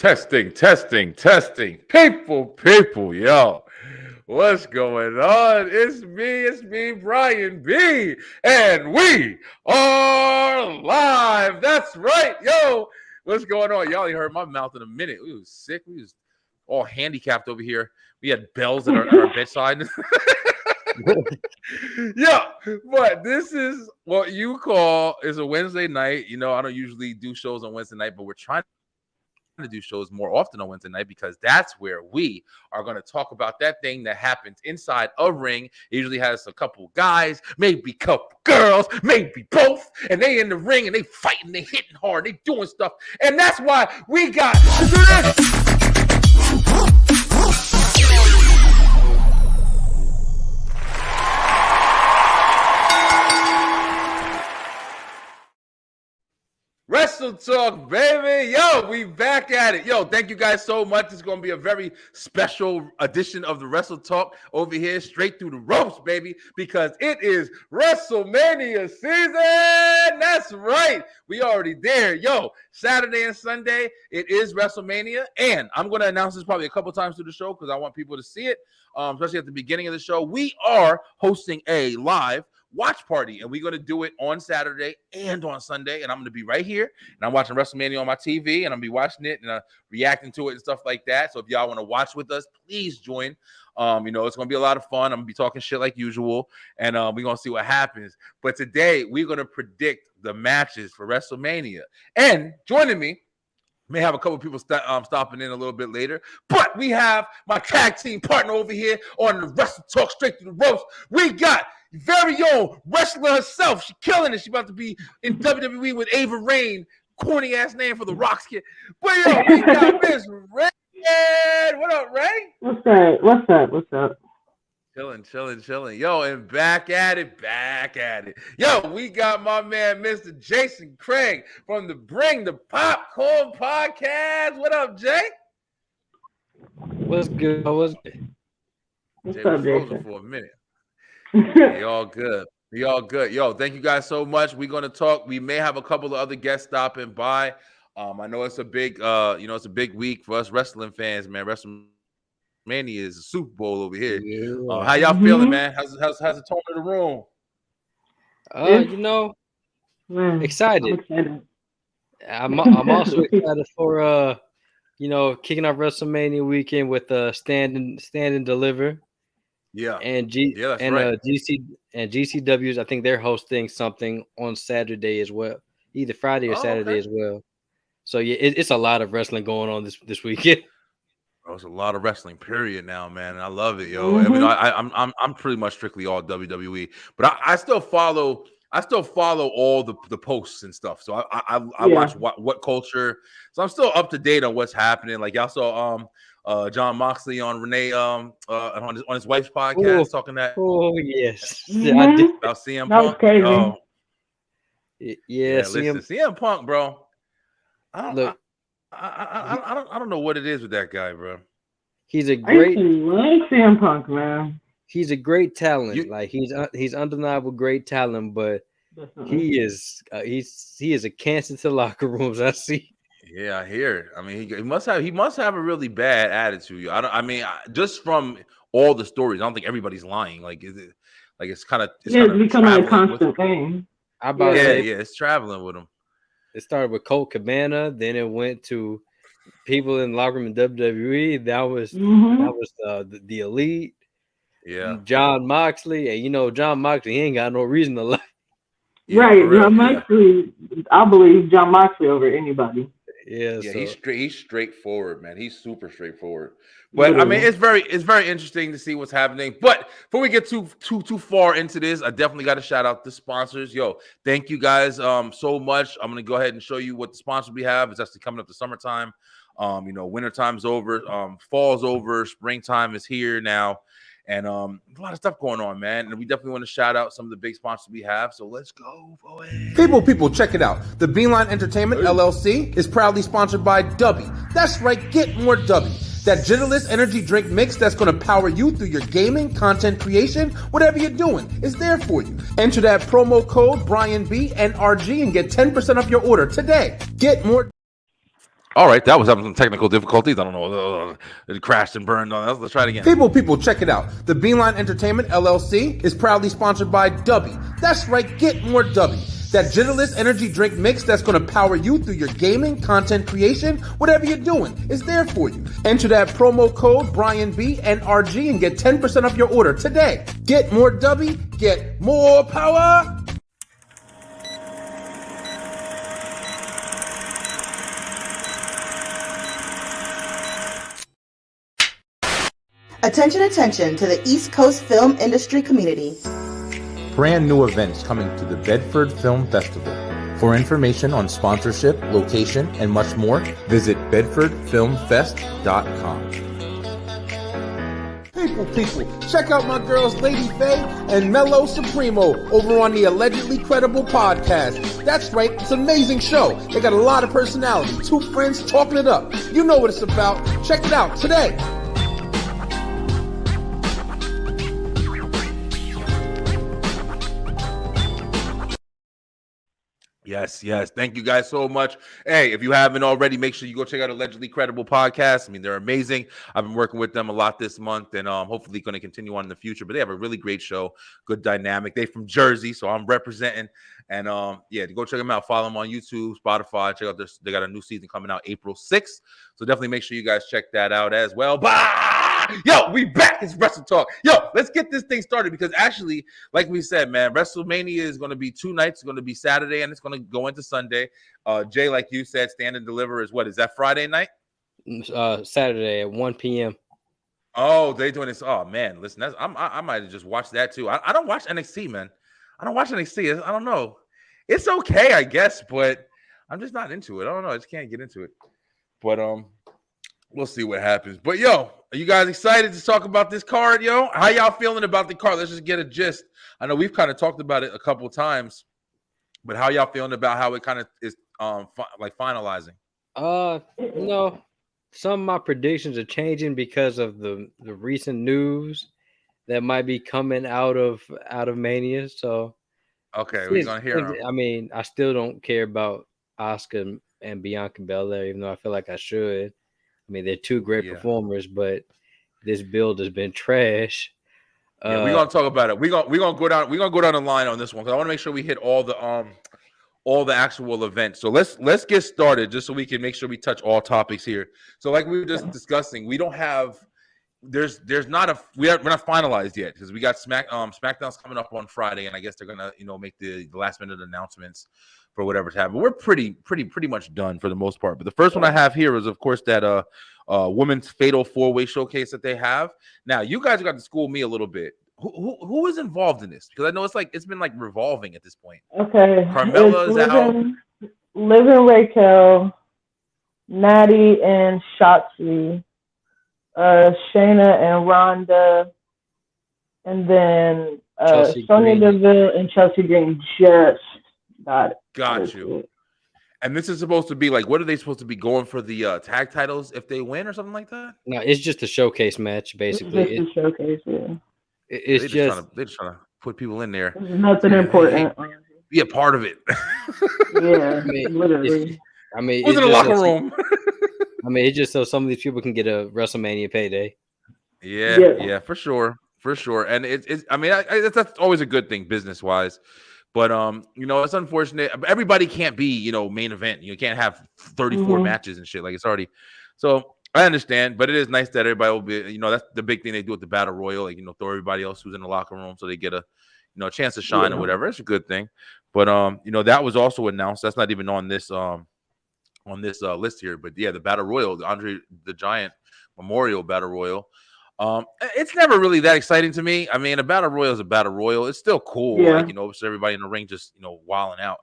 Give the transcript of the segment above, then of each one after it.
Testing. People, yo. What's going on? It's me, Brian B. And we are live. That's right, yo. What's going on? Y'all ain't heard my mouth in a minute. We was sick. We was all handicapped over here. We had bells at our bedside. Yeah, but this is what you call is a Wednesday night. You know, I don't usually do shows on Wednesday night, but we're trying to do shows more often on Wednesday night because that's where we are going to talk about that thing that happens inside a ring. It usually has a couple guys, maybe a couple girls, maybe both, and they in the ring and they fighting, they hitting hard, they doing stuff, and that's why we got Wrestletalk, baby. Yo, we back at it. Yo, thank you guys so much. It's going to be a very special edition of the Wrestletalk over here, straight through the ropes, baby, because it is WrestleMania season. That's right. We already there. Yo, Saturday and Sunday, it is WrestleMania, and I'm going to announce this probably a couple times through the show because I want people to see it, especially at the beginning of the show. We are hosting a live watch party, and we're going to do it on Saturday and on Sunday, and I'm going to be right here, and I'm watching WrestleMania on my TV, and I'm going to be watching it and reacting to it and stuff like that. So if y'all want to watch with us, please join. You know, it's going to be a lot of fun. I'm going to be talking shit like usual, and we're going to see what happens. But today, we're going to predict the matches for WrestleMania. And joining me, may have a couple of people stopping in a little bit later, but we have my tag team partner over here on the Wrestletalk straight through the ropes. We got very own wrestler herself. She killing it. She about to be in WWE with Ava Raine. Corny ass name for the Rocks kid. But yo, we got Miss Ray. What up, Ray? What's up? Chilling. Yo, and back at it. Yo, we got my man, Mr. Jason Craig from the Bring the Popcorn podcast. What up, Jay? What's good? What's up, Jason? For a minute. We all good. Yo, thank you guys so much. We're going to talk. We may have a couple of other guests stopping by. I know it's a big, it's a big week for us wrestling fans, man. WrestleMania is a Super Bowl over here. Yeah. How y'all feeling, man? How's the tone of the room? Excited. I'm also excited for kicking off WrestleMania weekend with Stand and Deliver. Yeah, and right. GCW's. I think they're hosting something on Saturday as well, either Friday or Saturday as well. So yeah, it's a lot of wrestling going on this weekend. Bro, it's a lot of wrestling, period. Now, man, I love it, yo. I mean, I'm pretty much strictly all WWE, but I still follow all the posts and stuff. So I watch what culture. So I'm still up to date on what's happening. Like y'all saw John Moxley on Renee on his wife's podcast talking that. Oh yes, I did about CM Punk. That was crazy. Listen, CM Punk, bro. I don't know what it is with that guy, bro. He's a great. I like CM Punk, man. He's a great talent. He's undeniable great talent, but he is a cancer to locker rooms. I see. Yeah, I hear it. I mean, he must have a really bad attitude. Just from all the stories, I don't think everybody's lying. Like, is it like it's becoming a constant thing. It's traveling with him. It started with Colt Cabana, then it went to people in the locker room in WWE. That was the Elite. Yeah, John Moxley, and John Moxley, he ain't got no reason to lie. Yeah, right, John Moxley. I believe John Moxley over anybody. Yeah, he's straightforward, man. He's super straightforward. But I mean, it's very interesting to see what's happening. But before we get too far into this, I definitely got to shout out the sponsors. Yo, thank you guys so much. I'm gonna go ahead and show you what the sponsors we have. It's actually coming up to summertime. Wintertime's over, fall's over, springtime is here now. And a lot of stuff going on, man. And we definitely want to shout out some of the big sponsors we have. So let's go, boy. People, check it out. The Beeline Entertainment, LLC, is proudly sponsored by Dubby. That's right, get more Dubby. That genderless energy drink mix that's going to power you through your gaming, content creation, whatever you're doing, is there for you. Enter that promo code BrianB NRG and get 10% off your order today. Get more. All right, that was having some technical difficulties. I don't know. It crashed and burned on us. Let's try it again. People, check it out. The Beeline Entertainment LLC is proudly sponsored by Dubby. That's right, get more Dubby. That genderless energy drink mix that's going to power you through your gaming, content creation, whatever you're doing. It's there for you. Enter that promo code BrianBNRG and get 10% off your order today. Get more Dubby, get more power. Attention to the East Coast film industry community. Brand new events coming to the Bedford Film Festival. For information on sponsorship, location, and much more, visit bedfordfilmfest.com. People, check out my girls Lady Faye and Mello Supremo over on the Allegedly Credible podcast. That's right, it's an amazing show. They got a lot of personality, two friends talking it up. You know what it's about. Check it out today. Yes. Thank you guys so much. Hey, if you haven't already, make sure you go check out Allegedly Credible Podcast. I mean, they're amazing. I've been working with them a lot this month, and hopefully going to continue on in the future. But they have a really great show, good dynamic. They're from Jersey, so I'm representing. And yeah, go check them out. Follow them on YouTube, Spotify. Check out this. They got a new season coming out April 6th. So definitely make sure you guys check that out as well. Bye! Yo, we back. It's WrestleTalk. Yo, let's get this thing started because actually, like we said, man, WrestleMania is going to be 2 nights. It's going to be Saturday and it's going to go into Sunday. Jay, like you said, Stand and Deliver is what? Is that Friday night? Saturday at 1 p.m. Oh, they doing this. Oh man, listen, I might have just watched that too. I don't watch NXT, man. I don't watch NXT. I don't know. It's okay, I guess, but I'm just not into it. I don't know. I just can't get into it. But we'll see what happens. But yo, are you guys excited to talk about this card, yo? How y'all feeling about the card? Let's just get a gist. I know we've kind of talked about it a couple of times, but how y'all feeling about how it kind of is like finalizing? Some of my predictions are changing because of the recent news that might be coming out of Mania. So okay, we're gonna hear them. I mean, I still don't care about Asuka and Bianca Belair, even though I feel like I should. I mean, they're two great performers, but this build has been trash. Yeah, we're gonna talk about it. We're gonna go down the line on this one because I want to make sure we hit all the actual events. So let's get started just so we can make sure we touch all topics here. So like we were just discussing, we don't have we're not finalized yet because we got SmackDown's coming up on Friday, and I guess they're gonna make the last minute announcements for whatever's happening. We're pretty much done for the most part. But the first one I have here is of course that women's fatal 4-way showcase that they have. Now you guys got to school me a little bit. Who is involved in this? Because I know it's been like revolving at this point. Okay. Carmella is out. Liv and Raquel, Natty and Shotzi, Shayna and Ronda, and then Sonya Deville and Chelsea Green just got you. And this is supposed to be like, what are they supposed to be going for the tag titles if they win or something like that? No, it's just a showcase match, basically. It's just a showcase, yeah. They're just trying to put people in there. There's nothing important. Be a part of it. Yeah, literally. Who's in the locker room? I mean, it's just so some of these people can get a WrestleMania payday. Yeah, for sure. And that's always a good thing business wise. But it's unfortunate. Everybody can't be, main event. You can't have 34 matches and shit. Like it's already. So I understand, but it is nice that everybody will be. That's the big thing they do with the battle royal. Like throw everybody else who's in the locker room so they get a chance to shine or whatever. It's a good thing. But that was also announced. That's not even on this list here. But yeah, the battle royal, the Andre the Giant Memorial Battle Royal. It's never really that exciting to me. I mean, a battle royal is a battle royal. It's still cool, so everybody in the ring just wilding out.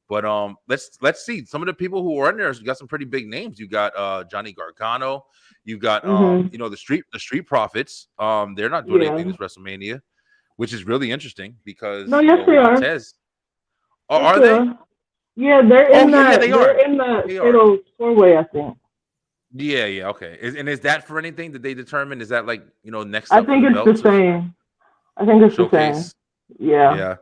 But let's see. Some of the people who are in there, you got some pretty big names. You got Johnny Gargano. You got the Street Profits. They're not doing anything this WrestleMania, which is really interesting because they are. Are they? Yeah, they're in that. They're in the fatal 4-way, I think. Yeah, okay. Is that for anything that they determine? Is that like next? I think it's the same. I think it's the same. Yeah.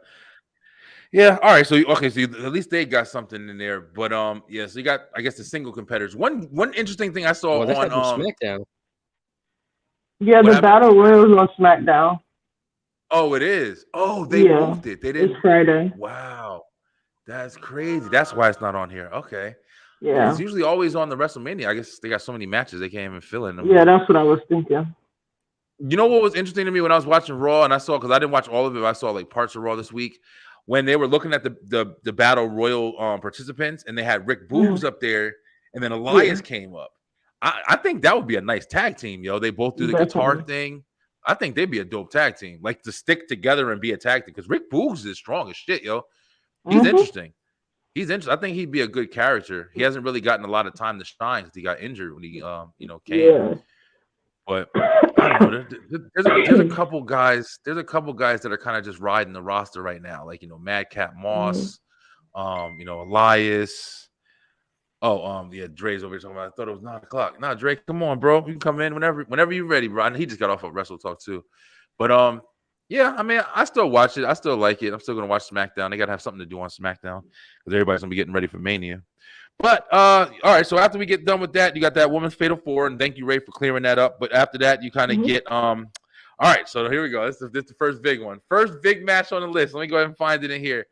Yeah. All right. So at least they got something in there. But yeah. So you got, I guess, the single competitors. One interesting thing I saw Well, that's on like from SmackDown. Yeah, what the happened? Battle Royals on SmackDown. Oh, it is. Oh, they Yeah, moved it. They it's didn't. Friday. Wow. That's crazy. That's why it's not on here. Okay. Yeah, it's Yeah, usually always on the WrestleMania. I guess they got so many matches they can't even fill in no yeah, more. that's what I was thinking. You know what was interesting to me when I was watching Raw, and I saw, because I didn't watch all of it, I saw like parts of Raw this week, when they were looking at the Battle Royal participants, and they had Rick Boogs up there, and then Elias Yeah, came up. I think that would be a nice tag team, yo. They both do the guitar definitely. thing. I think they'd be a dope tag team, like to stick together and be a tag team. Because Rick Boogs is strong as shit, yo. He's Mhm. interesting. He's interesting. I think he'd be a good character. He hasn't really gotten a lot of time to shine because he got injured when he came. Yeah. But I don't know. There's a couple guys. There's a couple guys that are kind of just riding the roster right now, like Madcap Mhm. Moss, Elias. Oh, yeah, Dre's over here talking about. I thought it was 9:00. Nah, Dre, come on, bro. You can come in whenever you're ready, bro. And he just got off of WrestleTalk too. But yeah, I mean, I still watch it. I still like it. I'm still gonna watch SmackDown. They gotta have something to do on SmackDown because everybody's gonna be getting ready for Mania. But all right, so after we get done with that, you got that women's fatal 4, and thank you, Ray, for clearing that up. But after that, you kind of Mhm. get all right, so here we go. This is the first big one. First big match on the list. Let me go ahead and find it in here.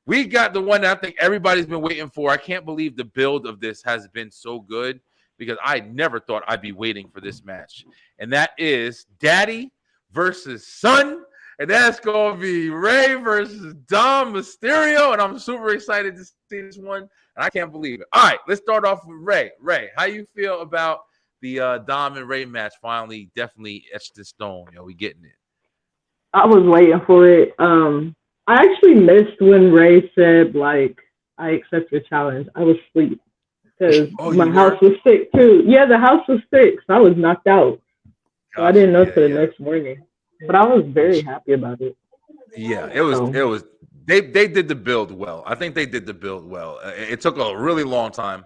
We got the one that I think everybody's been waiting for. I can't believe the build of this has been so good because I never thought I'd be waiting for this match. And that is Daddy versus Son. And that's going to be Ray versus Dom Mysterio. And I'm super excited to see this one. And I can't believe it. All right, let's start off with Ray. Ray, how you feel about the Dom and Ray match finally definitely etched in stone? We getting it. I was waiting for it. I actually missed when Ray said, like, I accept your challenge. I was asleep because Oh, you my house were? was sick too. Yeah, the house was sick, so I was knocked out. So I Gotcha. didn't know till the Yeah. next morning. But I was very happy about it. Yeah, it was. So, They did the build well. I think they did the build well. It took a really long time,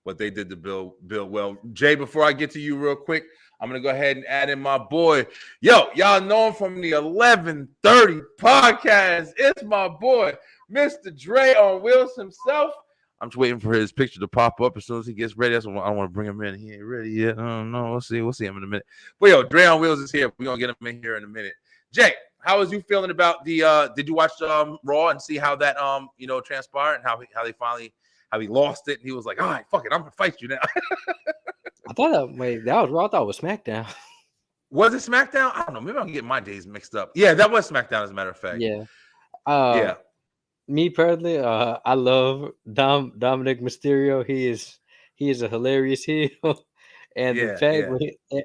but they did the build well. Jay, before I get to you real quick, I'm gonna go ahead and add in my boy. Yo, y'all know him from the 11:30 podcast. It's my boy, Mr. Dre on Wheels himself. I'm just waiting for his picture to pop up as soon as he gets ready. That's what I want to bring him in. He ain't ready yet. I don't know. We'll see. We'll see him in a minute. But yo, Dre on Wheels is here. We're gonna get him in here in a minute. Jay, how was you feeling about the did you watch Raw and see how that transpired and how he lost it and he was like, all right, fuck it, I'm gonna fight you now. I thought that was Raw. I thought it was SmackDown. Was it SmackDown? I don't know. Maybe I'm getting my days mixed up. Yeah, that was SmackDown, as a matter of fact. Yeah. Yeah. Me personally, I love Dominic Mysterio. He is a hilarious heel, and the fact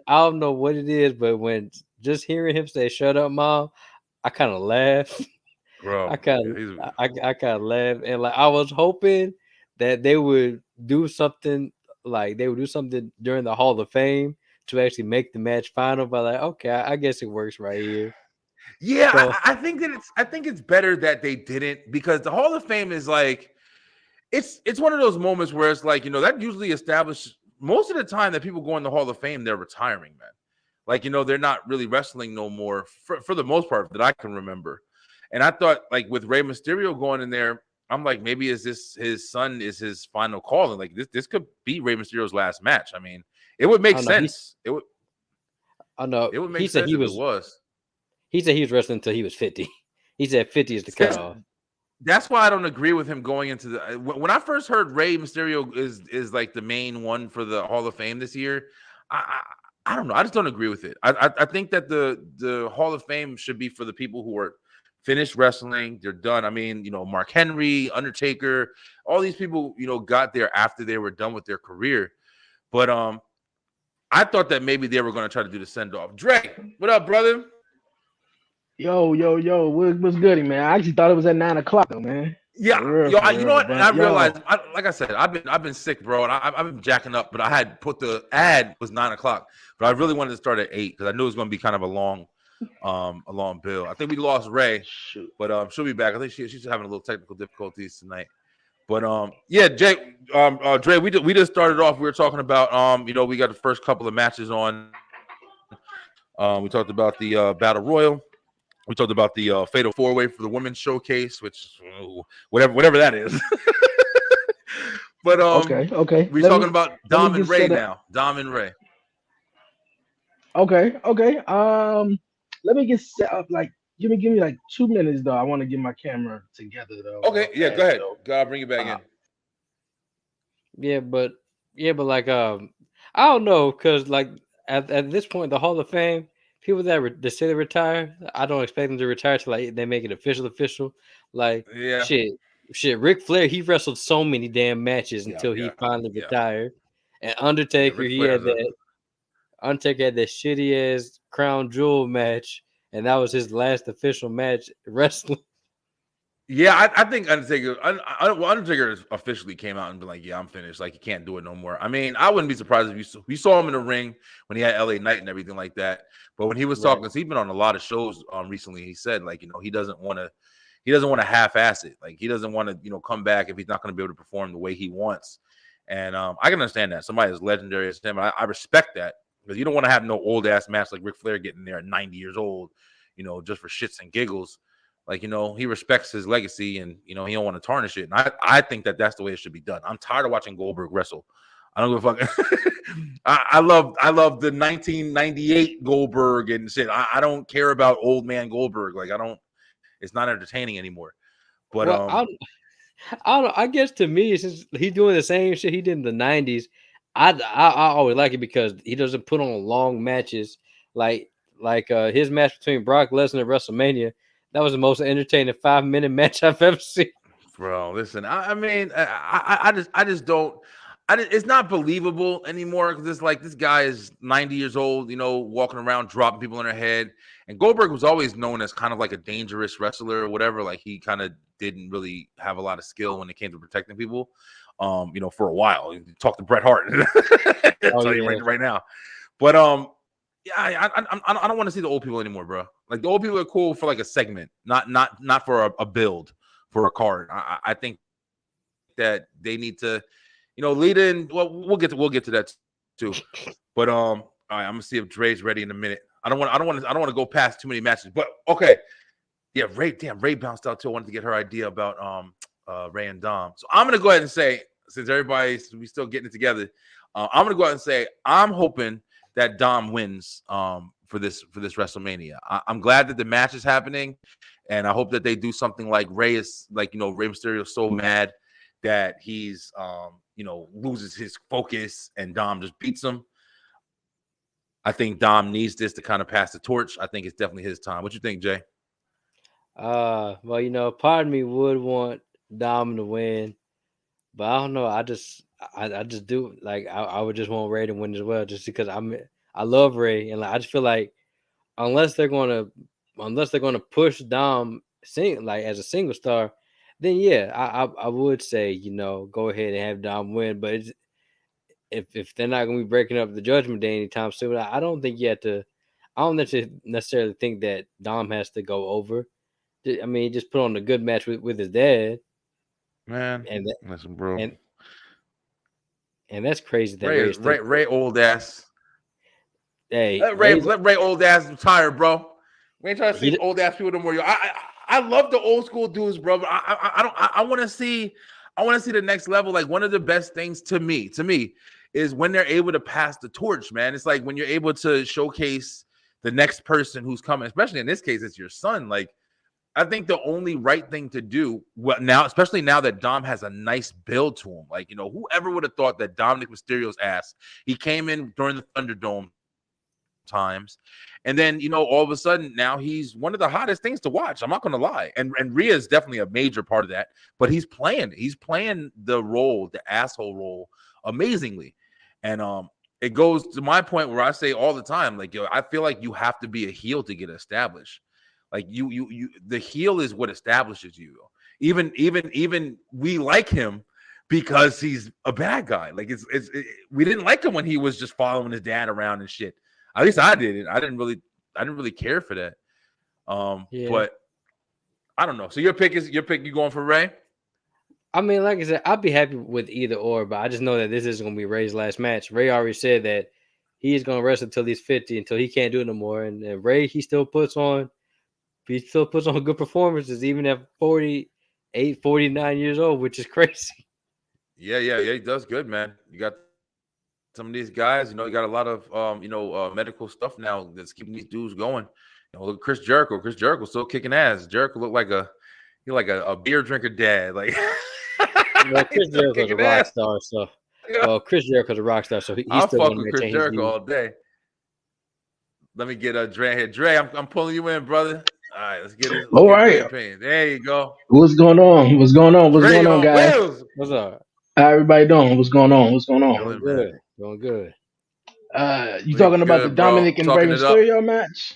I don't know what it is, but when just hearing him say "Shut up, Mom," I kind of laugh. Bro, I kind of laugh, and like I was hoping that they would do something during the Hall of Fame to actually make the match final. But like, okay, I guess it works right here. Yeah, So I think it's better that they didn't, because the Hall of Fame is like it's one of those moments where it's like, that usually establishes most of the time that people go in the Hall of Fame, they're retiring, man. Like, they're not really wrestling no more for the most part that I can remember. And I thought, like, with Rey Mysterio going in there, I'm like, maybe is this his son is his final call, and like this could be Rey Mysterio's last match. I mean, it would make sense. It would. I know. It would make sense if it was. He said he was wrestling until he was 50. He said 50 is the cutoff. That's why I don't agree with him going into the. When I first heard Rey Mysterio is like the main one for the Hall of Fame this year, I don't know. I just don't agree with it. I think that the Hall of Fame should be for the people who are finished wrestling. They're done. I mean, Mark Henry, Undertaker, all these people, got there after they were done with their career. But I thought that maybe they were going to try to do the send off. Dre, what up, brother? Yo, what's goody, man? I actually thought it was at 9:00 though, man. Yeah, you know what? And I realized, like I said, I've been sick, bro, and I've been jacking up. But I had put the ad was 9:00, but I really wanted to start at 8 because I knew it was going to be kind of a long bill. I think we lost Ray, but she'll be back. I think she's having a little technical difficulties tonight. But yeah, Jay, Dre, we just started off. We were talking about we got the first couple of matches on. We talked about the Battle Royal. We talked about the Fatal 4-Way for the Women's Showcase, which whatever that is. But okay. we're talking about let me Dom and get Ray set up. now. Dom and Ray. Okay. Let me get set up. Like, give me like 2 minutes though. I want to get my camera together though. Okay, yeah, go ahead. I'll bring you back in. Yeah, but like I don't know, because like at this point, the Hall of Fame, people that say they retire, I don't expect them to retire till like they make it official. Like shit, Ric Flair, he wrestled so many damn matches until he finally retired. And Undertaker, he had that. Undertaker had that shitty ass crown jewel match, and that was his last official match wrestling. Yeah, I think Undertaker officially came out and been like, "Yeah, I'm finished. Like, he can't do it no more." I mean, I wouldn't be surprised if we saw him in the ring when he had LA Knight and everything like that. But when he was talking, because he's been on a lot of shows recently, he said like, he doesn't want to half-ass it. Like, he doesn't want to come back if he's not going to be able to perform the way he wants. And I can understand that somebody as legendary as him, I respect that, because you don't want to have no old ass match like Ric Flair getting there at 90 years old, just for shits and giggles. Like, he respects his legacy, and, he don't want to tarnish it. And I think that that's the way it should be done. I'm tired of watching Goldberg wrestle. I don't give a fuck. I love the 1998 Goldberg and shit. I don't care about old man Goldberg. Like, it's not entertaining anymore. But I don't know. I guess to me, since he's doing the same shit he did in the 90s, I always like it because he doesn't put on long matches like his match between Brock Lesnar at WrestleMania. That was the most entertaining 5-minute match I've ever seen. Bro, listen, I mean, I just don't. It's not believable anymore, because it's like this guy is 90 years old, walking around dropping people in their head. And Goldberg was always known as kind of like a dangerous wrestler or whatever. Like, he kind of didn't really have a lot of skill when it came to protecting people. For a while. Talk to Bret Hart. I'll tell you right now. But yeah, I don't want to see the old people anymore, bro. Like, the old people are cool for like a segment, not for a build for a card. I think that they need to, lead in. Well, we'll get to that too. But all right, I'm gonna see if Dre's ready in a minute. I don't want to go past too many matches. But okay, yeah, Ray bounced out too. I wanted to get her idea about Ray and Dom. So I'm gonna go ahead and say, since we still getting it together, I'm gonna go ahead and say I'm hoping that Dom wins for this WrestleMania. I'm glad that the match is happening, and I hope that they do something like Ray Mysterio is so mad that he's loses his focus and Dom just beats him. I think Dom needs this to kind of pass the torch. I think it's definitely his time. What you think, Jay? Well, part of me would want Dom to win, but I don't know. I just do, like, I would just want Ray to win as well, just because I love Ray, and like, I just feel like unless they're gonna push Dom as a single star, then yeah, I would say go ahead and have Dom win. But if they're not gonna be breaking up the Judgment Day anytime soon, I don't think you have to. I don't necessarily think that Dom has to go over. I mean, he just put on a good match with his dad. Man, listen, bro. And that's crazy. That Ray old ass. Hey, let Ray old ass retire, bro. We ain't trying to see old ass people no more. I love the old school dudes, bro. But I want to see the next level. Like, one of the best things to me is when they're able to pass the torch, man. It's like when you're able to showcase the next person who's coming, especially in this case, it's your son. Like, I think the only right thing to do now, especially now that Dom has a nice build to him, like, whoever would have thought that Dominic Mysterio's ass, he came in during the Thunderdome times, and then all of a sudden now he's one of the hottest things to watch. I'm not gonna lie, and Rhea is definitely a major part of that, but he's playing the role, the asshole role, amazingly. And it goes to my point where I say all the time, like, I feel like you have to be a heel to get established. Like, you the heel is what establishes you. Even we like him because he's a bad guy. Like, we didn't like him when he was just following his dad around and shit. At least I didn't. I didn't really care for that. But I don't know. So your pick. You going for Ray? I mean, like I said, I'd be happy with either or, but I just know that this isn't going to be Ray's last match. Ray already said that he's going to wrestle until he's 50, until he can't do it no more. And Ray, he still puts on he still puts on good performances even at 48, 49 years old, which is crazy. Yeah. He does good, man. You got some of these guys, you got a lot of medical stuff now that's keeping these dudes going. Look at Chris Jericho. Chris Jericho still kicking ass. Jericho looked like a beer drinker dad. Like Well, he's Chris still Jericho's a kicking rock ass. star, so Yeah. Chris Jericho's a rock star, so he I'll still fuck want to with Chris maintain his Jericho youth. all day. Let me get Dre here. Dre, I'm pulling you in, brother. All right, let's get All Dre right. opinion. There you go. What's going on? What's going on? What's Dre going on, on guys? wheels. What's up? How everybody doing? What's going on? What's going on? Doing Chilling, man. good. Doing good. You We talking about the good, bro. Dominic and Rey Talking it up. Mysterio match?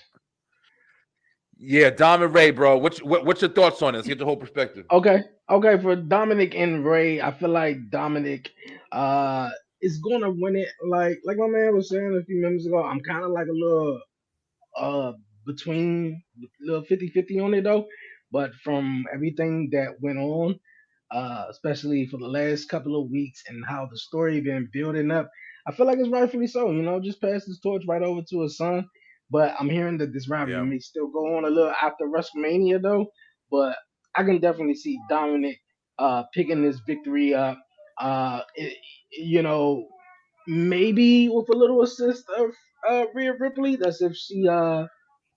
Yeah, Dom and Ray, bro. What's your thoughts on it? Let's get the whole perspective. Okay. For Dominic and Ray, I feel like Dominic is gonna win it. Like my man was saying a few minutes ago, I'm kind of like a little uh between little 50-50 on it though. But from everything that went on, especially for the last couple of weeks and how the story been building up, I feel like it's rightfully so. Just pass this torch right over to his son. But I'm hearing that this rivalry Yeah. may still go on a little after WrestleMania though. But I can definitely see Dominic picking this victory up. It, you know, maybe with a little assist of Rhea Ripley. That's if she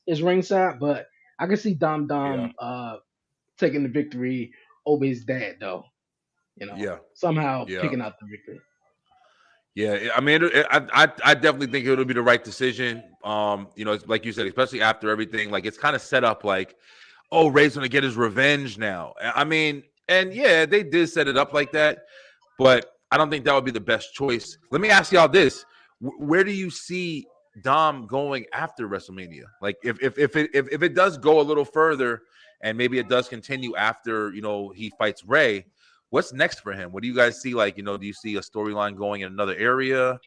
is ringside. But I can see Dom Yeah. Dom taking the victory over his dad though. Yeah. Somehow Yeah. picking out the victory. Yeah, I mean, I definitely think it'll be the right decision. It's like you said, especially after everything, like it's kind of set up like, oh, Ray's gonna get his revenge now. I mean, and yeah, they did set it up like that, but I don't think that would be the best choice. Let me ask y'all this: where do you see Dom going after WrestleMania? Like, if it does go a little further, and maybe it does continue after he fights Ray. What's next for him? What do you guys see? Like, do you see a storyline going in another area?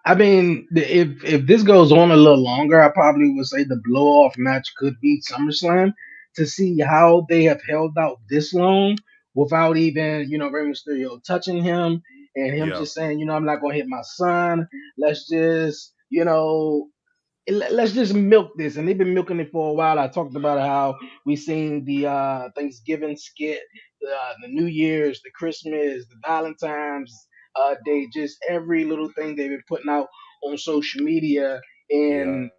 I mean, if this goes on a little longer, I probably would say the blow off match could be SummerSlam to see how they have held out this long without even Rey Mysterio touching him and him Yeah, just saying, I'm not gonna hit my son. Let's just let's just milk this. And they've been milking it for a while. I talked about how we seen the Thanksgiving skit, the New Year's, the Christmas, the Valentine's Day, just every little thing they've been putting out on social media. yeah, And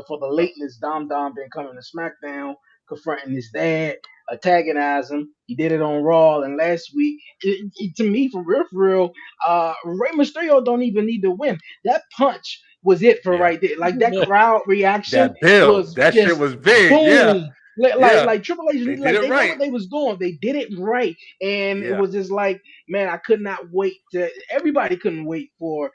for the lateness, Dom Dom been coming to SmackDown, confronting his dad, antagonizing him. He did it on Raw, and last week, to me, for real, Rey Mysterio don't even need to win. That punch was it for yeah. right there. Like that crowd reaction That bill, was that shit just was big. Yeah, boom. Like, like yeah. like Triple H, They did like it they know right. what they was doing. They did it right, and it Yeah, was just like, man, I could not wait to. Everybody couldn't wait for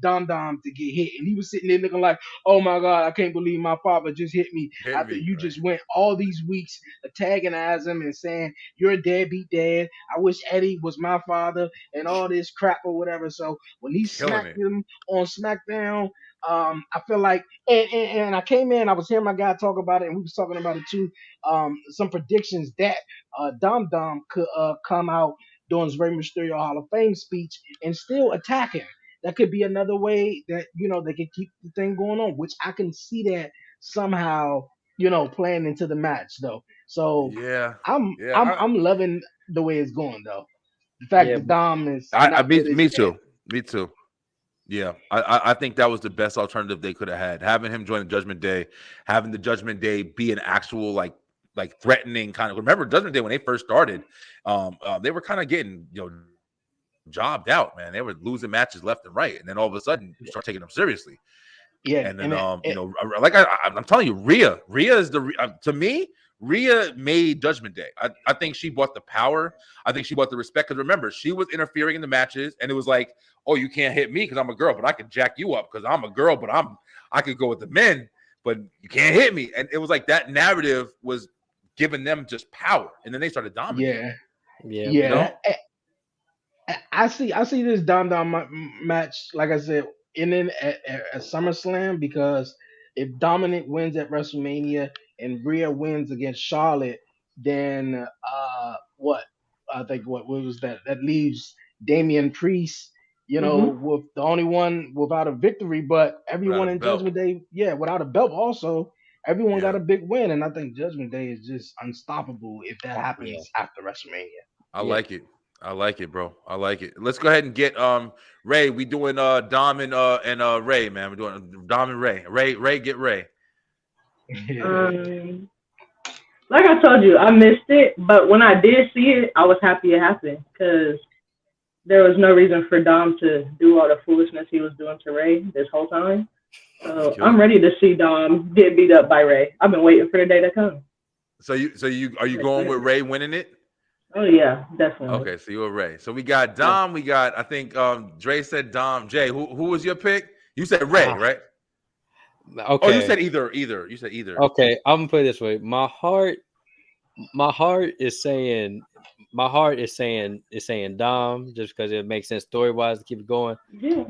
Dom Dom to get hit, and he was sitting there looking like, oh my god, I can't believe my father just hit me hit after me. you Right. just went all these weeks antagonizing him and saying you're a deadbeat dad. I wish Eddie was my father and all this crap or whatever. So when he Killing smacked it. him on SmackDown, I feel like, and I came in, I was hearing my guy talk about it, and we was talking about it too. Some predictions that Dom Dom could come out during his Rey Mysterio Hall of Fame speech and still attack him. That could be another way that they could keep the thing going on, which I can see that somehow playing into the match though. So Yeah, I'm yeah. I'm I'm loving the way it's going though. The fact Yeah, that Dom is I not with his me dad. too. Me too. Yeah, I think that was the best alternative they could have had. Having him join the Judgment Day, having the Judgment Day be an actual like threatening kind of. Remember Judgment Day when they first started, they were kind of getting jobbed out, man. They were losing matches left and right, and then all of a sudden you start taking them seriously. Yeah, And then and like I'm telling you, Rhea is the to me. Rhea made Judgment Day. I think she brought the power. I think she brought the respect. Because remember, she was interfering in the matches, and it was like, oh, you can't hit me because I'm a girl, but I can jack you up because I'm a girl, but I could go with the men, but you can't hit me. And it was like that narrative was giving them just power, and then they started dominating. yeah, yeah, You yeah. know? I see this Dom Dom match, like I said, ending at SummerSlam because if Dominic wins at WrestleMania and Rhea wins against Charlotte, then what? I think what was that? That leaves Damian Priest, Mhm. with the only one without a victory, but Without everyone a in belt. Judgment Day, yeah, without a belt also. everyone got a big win, and I think Judgment Day is just unstoppable if that Yeah. happens after WrestleMania. I like it. I like it, bro. I like it. Let's go ahead and get Ray. We doing Dom and Ray, man. We're doing Dom and Ray. Ray, get Ray. Like I told you, I missed it, but when I did see it, I was happy it happened because there was no reason for Dom to do all the foolishness he was doing to Ray this whole time. So I'm ready to see Dom get beat up by Ray. I've been waiting for the day to come. So you are you going with Ray winning it? Oh yeah, definitely. Okay, so you're Ray. So we got Dom. We got, I think Dre said Dom. Jay, who was your pick? You said Ray, right? Okay. Oh, you said either. You said either. Okay, I'm gonna put it this way. My heart is saying Dom just because it makes sense story wise to keep it going. Yeah.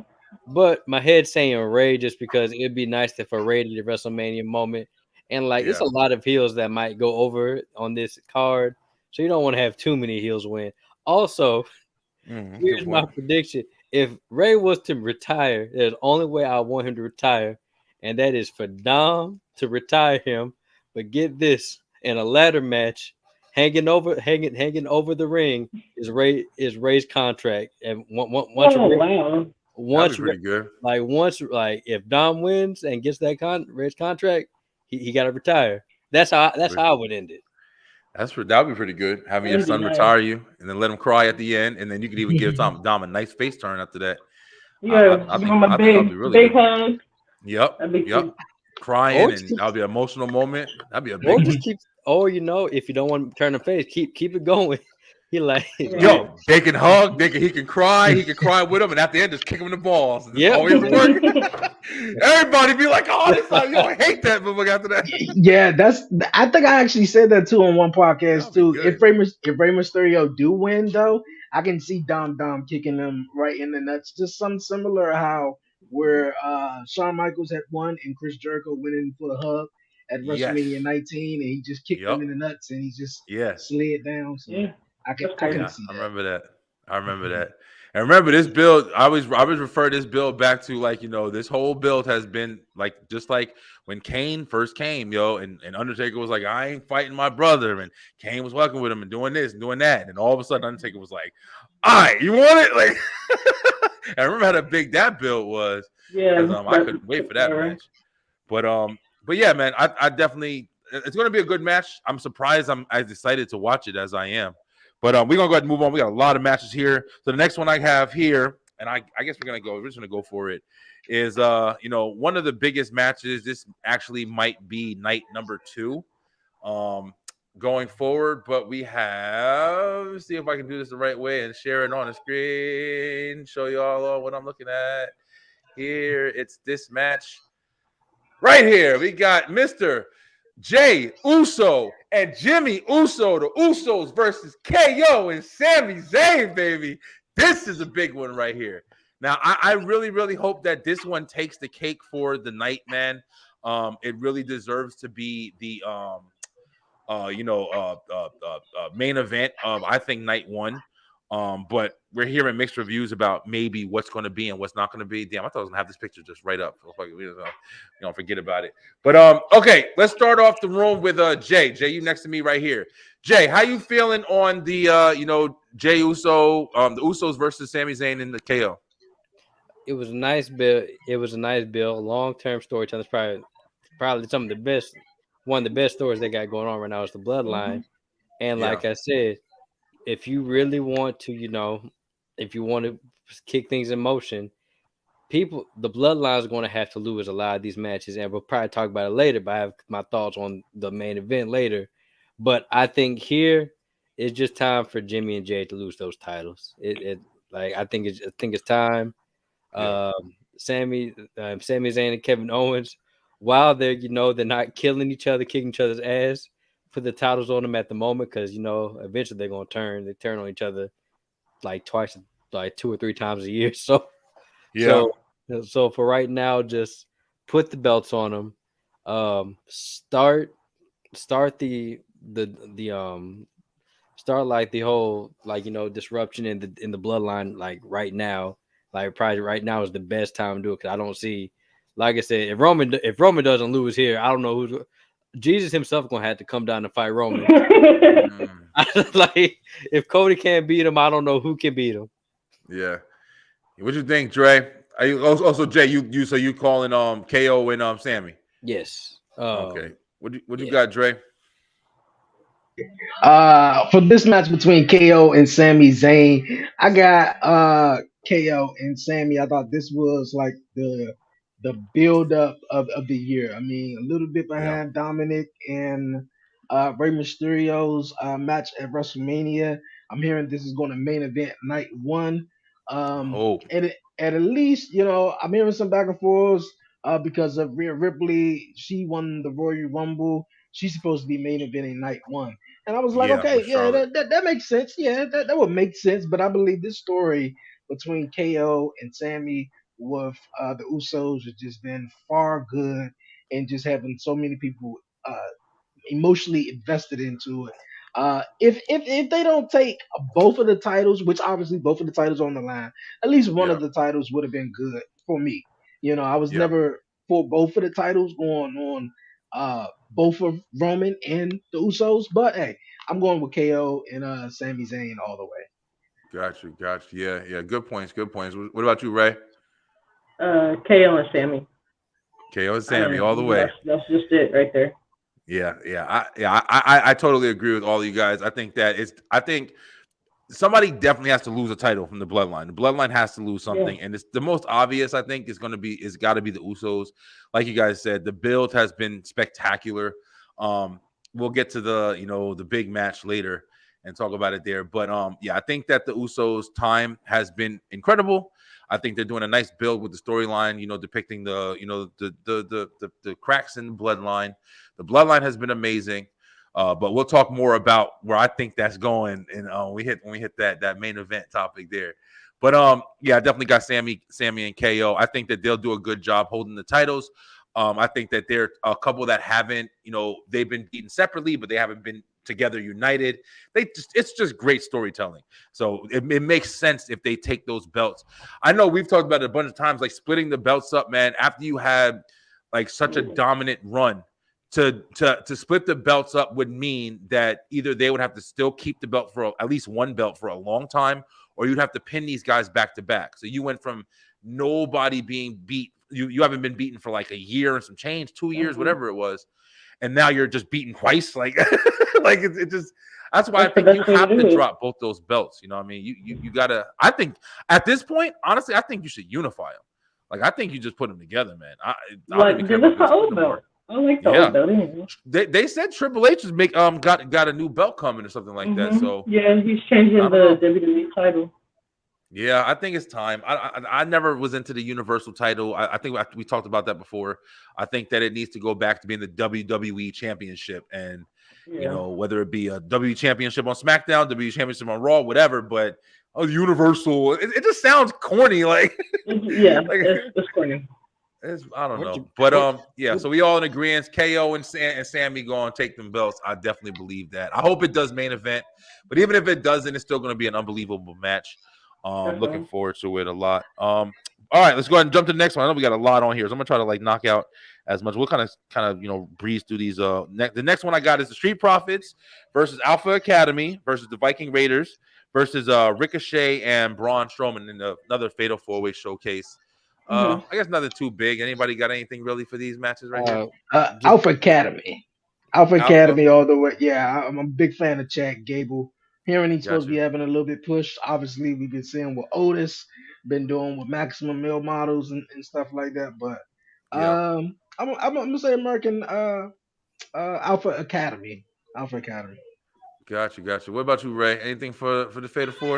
But my head's saying Ray just because it'd be nice if a Ray did a WrestleMania moment. And like it's a lot of heels that might go over on this card. So you don't want to have too many heels win. Also, here's my prediction. If Ray was to retire, there's only way I want him to retire, and that is for Dom to retire him. But get this, in a ladder match, hanging over the ring is Ray's contract. And once pretty good. Like if Dom wins and gets that Ray's contract, he got to retire. That's how I would end it. That would be pretty good. Having your son retire you and then let him cry at the end, and then you could even give Dom a nice face turn after that. Yeah, I think that'd be really big hug. Yep. Crying, and that'll be an emotional moment. That'd be a big. If you don't want to turn the face, keep it going. He like, they can hug, he can cry, with him, and at the end just kick him in the balls. Yeah, always work. Everybody be like, "Oh, this like, I hate that." But after that, I think I actually said that too on one podcast too. If Rey Mysterio do win, though, I can see Dom kicking him right in the nuts. Just something similar how where Shawn Michaels had won and Chris Jericho went in for the hug at WrestleMania 19, and he just kicked him in the nuts, and he just slid down. So I can see that. I remember that. And remember this build. I always refer this build back to, like, this whole build has been like just like when Kane first came, and Undertaker was like, I ain't fighting my brother, and Kane was working with him and doing this and doing that, and all of a sudden Undertaker was like, all right, you want it? Like, I remember how big that build was. Yeah, I couldn't wait for that match. But yeah, man, I definitely, it's going to be a good match. I'm surprised I'm as excited to watch it as I am. But we're going to go ahead and move on. We got a lot of matches here. So the next one I have here, and I guess we're just going to go for it, is, one of the biggest matches. This actually might be night number 2 going forward. But we have, see if I can do this the right way and share it on the screen, show you all what I'm looking at here. It's this match right here. We got Mr. Jay Uso and Jimmy Uso, the Usos versus KO and Sami Zayn, baby. This is a big one right here. Now, I really, really hope that this one takes the cake for the night, man. It really deserves to be the main event of, I think, night 1. But we're hearing mixed reviews about maybe what's going to be and what's not going to be. Damn, I thought I was going to have this picture just right up. Forget about it. But okay, let's start off the room with Jay. Jay, you next to me right here. Jay, how you feeling on the Jay Uso, the Usos versus Sami Zayn in the KO? It was a nice build. Long-term storytelling. It's probably some of the best. One of the best stories they got going on right now is the Bloodline. And like I said, if you really want to, if you want to kick things in motion, the Bloodline is going to have to lose a lot of these matches, and we'll probably talk about it later. But I have my thoughts on the main event later. But I think here it's just time for Jimmy and Jay to lose those titles. I think it's time. Sami Zayn and Kevin Owens, while they're they're not killing each other, kicking each other's ass, put the titles on them at the moment, because eventually they're gonna turn. They turn on each other like twice, like 2 or 3 times a year. So so for right now, just put the belts on them. Start the like the whole disruption in the Bloodline, like right now. Like probably right now is the best time to do it, because I don't see like I said, if Roman doesn't lose here, I don't know who's Jesus himself gonna have to come down and fight Roman. Like if Cody can't beat him, I don't know who can beat him. Yeah. What you think, Dre? Are you also Jay? You calling KO and Sammy? Yes. Okay. What you got, Dre? For this match between KO and Sami Zayn, I got KO and Sammy. I thought this was like the build up of the year. I mean, a little bit Yeah. behind Dominic and Rey Mysterio's match at WrestleMania. I'm hearing this is going to main event night one. Hope. And at least, I'm hearing some back and forths because of Rhea Ripley. She won the Royal Rumble. She's supposed to be main eventing night one. And I was like, Yeah, okay, with yeah, Charlotte. that makes sense. Yeah, that would make sense. But I believe this story between KO and Sammy with the Usos has just been far good and just having so many people emotionally invested into it. If they don't take both of the titles, which obviously both of the titles are on the line, at least one Yeah. of the titles would have been good for me. I was Yeah. never for both of the titles going on both of Roman and the Usos, but hey, I'm going with KO and Sami Zayn all the way. Got you. Yeah. Good points. What about you, Ray? KO and Sammy. KO and I Sammy all the mean, way. that's just it right there. I totally agree with all of you guys. I think somebody definitely has to lose a title from the bloodline. The bloodline has to lose something, and it's the most obvious. I think is got to be the Usos. Like you guys said, the build has been spectacular. We'll get to the big match later and talk about it there. But I think that the Usos' time has been incredible. I think they're doing a nice build with the storyline, depicting the cracks in the bloodline. The bloodline has been amazing. But we'll talk more about where I think that's going, and when we hit that main event topic there. But I definitely got Sammy and KO. I think that they'll do a good job holding the titles. I think that they're a couple that haven't, they've been beaten separately, but they haven't been together united. It's just great storytelling. So it makes sense if they take those belts. I know we've talked about it a bunch of times, like splitting the belts up, man. After you had like such a dominant run, to split the belts up would mean that either they would have to still keep the belt for at least one belt for a long time, or you'd have to pin these guys back to back. So you went from nobody being beat. You haven't been beaten for like a year and some change, 2 years, whatever it was. And now you're just beaten twice. Like, like it just, that's why I think you have to drop both those belts. You know what I mean? You gotta, I think at this point, honestly, I think you should unify them. Like, I think you just put them together, man. I don't even care about this old belt. I like the old belt anyway. They said Triple H is got a new belt coming or something like that. So yeah, he's changing the WWE title. Yeah, I think it's time. I never was into the Universal title. I think we talked about that before. I think that it needs to go back to being the WWE Championship, and whether it be a WWE Championship on SmackDown, WWE Championship on Raw, whatever. But Universal, it just sounds corny. Like it's corny. I don't know, but so we all in agreement. KO and Sammy go and take them belts. I definitely believe that. I hope it does main event, but even if it doesn't, it's still going to be an unbelievable match. Looking forward to it a lot. All right, let's go ahead and jump to the next one. I know we got a lot on here, so I'm gonna try to knock out as much. We'll kind of breeze through these. The next one I got is the Street Profits versus Alpha Academy versus the Viking Raiders versus Ricochet and Braun Strowman in another Fatal 4-Way showcase. I guess nothing too big. Anybody got anything really for these matches right here? Alpha Academy all the way. Yeah, I'm a big fan of Chad Gable. Hearing he's supposed to be having a little bit pushed. Obviously, we've been seeing what Otis been doing with Maximum Male Models and stuff like that. But I'm gonna say American Alpha Academy. Alpha Academy. Got you. What about you, Ray? Anything for the Fatal 4?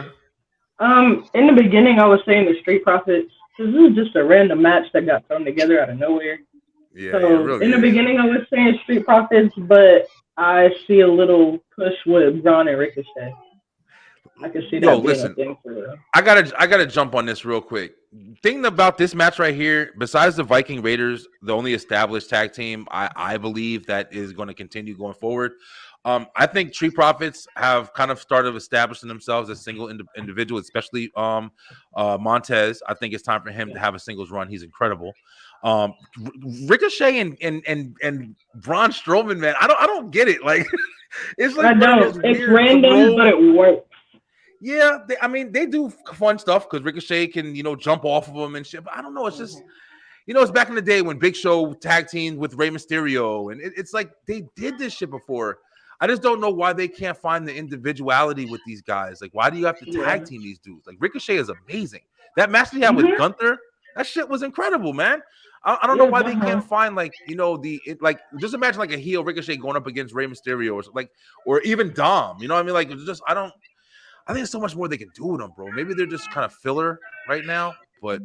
In the beginning, I was saying the Street Profits, because this is just a random match that got thrown together out of nowhere. Yeah, so it really in the is. beginning, I was saying Street Profits, but I see a little push with Braun and Ricochet. I can see that being a thing for real. I gotta jump on this real quick. Thing about this match right here, besides the Viking Raiders, the only established tag team I believe that is going to continue going forward, I think Street Profits have kind of started establishing themselves as single individuals, especially Montez. I think it's time for him to have a singles run. He's incredible. Ricochet and Braun Strowman, man, I don't get it. Like, it's like one of those It's weird random, but it works. Yeah, they do fun stuff because Ricochet can jump off of them and shit. But I don't know. It's just it's back in the day when Big Show tag teamed with Rey Mysterio, and it's like they did this shit before. I just don't know why they can't find the individuality with these guys. Like, why do you have to tag team these dudes? Like, Ricochet is amazing. That match he had with Gunther, that shit was incredible, man. I don't know why they can't find just imagine like a heel Ricochet going up against Rey Mysterio or even Dom. You know what I mean? Like, I think there's so much more they can do with them, bro. Maybe they're just kind of filler right now, but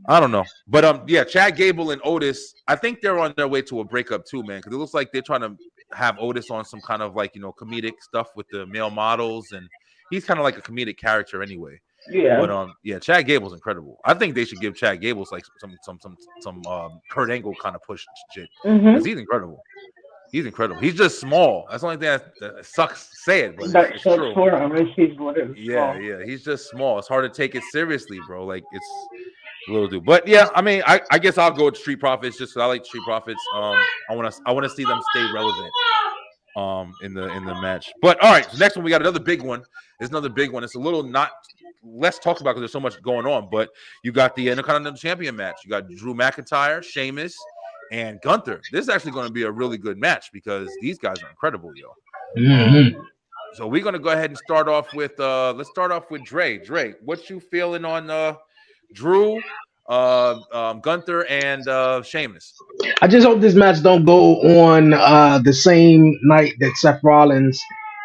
I don't know. But Chad Gable and Otis, I think they're on their way to a breakup too, man. Because it looks like they're trying to have Otis on some kind of comedic stuff with the male models, and he's kind of like a comedic character anyway. Yeah. But Chad Gable's incredible. I think they should give Chad Gable like some Kurt Angle kind of push shit because he's incredible. He's incredible. He's just small. That's the only thing that sucks to say it, but it's true. For him, he's yeah. He's just small. It's hard to take it seriously, bro. Like it's a little dude. But yeah, I mean, I guess I'll go with Street Profits just because I like Street Profits. I want to see them stay relevant in the match. But all right, so next one we got another big one. There's another big one. It's a little not less talked about because there's so much going on. But you got the Intercontinental Champion match. You got Drew McIntyre, Sheamus, and Gunther. This is actually going to be a really good match because these guys are incredible, yo. So we're going to go ahead and start off with let's start off with Dre. Dre, what you feeling on Drew, Gunther, and Sheamus? I just hope this match don't go on the same night that Seth Rollins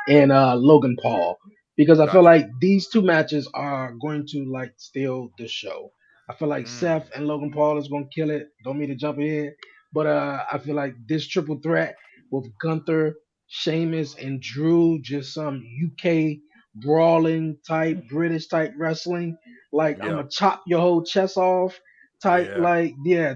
and Logan Paul, because I feel like these two matches are going to steal the show. I feel like Seth and Logan Paul is going to kill it. Don't mean to jump ahead, but I feel like this triple threat with Gunther, Sheamus, and Drew, just some UK brawling type, British type wrestling. I'm going to chop your whole chest off type.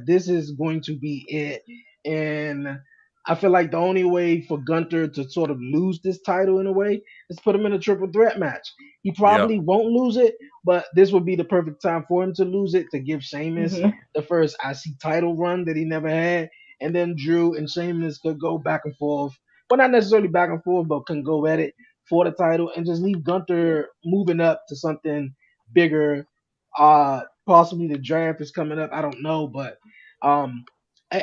This is going to be it. And I feel like the only way for Gunther to sort of lose this title in a way is put him in a triple threat match. He probably won't lose it, but this would be the perfect time for him to lose it, to give Sheamus the first IC title run that he never had. And then Drew and Sheamus could go back and forth. Well, not necessarily back and forth, but can go at it for the title and just leave Gunther moving up to something bigger. Possibly the draft is coming up. I don't know, but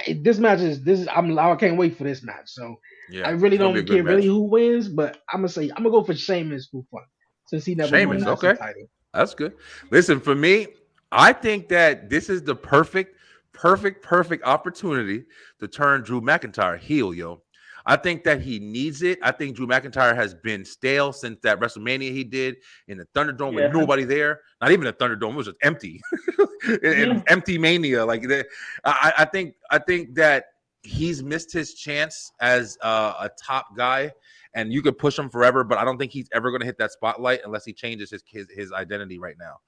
this match I can't wait for this match. So I really don't care really who wins, but I'm gonna go for Sheamus for fun since he never won the title. That's good. Listen, for me, I think that this is the perfect opportunity to turn Drew McIntyre heel, yo. I think that he needs it. I think Drew McIntyre has been stale since that WrestleMania he did in the Thunderdome with nobody there. Not even a Thunderdome; it was just empty, empty Mania. I think that he's missed his chance as a top guy, and you could push him forever. But I don't think he's ever going to hit that spotlight unless he changes his identity right now.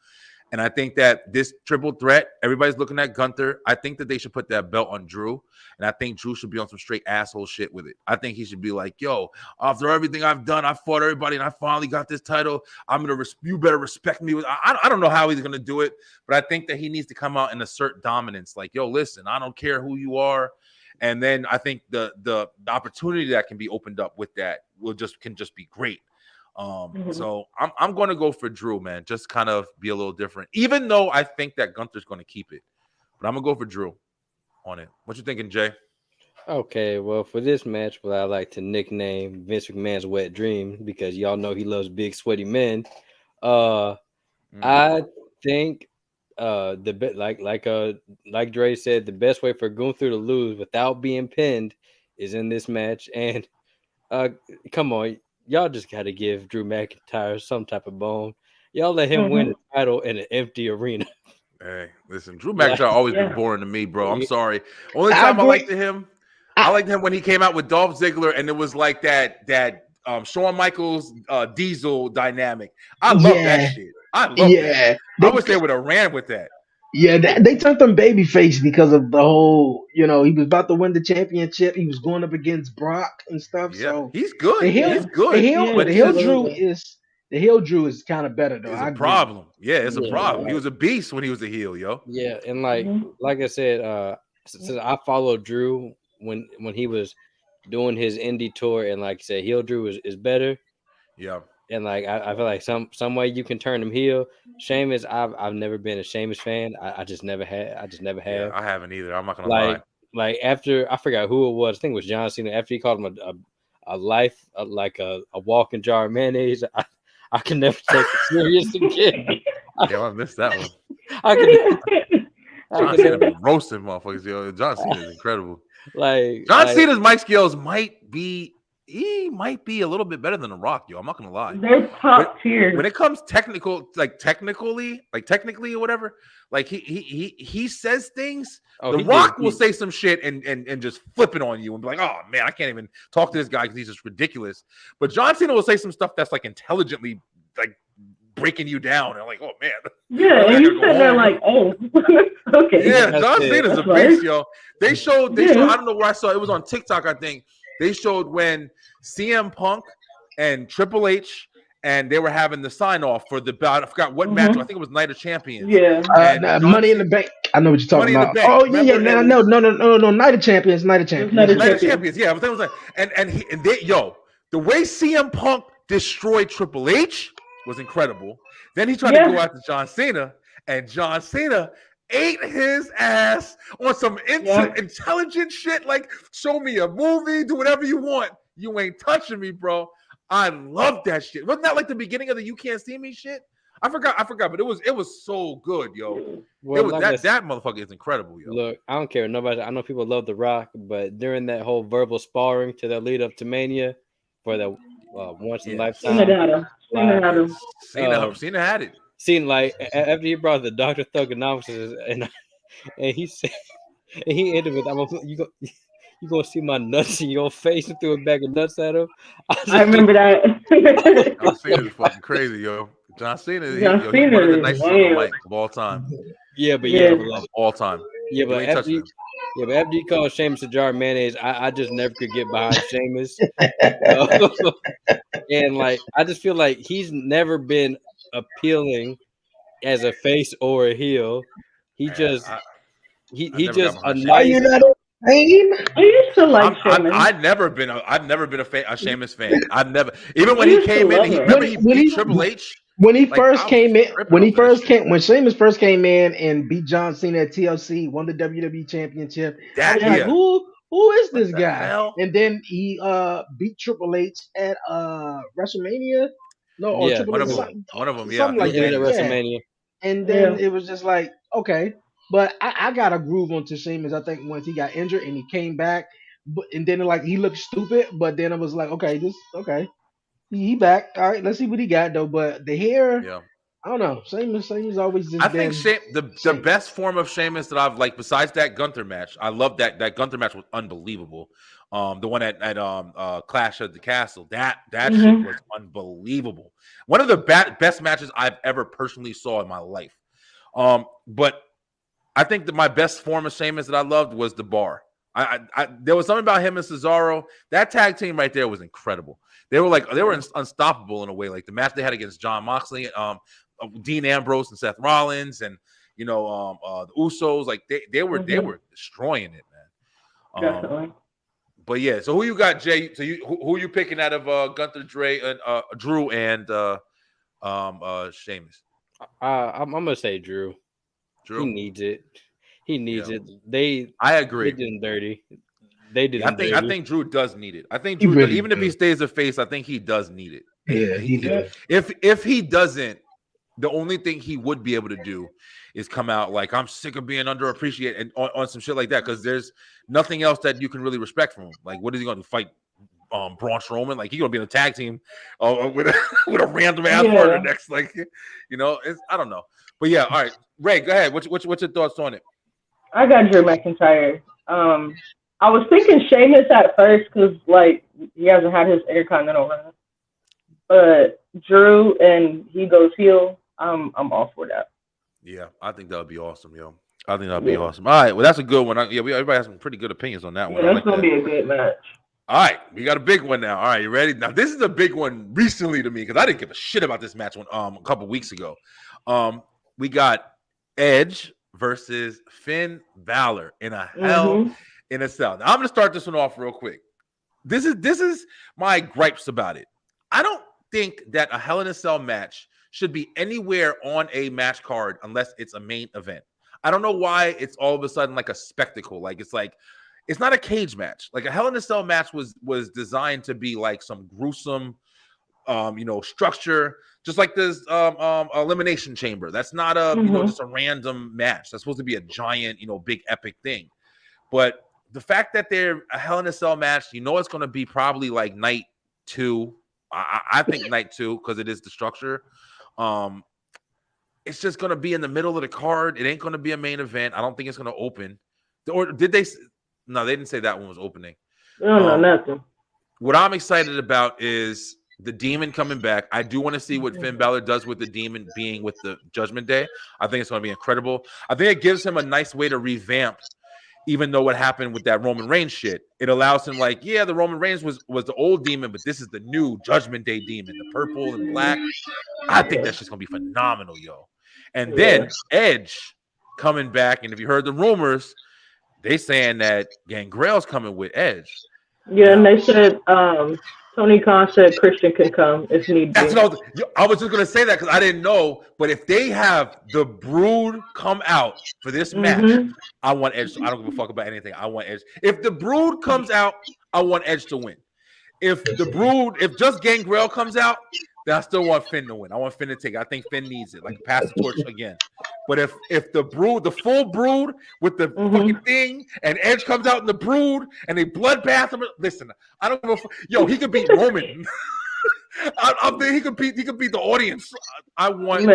And I think that this triple threat, everybody's looking at Gunther. I think that they should put that belt on Drew. And I think Drew should be on some straight asshole shit with it. I think he should be like, yo, after everything I've done, I fought everybody and I finally got this title. You better respect me. I don't know how he's going to do it, but I think that he needs to come out and assert dominance. Like, yo, listen, I don't care who you are. And then I think the opportunity that can be opened up with that can just be great. So I'm going to go for Drew, man. Just kind of be a little different, even though I think that Gunther's going to keep it. But I'm going to go for Drew on it. What you thinking, Jay? Okay, well, for this match, I like to nickname Vince McMahon's wet dream because y'all know he loves big, sweaty men. I think like Dre said, the best way for Gunther to lose without being pinned is in this match. And come on. Y'all just got to give Drew McIntyre some type of bone. Y'all let him win the title in an empty arena. Hey, listen, Drew McIntyre always been boring to me, bro. I'm sorry. Only time I liked him when he came out with Dolph Ziggler, and it was like that Shawn Michaels Diesel dynamic. I love that shit. I love that. I wish they would have ran with that. Yeah, they turned him babyface because of the whole, he was about to win the championship. He was going up against Brock and stuff. Yeah, So he's good. the heel, He's the good, heel, but the he heel just Drew is kind of better though. is I a agree. problem. Yeah, it's a Yeah, problem. He like was a beast when he was a heel, yo. yeah, and Mhm. like I said, since I followed Drew when he was doing his indie tour, and like I said, heel Drew is better. Yeah, And like I feel like some way you can turn him heel. Sheamus, I've never been a Sheamus fan. I just never had. I just never yeah, have. I haven't either. I'm not gonna lie. Like after I forgot who it was. I think it was John Cena. After he called him a life like a walking jar of mayonnaise, I can never take it serious again. Yeah, I missed that one. I can. John Cena been roasting motherfuckers, yo. John Cena is incredible. John Cena's mic skills might be a little bit better than The Rock, yo. I'm not gonna lie. They're top tier. When it comes technically or whatever, like he says things. The Rock will say some shit and just flip it on you and be like, oh man, I can't even talk to this guy because he's just ridiculous. But John Cena will say some stuff that's like intelligently like breaking you down and like, oh man. Yeah, and you sit there like, oh, okay. Yeah, John Cena's a beast, yo. They showed, I don't know where I saw it. It was on TikTok, I think. They showed when CM Punk and Triple H and they were having the sign off for the bout. I forgot what match. I think it was Night of Champions. Yeah, Money in the Bank. I know what you're talking about. Oh yeah, no, Night of Champions. Night of Champions. Yeah, I think it was like, and they, the way CM Punk destroyed Triple H was incredible. Then he tried to go after John Cena, and John Cena ate his ass on some intelligent shit. Like, show me a movie, do whatever you want. You ain't touching me, bro. I love that shit. Wasn't that like the beginning of the "You Can't See Me" shit? I forgot, but it was so good, yo. Well, it was that motherfucker is incredible, yo. Look, I don't care. Nobody. I know people love The Rock, but during that whole verbal sparring to the lead up to Mania for the once in a lifetime, Cena had it. Seen like after he brought the Dr. Thugonomics and he said, and he ended with, "You gonna see my nuts in your face," and threw a bag of nuts at him. I remember that. John Cena is fucking crazy, yo. John Cena is one of the nicest on the mic of all time. Yeah, but of all time. Yeah, but after you called Sheamus a jar of mayonnaise, I just never could get behind Sheamus. And like, I just feel like he's never been appealing as a face or a heel. He just a nice. Are you not a fan? I used to like Sheamus. I've never been a Sheamus fan. I've never, even when he came in, he beat Triple H. When Sheamus first came in and beat John Cena at TLC, won the WWE Championship. I was like, who is this guy? Hell? And then he beat Triple H at WrestleMania. No, or one of them, yeah. Something like that. At WrestleMania. And then it was just like, okay. But I got a groove onto Sheamus, I think, once he got injured and he came back. And then like he looked stupid, but then it was like, okay. He back. All right, let's see what he got though. But the hair, I don't know. Sheamus always just. I think the best form of Sheamus that I've like, besides that Gunther match, I love that Gunther match was unbelievable. The one at Clash of the Castle, that shit was unbelievable. One of the best matches I've ever personally saw in my life. But I think that my best form of Sheamus that I loved was the Bar. There was something about him and Cesaro. That tag team right there was incredible. They were unstoppable in a way. Like the match they had against John Moxley, Dean Ambrose and Seth Rollins, and the Usos. Like they were destroying it, man. Definitely. But yeah, so who you got, Jay? So who are you picking out of Gunther, Drew, and Sheamus? I'm gonna say Drew. He needs it. it. I agree. They did him dirty. They did. I think Drew does need it. I think Drew, really even if he stays a face, I think he does need it. Yeah, he does. If he doesn't, the only thing he would be able to do is come out like, I'm sick of being underappreciated and on some shit like that, because there's nothing else that you can really respect from him. Like, what is he going to fight? Braun Strowman? Like, he's going to be in a tag team with a random ass partner next. Like, I don't know. But yeah, all right, Ray, go ahead. What's your thoughts on it? I got Drew McIntyre. I was thinking Sheamus at first because like he hasn't had his Intercontinental run, but Drew and he goes heel. I'm all for that. Yeah, I think that would be awesome, yo. I think that'd be awesome. All right, well, that's a good one. Everybody has some pretty good opinions on that one. I that's like gonna that. be a good match. All right, we got a big one now. All right, you ready? Now, this is a big one recently to me because I didn't give a shit about this match a couple weeks ago. We got Edge versus Finn Balor in a Hell in a Cell. Now, I'm gonna start this one off real quick. This is my gripes about it. I don't think that a Hell in a Cell match should be anywhere on a match card unless it's a main event. I don't know why it's all of a sudden like a spectacle. It's not a cage match. Like a Hell in a Cell match was designed to be like some gruesome, structure, just like this elimination chamber. That's not just a random match. That's supposed to be a giant, big epic thing. But the fact that they're a Hell in a Cell match, it's going to be probably like night 2. I think night 2 because it is the structure. It's just going to be in the middle of the card. It ain't going to be a main event. I don't think it's going to open. Or did they? No, they didn't say that one was opening. No, nothing. What I'm excited about is the Demon coming back. I do want to see what Finn Balor does with the Demon being with the Judgment Day. I think it's going to be incredible. I think it gives him a nice way to revamp, even though what happened with that Roman Reigns shit. It allows him the Roman Reigns was the old Demon, but this is the new Judgment Day Demon, the purple and black. I think that's just going to be phenomenal, yo. And then Edge coming back, and if you heard the rumors, they saying that Gangrel's coming with Edge. Yeah, and they said Tony Khan said Christian can come if need be. I was just gonna say that because I didn't know. But if they have the Brood come out for this match, I want Edge. I don't give a fuck about anything. I want Edge. If the Brood comes out, I want Edge to win. If just Gangrel comes out, then I still want Finn to win. I want Finn to take it. I think Finn needs it, like pass the torch again. But if the Brood, the full Brood with the fucking thing, and Edge comes out in the Brood and they bloodbath him, listen, I don't know. He could beat Roman. I think he could beat the audience. I want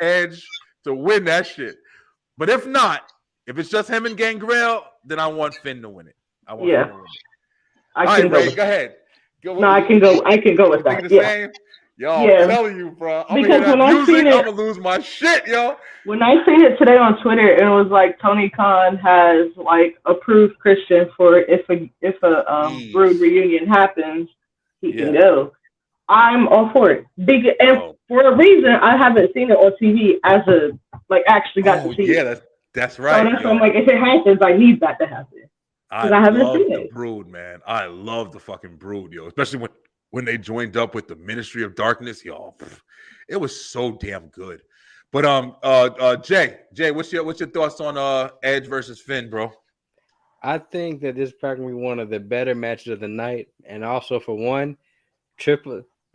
Edge to win that shit. But if not, if it's just him and Gangrel, then I want Finn to win it. I want Finn to win it. All right, Ray, go ahead. I can go with that. Same? Yo, I'm telling you, bro. Because when I seen it, I'm gonna lose my shit, yo. When I seen it today on Twitter, it was like Tony Khan has approved Christian for if a Brood reunion happens, he can go. I'm all for it. For a reason, I haven't seen it on TV as actually got to see it. Yeah, that's right. So I'm like, if it happens, I need that to happen. I love the Brood, man. I love the fucking Brood, yo. Especially when they joined up with the Ministry of Darkness, yo, it was so damn good. But Jay, what's your thoughts on Edge versus Finn, bro? I think that this is probably gonna be one of the better matches of the night, and also for one,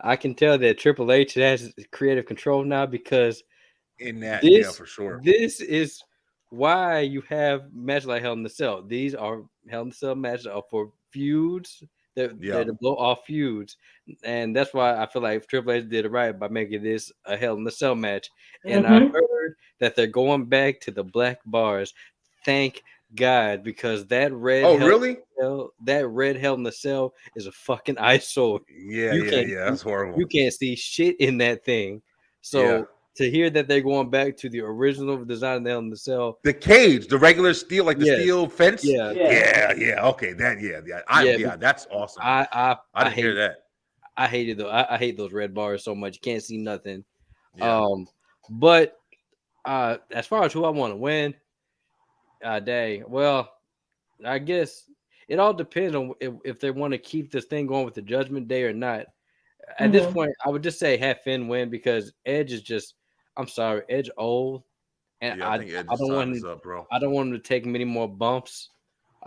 I can tell that Triple H has creative control now because for sure. This is why you have matches like Hell in the Cell. These are Hell in the Cell matches are for feuds. They're to blow off feuds, and that's why I feel like Triple H did it right by making this a Hell in the Cell match. And I heard that they're going back to the black bars. Thank God, because that red that red Hell in the Cell is a fucking eyesore. Yeah, that's horrible. You can't see shit in that thing. So to hear that they're going back to the original design of the Hell in the Cell, the cage, the regular steel, like the steel fence. Okay, that's awesome. I hear that. I hated though. I hate those red bars so much. You can't see nothing. But as far as who I want to win, well, I guess it all depends on if they want to keep this thing going with the Judgment Day or not. At this point, I would just say have Finn win because Edge is just. I'm sorry, Edge old, and I don't want him. I don't want him to take many more bumps.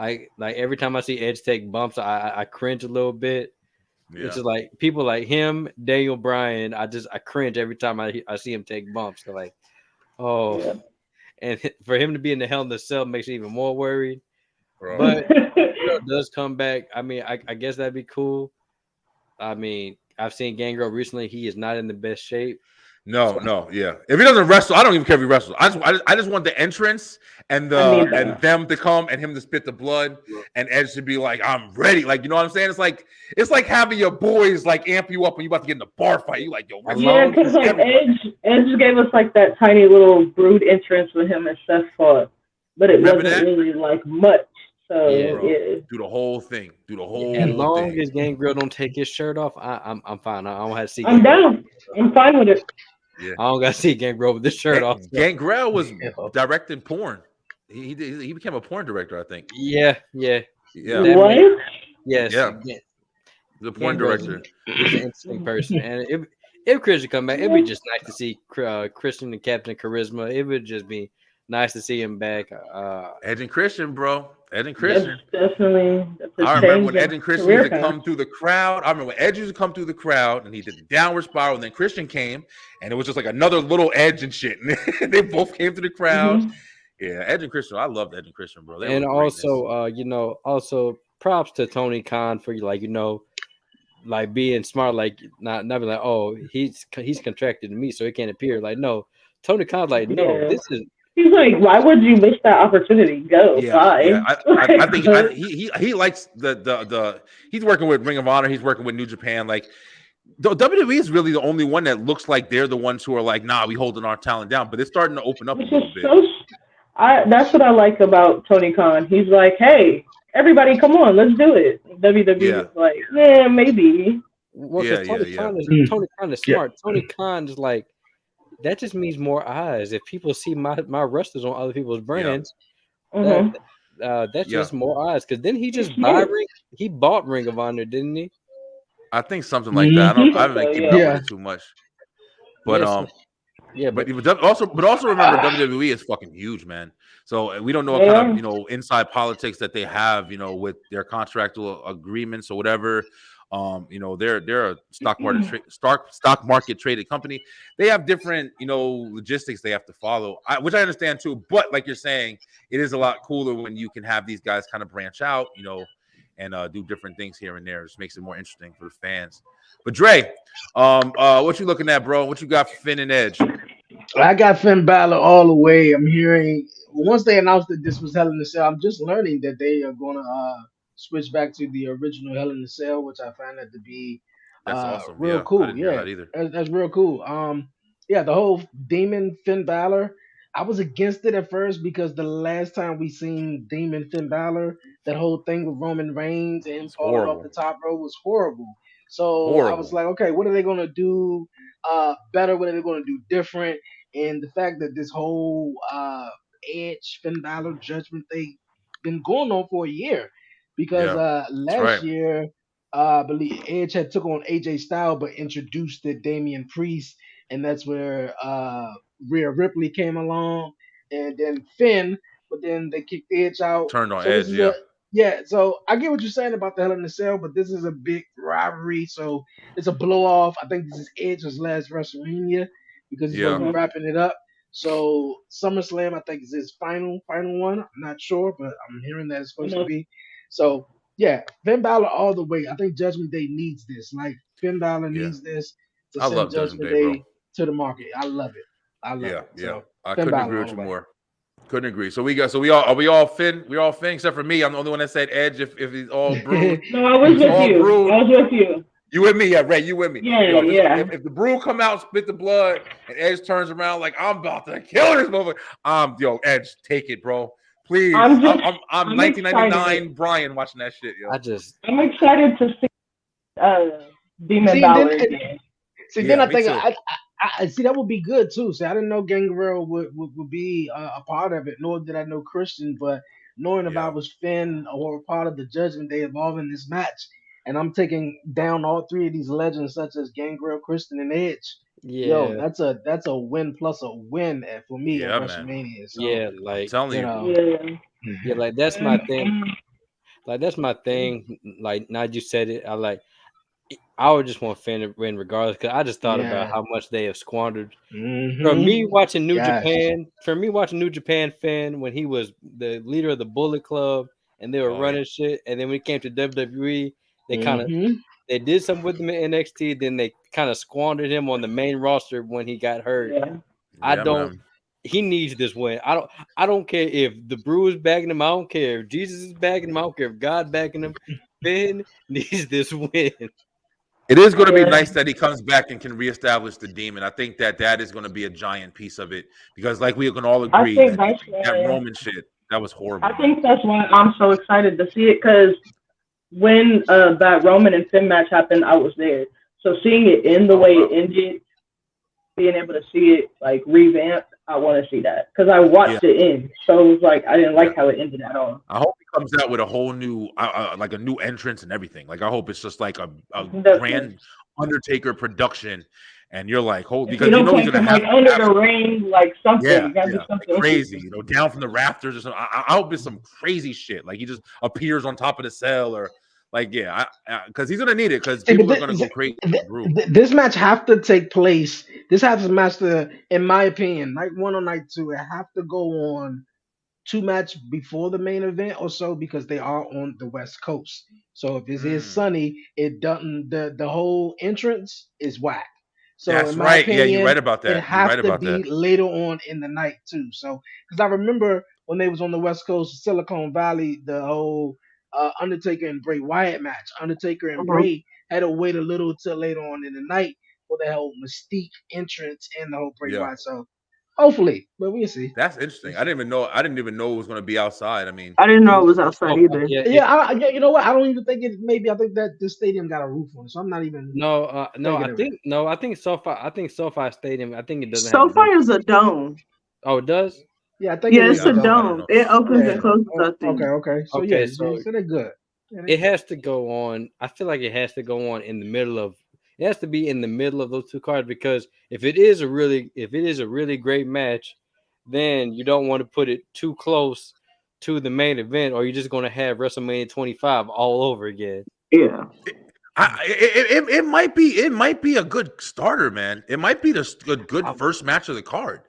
Every time I see Edge take bumps, I cringe a little bit. Yeah. It's just like people like him, Daniel Bryan. I cringe every time I see him take bumps. They're and for him to be in the Hell in the Cell makes me even more worried. Bro. But it does come back. I mean, I guess that'd be cool. I mean, I've seen Gangrel recently. He is not in the best shape. No, yeah. If he doesn't wrestle, I don't even care if he wrestles. I just want the entrance and them to come and him to spit the blood and Edge to be like, I'm ready. Like, you know what I'm saying? It's like having your boys like amp you up when you about to get in a bar fight. You like, yo, yeah, because like Edge gave us like that tiny little brood entrance with him and Seth fought, but it wasn't really like much. So yeah, do the whole thing. As long as Gangrel don't take his shirt off, I'm fine. I don't have to see. I'm down. I'm fine with it. Yeah. I don't got to see Gangrel with the shirt off. Gangrel was directing porn. He became a porn director, I think. Yeah. What? Yes. Yeah. The porn director. He's an interesting person, and if Christian come back, it'd be just nice to see Christian and Captain Charisma. It would just be nice to see him back. Edge and Christian, bro. Edge and Christian. Definitely. I remember when Edge and Christian used to come through the crowd. I remember when Edge used to come through the crowd and he did the downward spiral, and then Christian came, and it was just like another little Edge and shit. And they both came through the crowd. Mm-hmm. Yeah, Edge and Christian. I loved Edge and Christian, bro. And also, also props to Tony Khan for like being smart, like not be like, oh, he's contracted to me, so it can't appear. Like, no, Tony Khan's like, no, this is. He's like, why would you miss that opportunity? Go, bye. Yeah. I think he likes the he's working with Ring of Honor. He's working with New Japan. Like, the WWE is really the only one that looks like they're the ones who are like, nah, we holding our talent down. But it's starting to open up a little bit. That's what I like about Tony Khan. He's like, hey, everybody, come on, let's do it. WWE is like, yeah, maybe. Well, Tony Khan is smart. Tony Khan is like, that just means more eyes. If people see my wrestlers on other people's brands, that's just more eyes. Because then he just bought Ring of Honor, didn't he? I think something like that. I haven't been keeping up with it too much. But but also remember WWE is fucking huge, man. So we don't know what kind of inside politics that they have, with their contractual agreements or whatever. They're a stock market traded company. They have different logistics they have to follow, which I understand too. But like you're saying, it is a lot cooler when you can have these guys kind of branch out, and do different things here and there. It just makes it more interesting for the fans. But Dre, what you looking at, bro? What you got for Finn and Edge? I got Finn Balor all the way. I'm hearing once they announced that this was Hell in a Cell, I'm just learning that they are going to switch back to the original Hell in a Cell, which I find that to be awesome. Real cool. That's real cool. The whole Demon Finn Balor, I was against it at first because the last time we seen Demon Finn Balor, that whole thing with Roman Reigns and him falling off the top rope was horrible. So I was like, okay, what are they going to do better? What are they going to do different? And the fact that this whole Edge Finn Balor Judgment thing been going on for a year, because last year I believe Edge had took on AJ Styles but introduced the Damian Priest, and that's where Rhea Ripley came along, and then Finn, but then they kicked Edge out. Turned on Edge, so I get what you're saying about the Hell in a Cell, but this is a big rivalry, so it's a blow off. I think this is Edge's last WrestleMania because he's going to be wrapping it up. So SummerSlam, I think, is his final one. I'm not sure, but I'm hearing that it's supposed to be. So Finn Balor all the way. I think Judgment Day needs this. Like Finn Balor needs this to send Judgment Day to the market. I love it. I love it. So, I couldn't agree with you more. Couldn't agree. So we all Finn? We're all Finn except for me. I'm the only one that said Edge if he's all brewed. No, I was with you. I was with you. You with me? Yeah, Ray, you with me? Yeah, If the brew come out, spit the blood, and Edge turns around like I'm about to kill this motherfucker. Edge, take it, bro. Please. I'm 1999 Brian watching that shit, yo. I'm excited to see Demon Balor again. Then I think I see that would be good too. See, I didn't know Gangrel would be a part of it, nor did I know Christian, but knowing about was Finn or part of the Judgment Day involved in this match. And I'm taking down all three of these legends, such as Gangrel, Christian, and Edge. Yo, that's a win plus a win for me at WrestleMania. So, like I'm telling you, like that's my thing. Like that's my thing. Like now you said it, I would just want Finn to win regardless, because I just thought about how much they have squandered. Mm-hmm. For me watching New Japan, Finn, when he was the leader of the Bullet Club and they were running shit, and then when it came to WWE. They kind of They did something with him in NXT, then they kind of squandered him on the main roster when he got hurt. Yeah. I don't. Man. He needs this win. I don't care if the Brew is backing him. I don't care if Jesus is backing him. I don't care if God backing him. Finn needs this win. It is going to be nice that he comes back and can reestablish the Demon. I think that is going to be a giant piece of it because, like, we can all agree that Roman shit, that was horrible. I think that's why I'm so excited to see it, because when that Roman and Finn match happened, I was there. So seeing it in the way it ended, being able to see it like revamped, I want to see that because I watched it end. So it was like I didn't like how it ended at all. I hope he comes out with a whole new, like a new entrance and everything. Like I hope it's just like a grand Undertaker production, and you're like, because you know he's gonna have under the ring, like something. Something crazy, down from the rafters or something. I hope it's some crazy shit. Like he just appears on top of the cell or. Like, because he's gonna need it because people are gonna go crazy. This match have to take place. This has to match in my opinion, night 1 or night 2. It have to go on 2 match before the main event or so because they are on the West Coast. So if it is sunny, it doesn't. The whole entrance is whack. So that's in my opinion, you're right about that. It has to be later on in the night too. So because I remember when they was on the West Coast, Silicon Valley, the whole. Undertaker and Bray Wyatt match. Undertaker and Bray had to wait a little till later on in the night for the whole Mystique entrance and the whole Bray Wyatt. So hopefully, but we'll see. That's interesting. I didn't even know it was going to be outside. I mean, I didn't know it was outside either. Yeah. You know what? I don't even think it. Maybe I think that the stadium got a roof on it, so I'm not even. I think SoFi. I think SoFi Stadium. I think it doesn't. SoFi is a dome. Oh, it does. Yeah, I think it's a dome. It opens and closes. Okay. So they're good. It has to go on. I feel like it has to go on in the middle of. It has to be in the middle of those 2 cards because if it is a really great match, then you don't want to put it too close to the main event, or you're just going to have WrestleMania 25 all over again. Yeah. It might be a good starter, man. It might be a good first match of the card.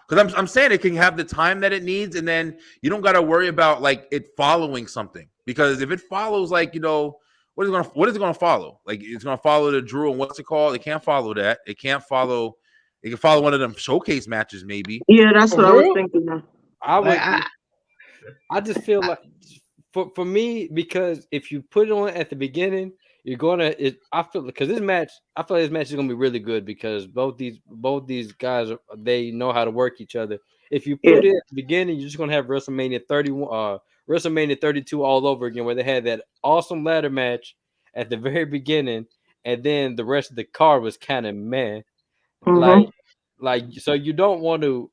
Because I'm saying it can have the time that it needs, and then you don't got to worry about like it following something. Because if it follows, like what is it gonna follow? Like it's gonna follow the Drew and what's it called? It can't follow that. It can't follow. It can follow one of them showcase matches, maybe. Yeah, that's what I was thinking. I just feel like for me, because if you put it on at the beginning, you're gonna. I feel like this match is gonna be really good because both these guys they know how to work each other. If you put it at the beginning, you're just gonna have WrestleMania 31, WrestleMania 32 all over again, where they had that awesome ladder match at the very beginning, and then the rest of the card was kind of meh. Like so you don't want to.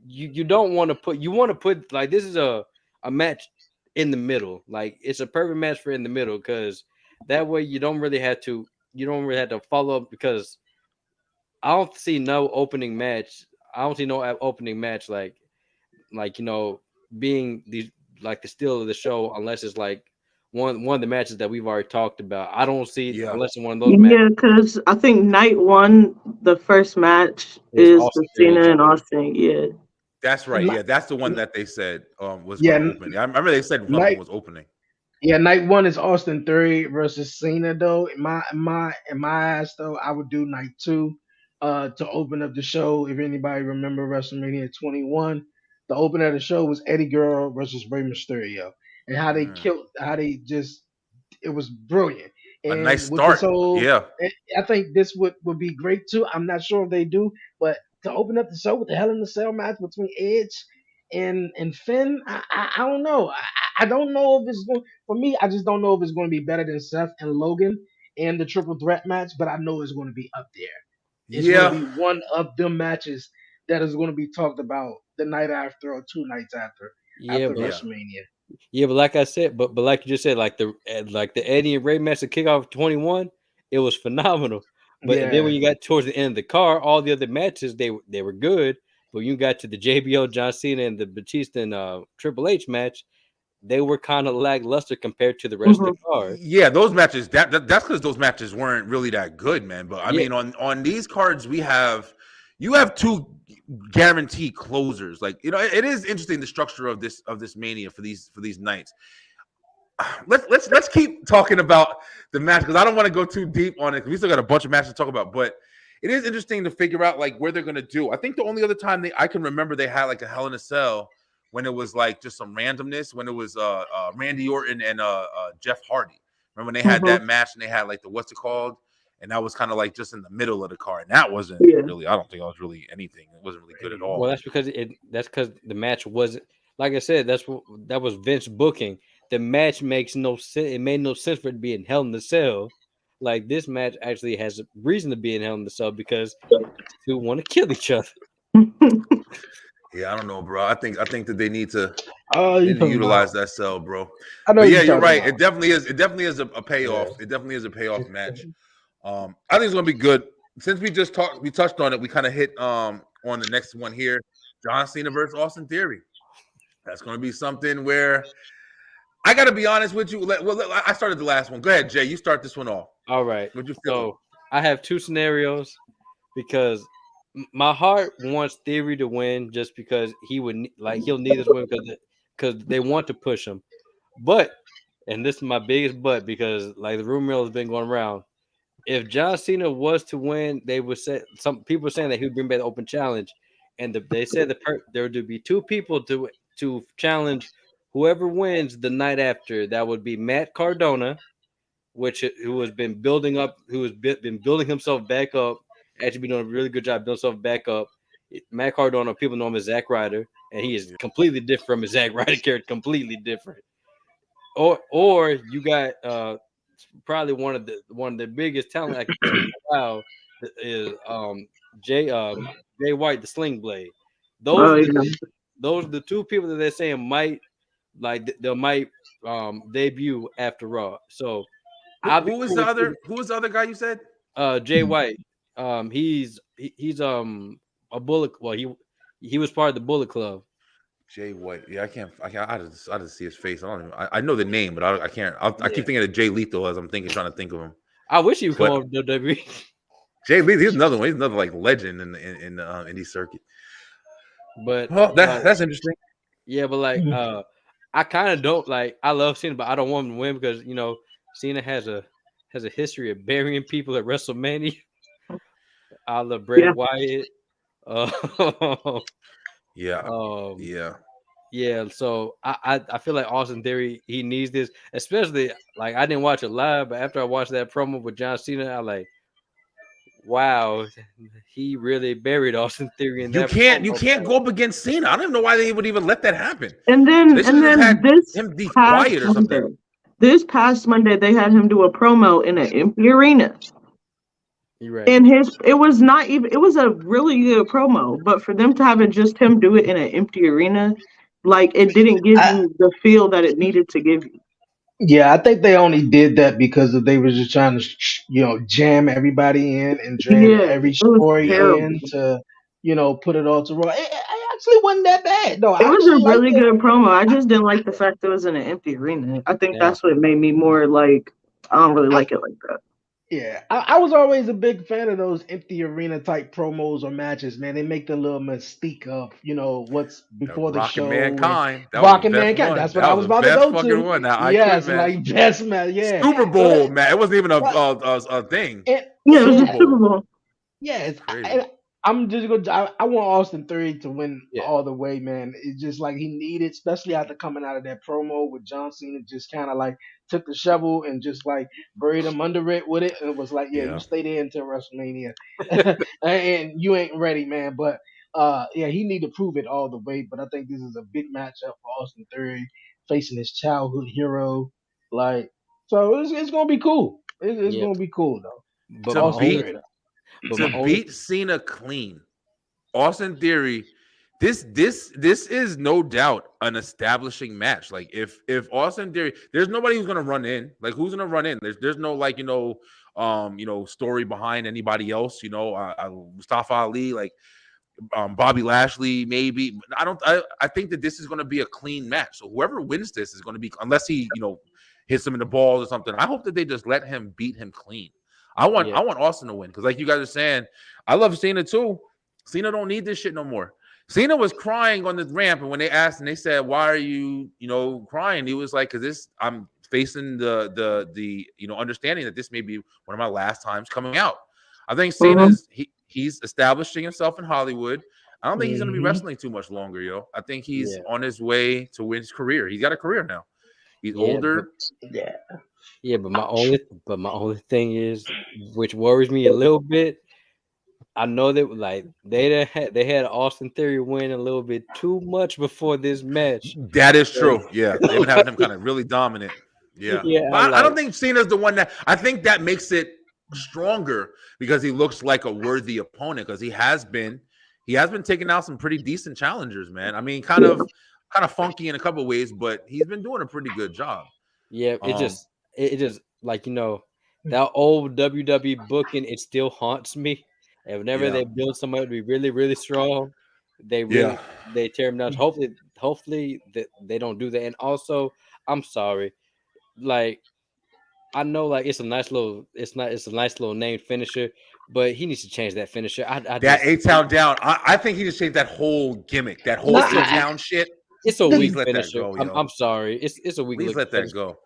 You don't want to put. You want to put like this is a match in the middle. Like it's a perfect match for in the middle because. That way you don't really have to follow up because I don't see no opening match. I don't see no opening match like being the steal of the show unless it's like one of the matches that we've already talked about. I don't see it unless it's one of those matches. Yeah, because I think night 1, the first match is Cena and Austin. Yeah. That's right. Yeah, that's the one that they said was opening. I remember they said one was opening. Yeah, night 1 is Austin Theory versus Cena though. In my eyes though, I would do night 2 to open up the show. If anybody remember WrestleMania 21, the opener of the show was Eddie Guerrero versus Rey Mysterio, and how they it was brilliant. And a nice start. I think this would be great too. I'm not sure if they do, but to open up the show with the Hell in a Cell match between Edge and Finn, I don't know. I don't know if it's going for me. I just don't know if it's going to be better than Seth and Logan and the triple threat match, but I know it's going to be up there. It's going to be one of them matches that is going to be talked about the night after or 2 nights after WrestleMania. Yeah, but like I said, but like you just said, like the Eddie and Ray match to kick off 21, it was phenomenal. But then when you got towards the end of the card, all the other matches they were good. But you got to the JBL, John Cena, and the Batista and Triple H match, they were kind of lackluster compared to the rest of the card. Yeah, those matches, that's because those matches weren't really that good, man. But I mean, on these cards, you have 2 guaranteed closers. Like, it is interesting the structure of this Mania for these nights. let's keep talking about the match because I don't want to go too deep on it. We still got a bunch of matches to talk about, but it is interesting to figure out like where they're gonna do. I think the only other time I can remember they had like a Hell in a Cell when it was like just some randomness when it was Randy Orton and Jeff Hardy. Remember when they had that match and they had like the what's it called? And that was kind of like just in the middle of the card. And that wasn't really, I don't think that was really anything. It wasn't really good at all. Well, that's because the match wasn't, like I said, that was Vince booking. The match makes no sense. It made no sense for it to be in Hell in the Cell. Like this match actually has a reason to be in Hell in the Cell because two want to kill each other. Yeah, I don't know, bro. I think that they need to utilize that cell, bro. I know. But yeah, you're right. It definitely is. It definitely is a payoff. Yeah. It definitely is a payoff match. I think it's gonna be good. Since we touched on it. We kind of hit on the next one here. John Cena versus Austin Theory. That's gonna be something where I got to be honest with you. Well, I started the last one. Go ahead, Jay. You start this one off. All right. What'd you feel? So I have two scenarios because my heart wants Theory to win just because he'll need this win because they want to push him. But, and this is my biggest but, because like the rumor mill has been going around, if John Cena was to win, they would say some people are saying that he would bring back the open challenge, and they said there would be two people to challenge whoever wins the night after. That would be Matt Cardona, who has been building up, who has been building himself back up. Actually, been doing a really good job building himself back up. Matt Cardona, people know him as Zack Ryder, and he is completely different from his Zack Ryder character, completely different. Or you got probably one of the biggest talent acquisitions wow is Jay White, the Sling Blade. Those are the two people that they're saying might debut after Raw. So who was the other guy you said? Jay White. He's a Bullet. Well, he was part of the Bullet Club. Jay White. Yeah, I just see his face. I know the name, but I can't. I keep thinking of Jay Lethal as I'm trying to think of him. I wish he would come over to WWE. Jay Lethal, he's another one. He's another like legend in the indie circuit. But that's interesting. Yeah, but like I kind of don't like. I love Cena, but I don't want him to win because Cena has a history of burying people at WrestleMania. I love Bray Wyatt. Yeah. So I feel like Austin Theory, he needs this, especially like I didn't watch it live, but after I watched that promo with John Cena, I like, wow, he really buried Austin Theory in that. You can't go up against Cena. I don't even know why they would even let that happen. And then this him be quiet or something. This past Monday, they had him do a promo in an empty arena. You're right. And it was a really good promo, but for them to have just him do it in an empty arena, like it didn't give you the feel that it needed to give you. Yeah, I think they only did that because they were just trying to, jam everybody in and jam every story in to, put it all to Raw. It actually wasn't that bad. No, it was a really good promo. I just didn't like the fact that it was in an empty arena. I think that's what made me more like, I don't really like it like that. Yeah, I was always a big fan of those empty arena type promos or matches, man. They make the little mystique of, what's before the show. Mankind. Rocking Mankind. That's what I was about to go to. One. Now, yes, like best match. Yeah. Super Bowl, man. It wasn't even a thing. It was a Super Bowl. Yeah, I'm just gonna. I want Austin Theory to win all the way, man. It's just like he needed, especially after coming out of that promo with John Cena, just kind of like took the shovel and just like buried him under it with it, and it was like, you stay there until WrestleMania, and you ain't ready, man. But he need to prove it all the way. But I think this is a big matchup for Austin Theory facing his childhood hero, so it's gonna be cool. It's gonna be cool though. But beat Cena clean, Austin Theory, this is no doubt an establishing match. Like if Austin Theory, there's nobody who's gonna run in. Like who's gonna run in? There's no story behind anybody else. Mustafa Ali, like Bobby Lashley, maybe. I think that this is gonna be a clean match. So whoever wins this is gonna be, unless he hits him in the balls or something. I hope that they just let him beat him clean. I want Austin to win because, like you guys are saying, I love Cena too. Cena don't need this shit no more. Cena was crying on the ramp, and when they asked and they said, "Why are you, crying?" He was like, "Because I'm facing the understanding that this may be one of my last times coming out." I think Cena's he's establishing himself in Hollywood. I don't think he's going to be wrestling too much longer, yo. I think he's on his way to win his career. He's got a career now. He's older. But my only thing is, which worries me a little bit. I know that like they had Austin Theory win a little bit too much before this match. That is true. Yeah, they've been having him kind of really dominant. Yeah, but I don't think Cena's the one that. I think that makes it stronger because he looks like a worthy opponent because he has been taking out some pretty decent challengers, man. I mean, kind of funky in a couple of ways, but he's been doing a pretty good job. Yeah, it just like that old WWE booking. It still haunts me. And whenever they build somebody to be really, really strong, they tear them down. Hopefully that they don't do that. And also, I'm sorry, like I know like it's a nice little name finisher, but he needs to change that finisher. That A-Town down. I think he just changed that whole gimmick, that whole A-Town shit. It's a weak finisher. I'm sorry. It's a weak. Please let that go.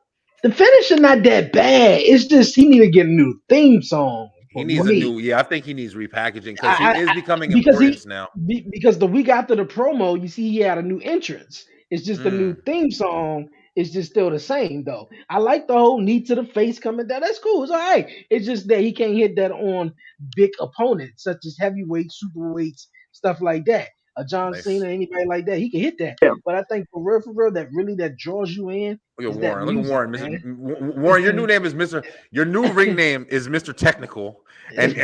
The finisher not that bad. It's just he need to get a new theme song. He needs a new. Yeah, I think he needs repackaging because he is becoming important now. Because the week after the promo, you see he had a new entrance. It's just a new theme song. It's just still the same though. I like the whole knee to the face coming down. That's cool. It's all right. It's just that he can't hit that on big opponents such as heavyweights, superweights, stuff like that. John Cena, anybody like that, he can hit that. But I think for real, that draws you in. Look at Warren. Look at Warren. Warren, your new name is Mr. Your new ring name is Mr. Technical, and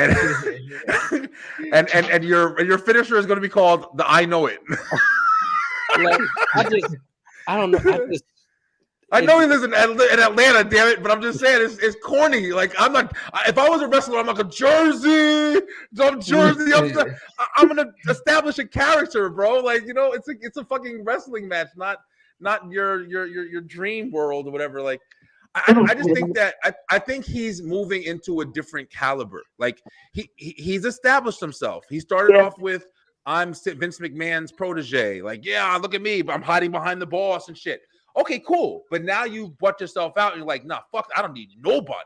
and your finisher is going to be called the I Know It. Like, I don't know. I know he lives in Atlanta, damn it, but I'm just saying it's corny. Like I'm not. If I was a wrestler, I'm like a Jersey. I'm Jersey. I'm gonna establish a character, bro. Like it's a fucking wrestling match, not your dream world or whatever. Like I just think that I think he's moving into a different caliber. Like he's established himself. He started off with I'm Vince McMahon's protege. Like look at me, but I'm hiding behind the boss and shit. Okay, cool. But now you brought yourself out and you're like, nah, fuck, I don't need nobody.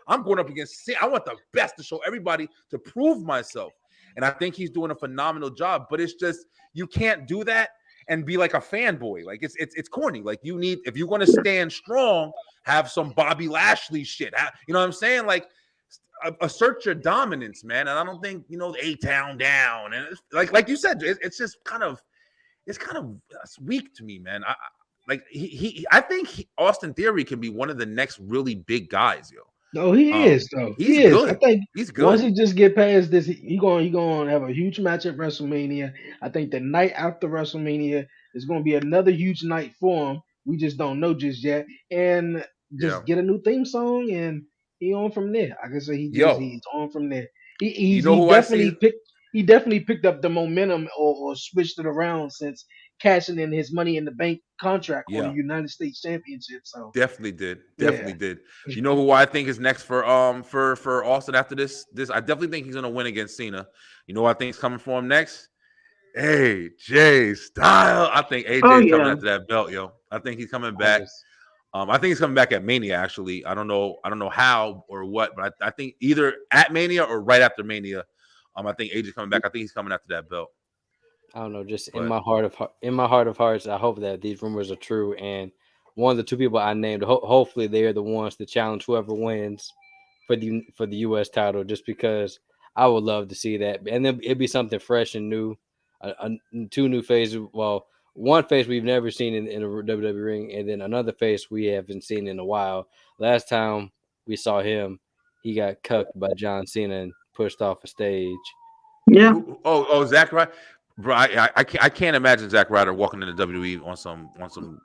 I'm going up against I want the best to show everybody to prove myself. And I think he's doing a phenomenal job. But it's just you can't do that and be like a fanboy. Like it's corny. Like you need, if you're going to stand strong, have some Bobby Lashley shit. You know what I'm saying? Like assert your dominance, man. And I don't think the A-Town down. And it's, like you said, it's just kind of weak to me, man. I think Austin Theory can be one of the next really big guys, yo. No, he is though. He is. Good. I think he's good. Once he just get past this, he going to have a huge match at WrestleMania. I think the night after WrestleMania is going to be another huge night for him. We just don't know just yet, and just get a new theme song and he on from there. I can say he's on from there. He definitely picked up the momentum or switched it around since cashing in his Money in the Bank contract for the United States Championship. So definitely did. You know who I think is next for Austin after this? I definitely think he's gonna win against Cena. You know what I think is coming for him next? AJ Styles. I think AJ is coming after that belt, yo. I think he's coming back. I think he's coming back at Mania. Actually, I don't know how or what, but I think either at Mania or right after Mania. I think AJ's coming back. I think he's coming after that belt. I don't know. In my heart of hearts, I hope that these rumors are true. And one of the two people I named, hopefully they are the ones to challenge whoever wins for the U.S. title. Just because I would love to see that, and then it'd be something fresh and new. Two new faces. Well, one face we've never seen in a WWE ring, and then another face we haven't seen in a while. Last time we saw him, he got cucked by John Cena and pushed off a stage. Yeah. Oh, Zack Ryder. Bro, I can't imagine Zack Ryder walking into WWE on some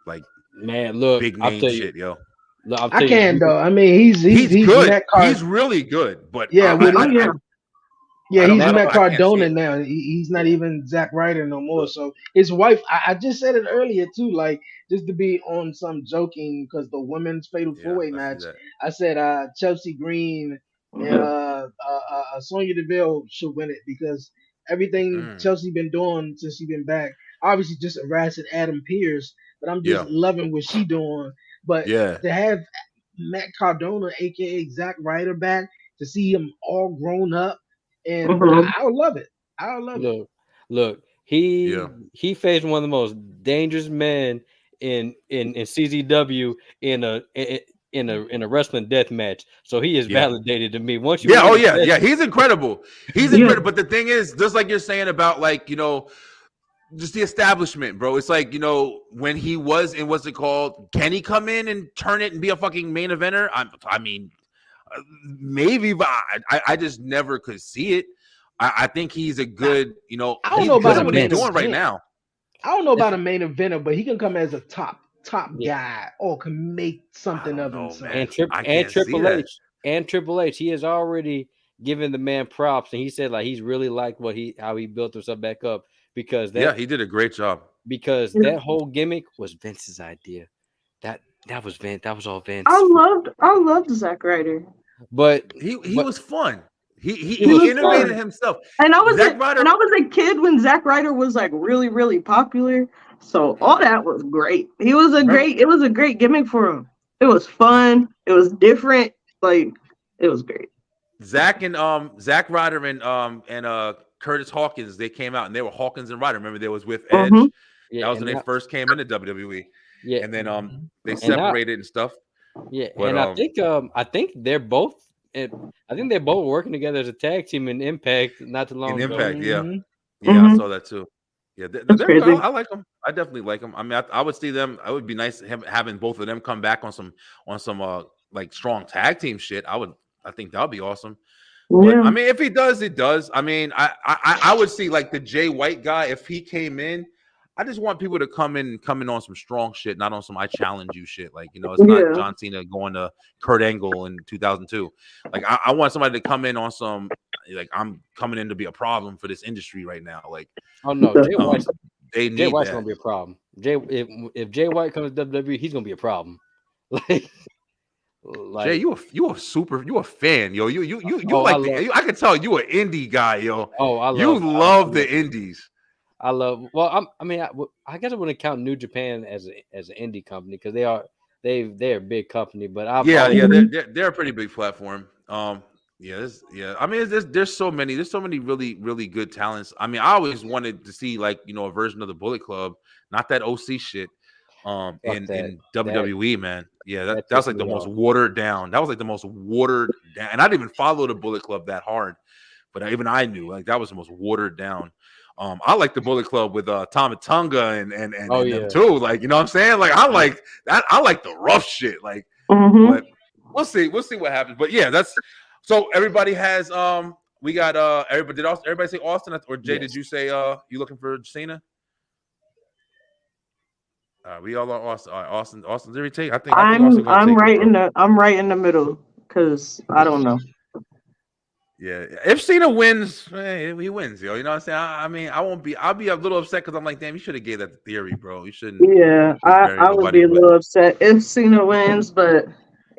like big name shit, yo. Look, I can though. I mean, he's good. He's really good, but he's Matt Cardona now. He's not even Zack Ryder no more. So his wife, I just said it earlier too, like just to be on some joking because the women's fatal four-way match. I said Chelsea Green and Sonya Deville should win it because Everything Mm. Chelsea been doing since she been back. Obviously, just harassing Adam Pierce, but I'm just Yeah. loving what she doing. But Yeah. to have Matt Cardona, aka Zack Ryder, back to see him all grown up, and Mhm. I would love it. I would love it. Look. Yeah. He faced one of the most dangerous men in CZW in a wrestling death match. So he is Yeah. validated to me. Once you Yeah. win Oh a yeah. death, Yeah. He's incredible. He's Yeah. incredible. But the thing is, just like you're saying about like, just the establishment, bro. It's like, when he was in what's it called? Can he come in and turn it and be a fucking main eventer? I mean, maybe, but I just never could see it. I think he's a Now, good, I don't he's know good about at a what he's main doing right event. now. I don't know about a main eventer, but he can come as a top yeah. guy or can make I something don't of know, himself. man. I And can't see Triple that. H and Triple H, he has already given the man props, and he said like he's really liked how he built himself back up because Yeah, he did a great job. that whole gimmick was Vince's idea. That was Vince. That was all I Vince. loved Zack Ryder. But He was fun. He he He he was was innovated fun. fun. himself. And Zack Ryder. I was a kid when Zack Ryder was like really, really popular. So all Mm, that was great. remember It was a great gimmick for him. It was fun. It was different. Like it was great. Zack Ryder and Curtis Hawkins, they came out and they were Hawkins and Ryder. Remember, they was with Mm-hmm. Edge. Yeah, That was when and they now first came into WWE. yeah, And then they and now separated and stuff. yeah, But and I think they're both. I think they're both working together as a tag team in Impact not too in long ago. Impact, yeah. Hmm Yeah, I Mm-hmm. saw that too. Yeah, That's they're good. crazy. I like them. I definitely like them. I mean, I would see them. It would be nice having both of them come back on some like strong tag team shit. I think that would be awesome. But I Yeah. mean, if he does, it does. I mean, I would see like the Jay White guy if he came in. I just want people to come in on some strong shit, not on some I challenge you shit. Like it's not Yeah. John Cena going to Kurt Angle in 2002. Like I want somebody to come in on some like I'm coming in to be a problem for this industry right now. Like Oh no, Definitely. they Jay need White's that. gonna be a problem. If Jay White comes to WWE, he's gonna be a problem. Like Jay, like you a fan, yo. You oh I like love I can tell you an indie guy, yo. I You love love the indies. I love. Well, I mean, I guess I wouldn't count New Japan as an indie company because they're a big company. But I've Yeah, always yeah, Mhm. they're a pretty big platform. Yeah. I mean, there's so many really really good talents. I mean, I always wanted to see like a version of the Bullet Club, not that OC shit. fuck In that WWE, man. Yeah, that that was pissed like the me most off. watered down. That was like the most watered down, and I didn't even follow the Bullet Club that hard, but even I knew like that was the most watered down. I like the Bullet Club with Tama Tonga Oh and them yeah, too. Like what I'm saying. Like I like that. I like the rough shit. Like, Mm-hmm. but we'll see. We'll see what happens. But yeah, that's so everybody has we got everybody everybody say Austin or Jay? Did yes. you say you looking for Cena? We all are Austin. Austin's every take. I think Austin gonna take it, bro. I'm right in the middle because I don't know. Yeah, if Cena wins, he wins, yo. You know what I'm saying? I mean, I won't be. I'll be a little upset because I'm like, damn, you should have gave that the theory, bro. You shouldn't Yeah, just bury I would nobody. be a But little upset if Cena wins, but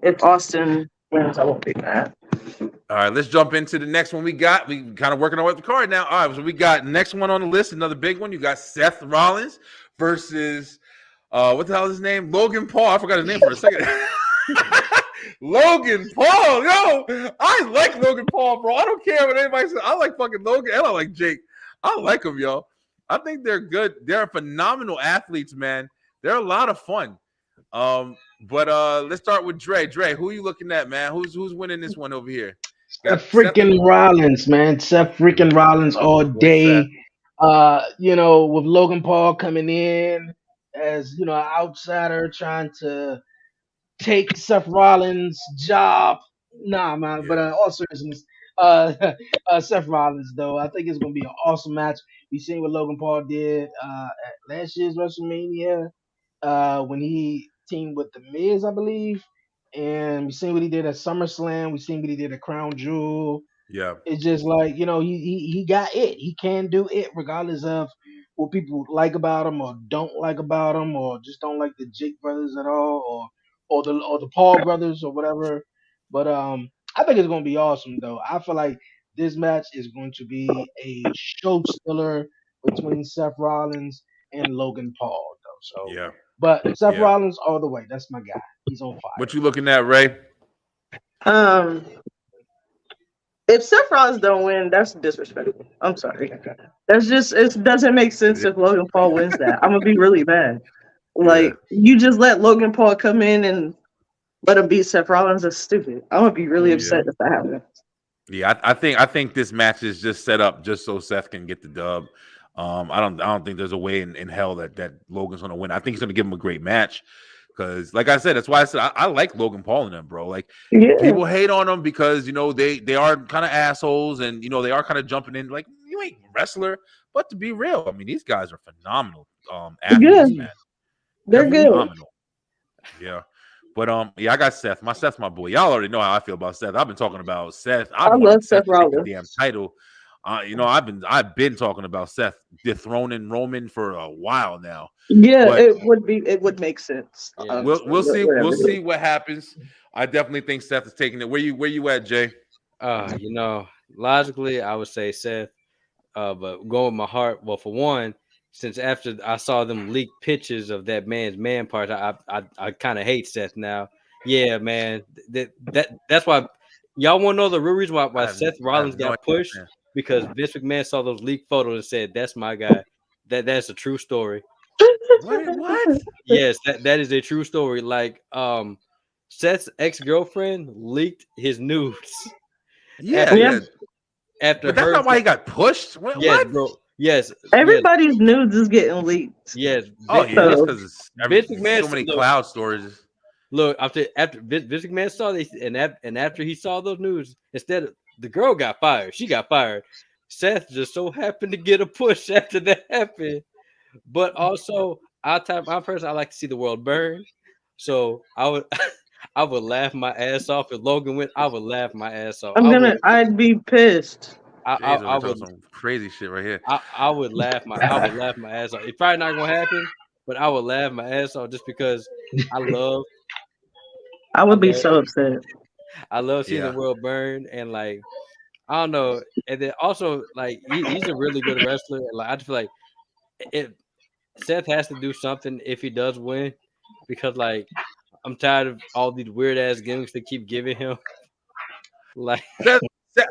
if Austin wins, I won't be mad. all right, let's jump into the next one we got. We kind of working our way up the card now. All right, so we got next one on the list, another big one. You got Seth Rollins versus what the hell is his name? Logan Paul. I forgot his name for a second. Logan Paul, yo, I like Logan Paul, bro. I don't care what anybody says. I like fucking Logan, and I like Jake. I like them, yo. I think they're good. They're phenomenal athletes, man. They're a lot of fun. But let's start with Dre. Dre, who are you looking at, man? Who's winning this one over here? Got Seth Seth and freaking Rollins, man. Seth freaking Rollins all with Seth. day. With Logan Paul coming in as an outsider trying to take Seth Rollins' job. Nah, man. But Yeah, all seriousness, uh, Seth Rollins though, I think it's gonna be an awesome match. We seen what Logan Paul did at last year's WrestleMania when he teamed with the Miz, I believe, and we seen what he did at SummerSlam. We seen what he did at Crown Jewel. yeah, It's just like he got it. He can do it regardless of what people like about him or don't like about him or just don't like the Jake brothers at all or the Paul brothers or whatever. But I think it's gonna be awesome though. I feel like this match is going to be a show stealer between Seth Rollins and Logan Paul, though. So, Yeah, but Seth yeah. Rollins all the way. That's my guy. He's on fire. What you looking at, Ray? Um, if Seth Rollins don't win, that's disrespectful. I'm sorry. That's just it doesn't make sense if Logan Paul wins that. I'm gonna be really mad. Yeah. Like you just let Logan Paul come in and let him beat Seth Rollins. That's stupid. I'm gonna be really upset if that happens. Yeah, I think this match is just set up just so Seth can get the dub. I don't think there's a way in hell that Logan's gonna win. I think he's gonna give him a great match because, like I said, that's why I said I like Logan Paul and them, bro. Like people hate on them because they are kind of assholes and they are kind of jumping in like you ain't a wrestler, but to be real, I mean these guys are phenomenal athletes, man. They're good. Phenomenal. Yeah. But yeah, I got Seth. Seth's my boy. Y'all already know how I feel about Seth. I've been talking about Seth. I love Seth to take the Rollins. damn title. I've been talking about Seth dethroning Roman for a while now. Yeah, but it would make sense. Yeah. We'll see what happens. I definitely think Seth is taking it. Where you at, Jay? Logically, I would say Seth. But going with my heart, well, for one, since after I saw them leak pictures of that man's man part, I kind of hate Seth now. Yeah, man. That's why y'all want to know the real reason why Seth Rollins got pushed because Vince McMahon saw those leaked photos and said, "That's my guy." That's a true story. What? Yes, that is a true story. Like Seth's ex-girlfriend leaked his nudes. Yeah. After but that's not why he got pushed. What? Yes, bro. Yes. Everybody's nudes is getting leaked. Yes. That's because Vince McMahon so many cloud storages. Look, after Vince McMahon saw this, and after he saw those news, instead of the girl got fired, she got fired. Seth just so happened to get a push after that happened. But also, I like to see the world burn. So I would laugh my ass off if Logan went. I would laugh my ass off. I'd be pissed. I would some crazy shit right here. I would laugh my ass off. It's probably not gonna happen, but I would laugh my ass off just because I would be so upset. I love seeing the world burn and like I don't know, and then also like he's a really good wrestler. And like I just feel like if Seth has to do something if he does win, because like I'm tired of all these weird ass gimmicks they keep giving him. Like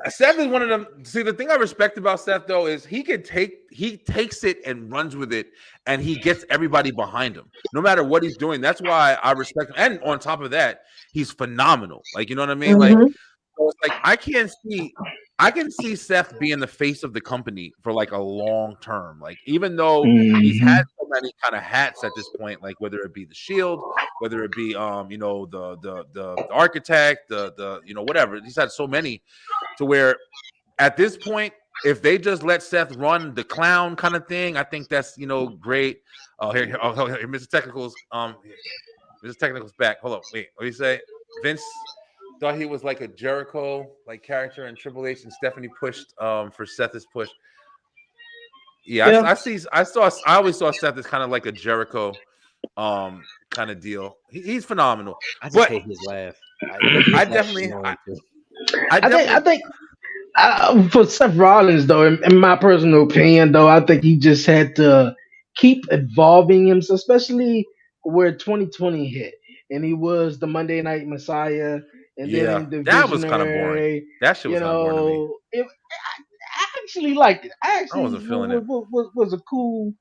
Seth is one of them. See, the thing I respect about Seth though is he takes it and runs with it, and he gets everybody behind him, no matter what he's doing. That's why I respect him. And on top of that, he's phenomenal. Like you know what I mean? Mm-hmm. Like, so it's like I can see Seth being the face of the company for like a long term. Like even though he's had so many kind of hats at this point, like whether it be the Shield, whether it be the Architect, the whatever. He's had so many to where at this point, if they just let Seth run the clown kind of thing, I think that's great. Here, Mr. Technical's Mr. Technical's back. Hold up, wait. What do you say? Vince thought he was like a Jericho like character in Triple H, and Stephanie pushed for Seth's push. Yeah. I always saw Seth as kind of like a Jericho kind of deal. He's phenomenal. I just hate his laugh. I think for Seth Rollins though, in my personal opinion though, I think he just had to keep evolving himself, especially where 2020 hit and he was the Monday Night Messiah. And then the that was kind of boring. That shit was kind of boring to me. I actually liked it. I wasn't feeling it. Was a cool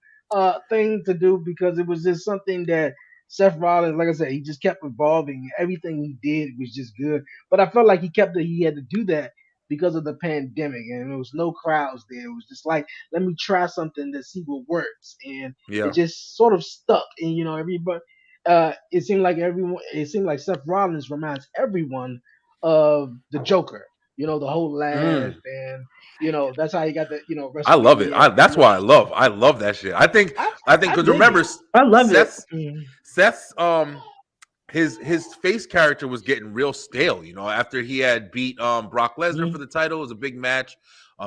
thing to do because it was just something that Seth Rollins, like I said, he just kept evolving. Everything he did was just good. But I felt like he had to do that because of the pandemic and there was no crowds there. It was just like, let me try something to see what works. And it just sort of stuck. And everybody. It seemed like Seth Rollins reminds everyone of the Joker. The whole laugh and that's how he got the I love it. That's why I love that shit. I think because remember I love Seth's his face character was getting real stale, after he had beat Brock Lesnar for the title. It was a big match.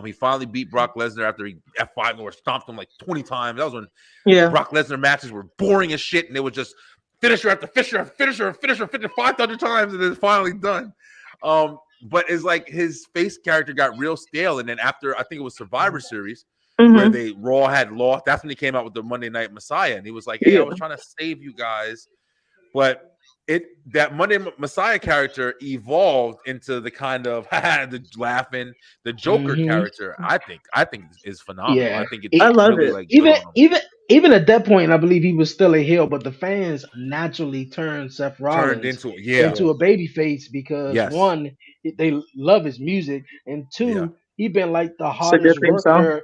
He finally beat Brock Lesnar after he F5 or stomped him like 20 times. That was when Brock Lesnar matches were boring as shit, and it was just finisher after finisher after finisher 500 times, and then finally done. but it's like his face character got real stale. And then after I think it was Survivor Series Mm-hmm. where they Raw had lost, that's when he came out with the Monday Night Messiah, and he was like, "Hey, I was trying to save you guys," but that Monday Messiah character evolved into the kind of the laughing, the Joker character. I think is phenomenal. Yeah, I think it's I love really it. like good on him. Even at that point, I believe he was still a heel, but the fans naturally turned Seth Turned Rollins into into a baby face because Yes. one, they love his music, and two, he been like the It's a good hardest theme song. worker.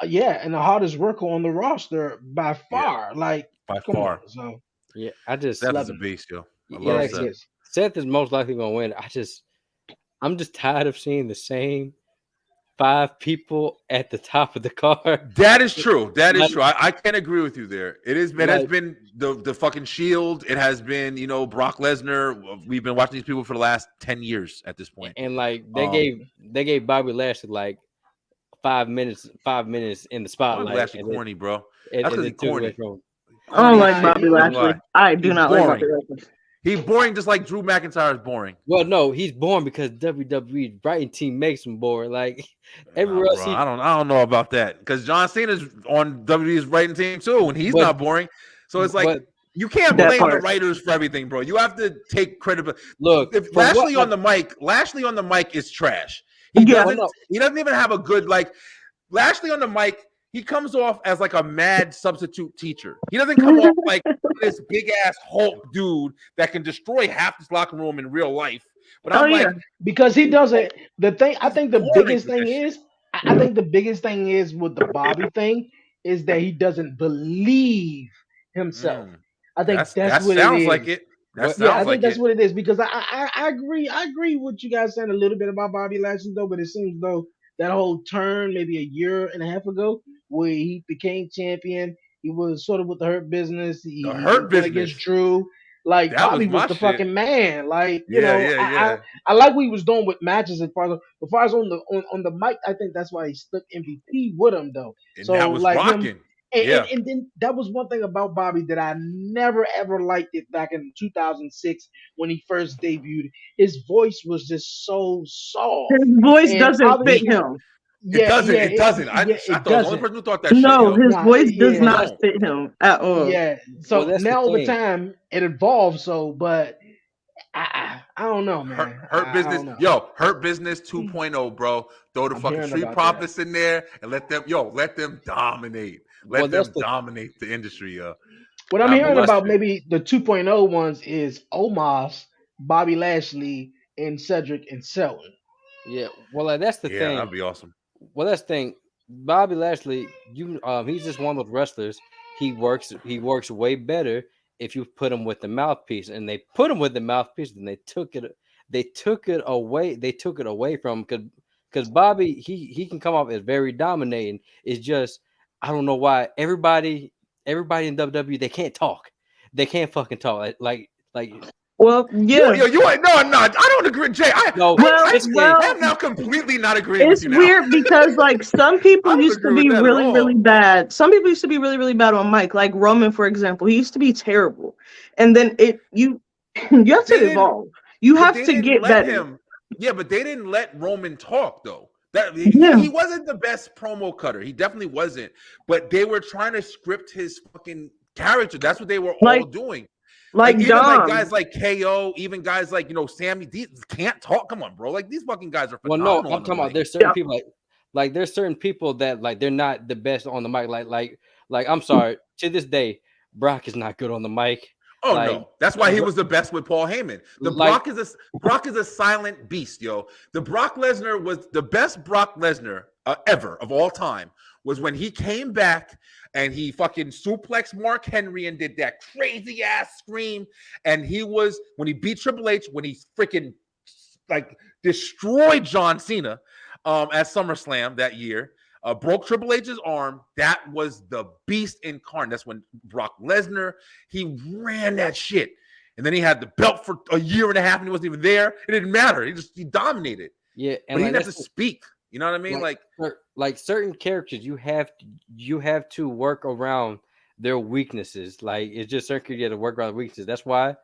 And the hardest worker on the roster by far. Like, by come far. on. So Yeah, I just Seth love is a him. beast, yo. I yeah, love like Seth. Seth is most likely gonna win. I'm just tired of seeing the same 5 people at the top of the card. That is true. That is Like- true. I can't agree with you there. It has been the fucking Shield. It has been, Brock Lesnar. We've been watching these people for the last 10 years at this point. And like they gave Bobby Lashley like 5 minutes in the spotlight. Bobby Lashley corny, bro. That's because he's corny. I don't like shit. Bobby Lashley. I do He's not boring. like Bobby Lashley. He's boring just like Drew McIntyre is boring. Well, no, he's boring because WWE writing team makes him boring. Like everywhere else, I don't know about that because John Cena's on WWE's writing team too, and he's not boring. So it's like you can't blame the writers for everything, bro. You have to take credit. Look, if Lashley on the mic is trash. He doesn't even have a good Lashley on the mic. He comes off as like a mad substitute teacher. He doesn't come off like this big ass Hulk dude that can destroy half this locker room in real life. But because he doesn't. I think the biggest thing is with the Bobby thing is that he doesn't believe himself. I think that's what sounds it is. Like it. I think that's what it is because I agree. I agree with what you guys saying a little bit about Bobby Lashley though, but it seems though that whole turn maybe a year and a half ago where he became champion, he was sort of with the Hurt Business. He went against Drew. Like that Bobby was the fucking man. Like I like what he was doing with matches as far as on the mic. I think that's why he stuck MVP with him though. And so that was like rocking. And then that was one thing about Bobby that I never ever liked it back in 2006 when he first debuted. His voice was just so soft. His voice doesn't fit him. It doesn't. I thought the only person who thought that no, his voice does not fit him at all. Yeah. So now over time it evolved. So, but I don't know, man. Hurt Business, Hurt Business 2.0, bro. Throw the fucking Street Profits in there and let them dominate. Let them dominate the industry, yo. What I'm hearing about maybe the 2.0 ones is Omos, Bobby Lashley, and Cedric and Selton. Yeah, well, that's the thing. Yeah, that'd be awesome. Well, that's the thing. Bobby Lashley, he's just one of those wrestlers. He works way better if you put him with the mouthpiece, and they put him with the mouthpiece, and they took it away from him because Bobby he can come off as very dominating. It's just I don't know why everybody in WWE they can't talk. They can't fucking talk like. Well, yeah. You ain't no. I don't agree, Jay. I'm now completely not agreeing with you now. It's weird because some people used to be really, really bad. Some people used to be really, really bad on mic. Like Roman, for example, he used to be terrible. And then you have to evolve. You have to get better. Yeah, but they didn't let Roman talk though. He wasn't the best promo cutter. He definitely wasn't. But they were trying to script his fucking character. That's what they were all doing. Even guys like KO, even guys like Sammy, these can't talk. Come on, bro. Like these fucking guys are phenomenal. Well, no, I'm talking about there's certain people like there's certain people that they're not the best on the mic. Like I'm sorry, to this day, Brock is not good on the mic. Oh no, that's why he was the best with Paul Heyman. Brock is a silent beast, yo. The Brock Lesnar was the best Brock Lesnar ever of all time. Was when he came back and he fucking suplexed Mark Henry and did that crazy ass scream. And when he beat Triple H, when he freaking destroyed John Cena at SummerSlam that year, broke Triple H's arm. That was the beast incarnate. That's when Brock Lesnar, he ran that shit. And then he had the belt for a year and a half and he wasn't even there. It didn't matter. He dominated. Yeah. And he didn't have to speak. You know what I mean? Like certain characters, you have to work around their weaknesses. Like it's just certain characters you have to work around weaknesses. That's why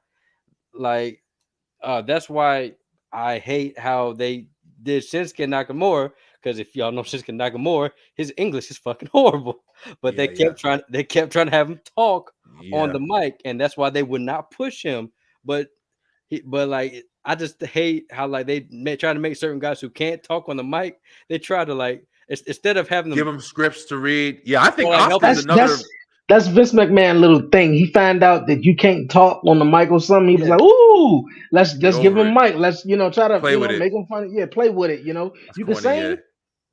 I hate how they did Shinsuke Nakamura, because if y'all know Shinsuke Nakamura, his English is fucking horrible. But they kept trying to have him talk on the mic, and that's why they would not push him. But like, I just hate how like they try to make certain guys who can't talk on the mic, they try to like instead of having them give them scripts to read. Yeah, I think like, Oscar's another. That's Vince McMahon little thing. He found out that you can't talk on the mic or something. He was Yeah. like, "Ooh, let's Get just give him over a it. mic. Let's try to Play with it. make him funny. Yeah, play with it. That's You can corny, sing.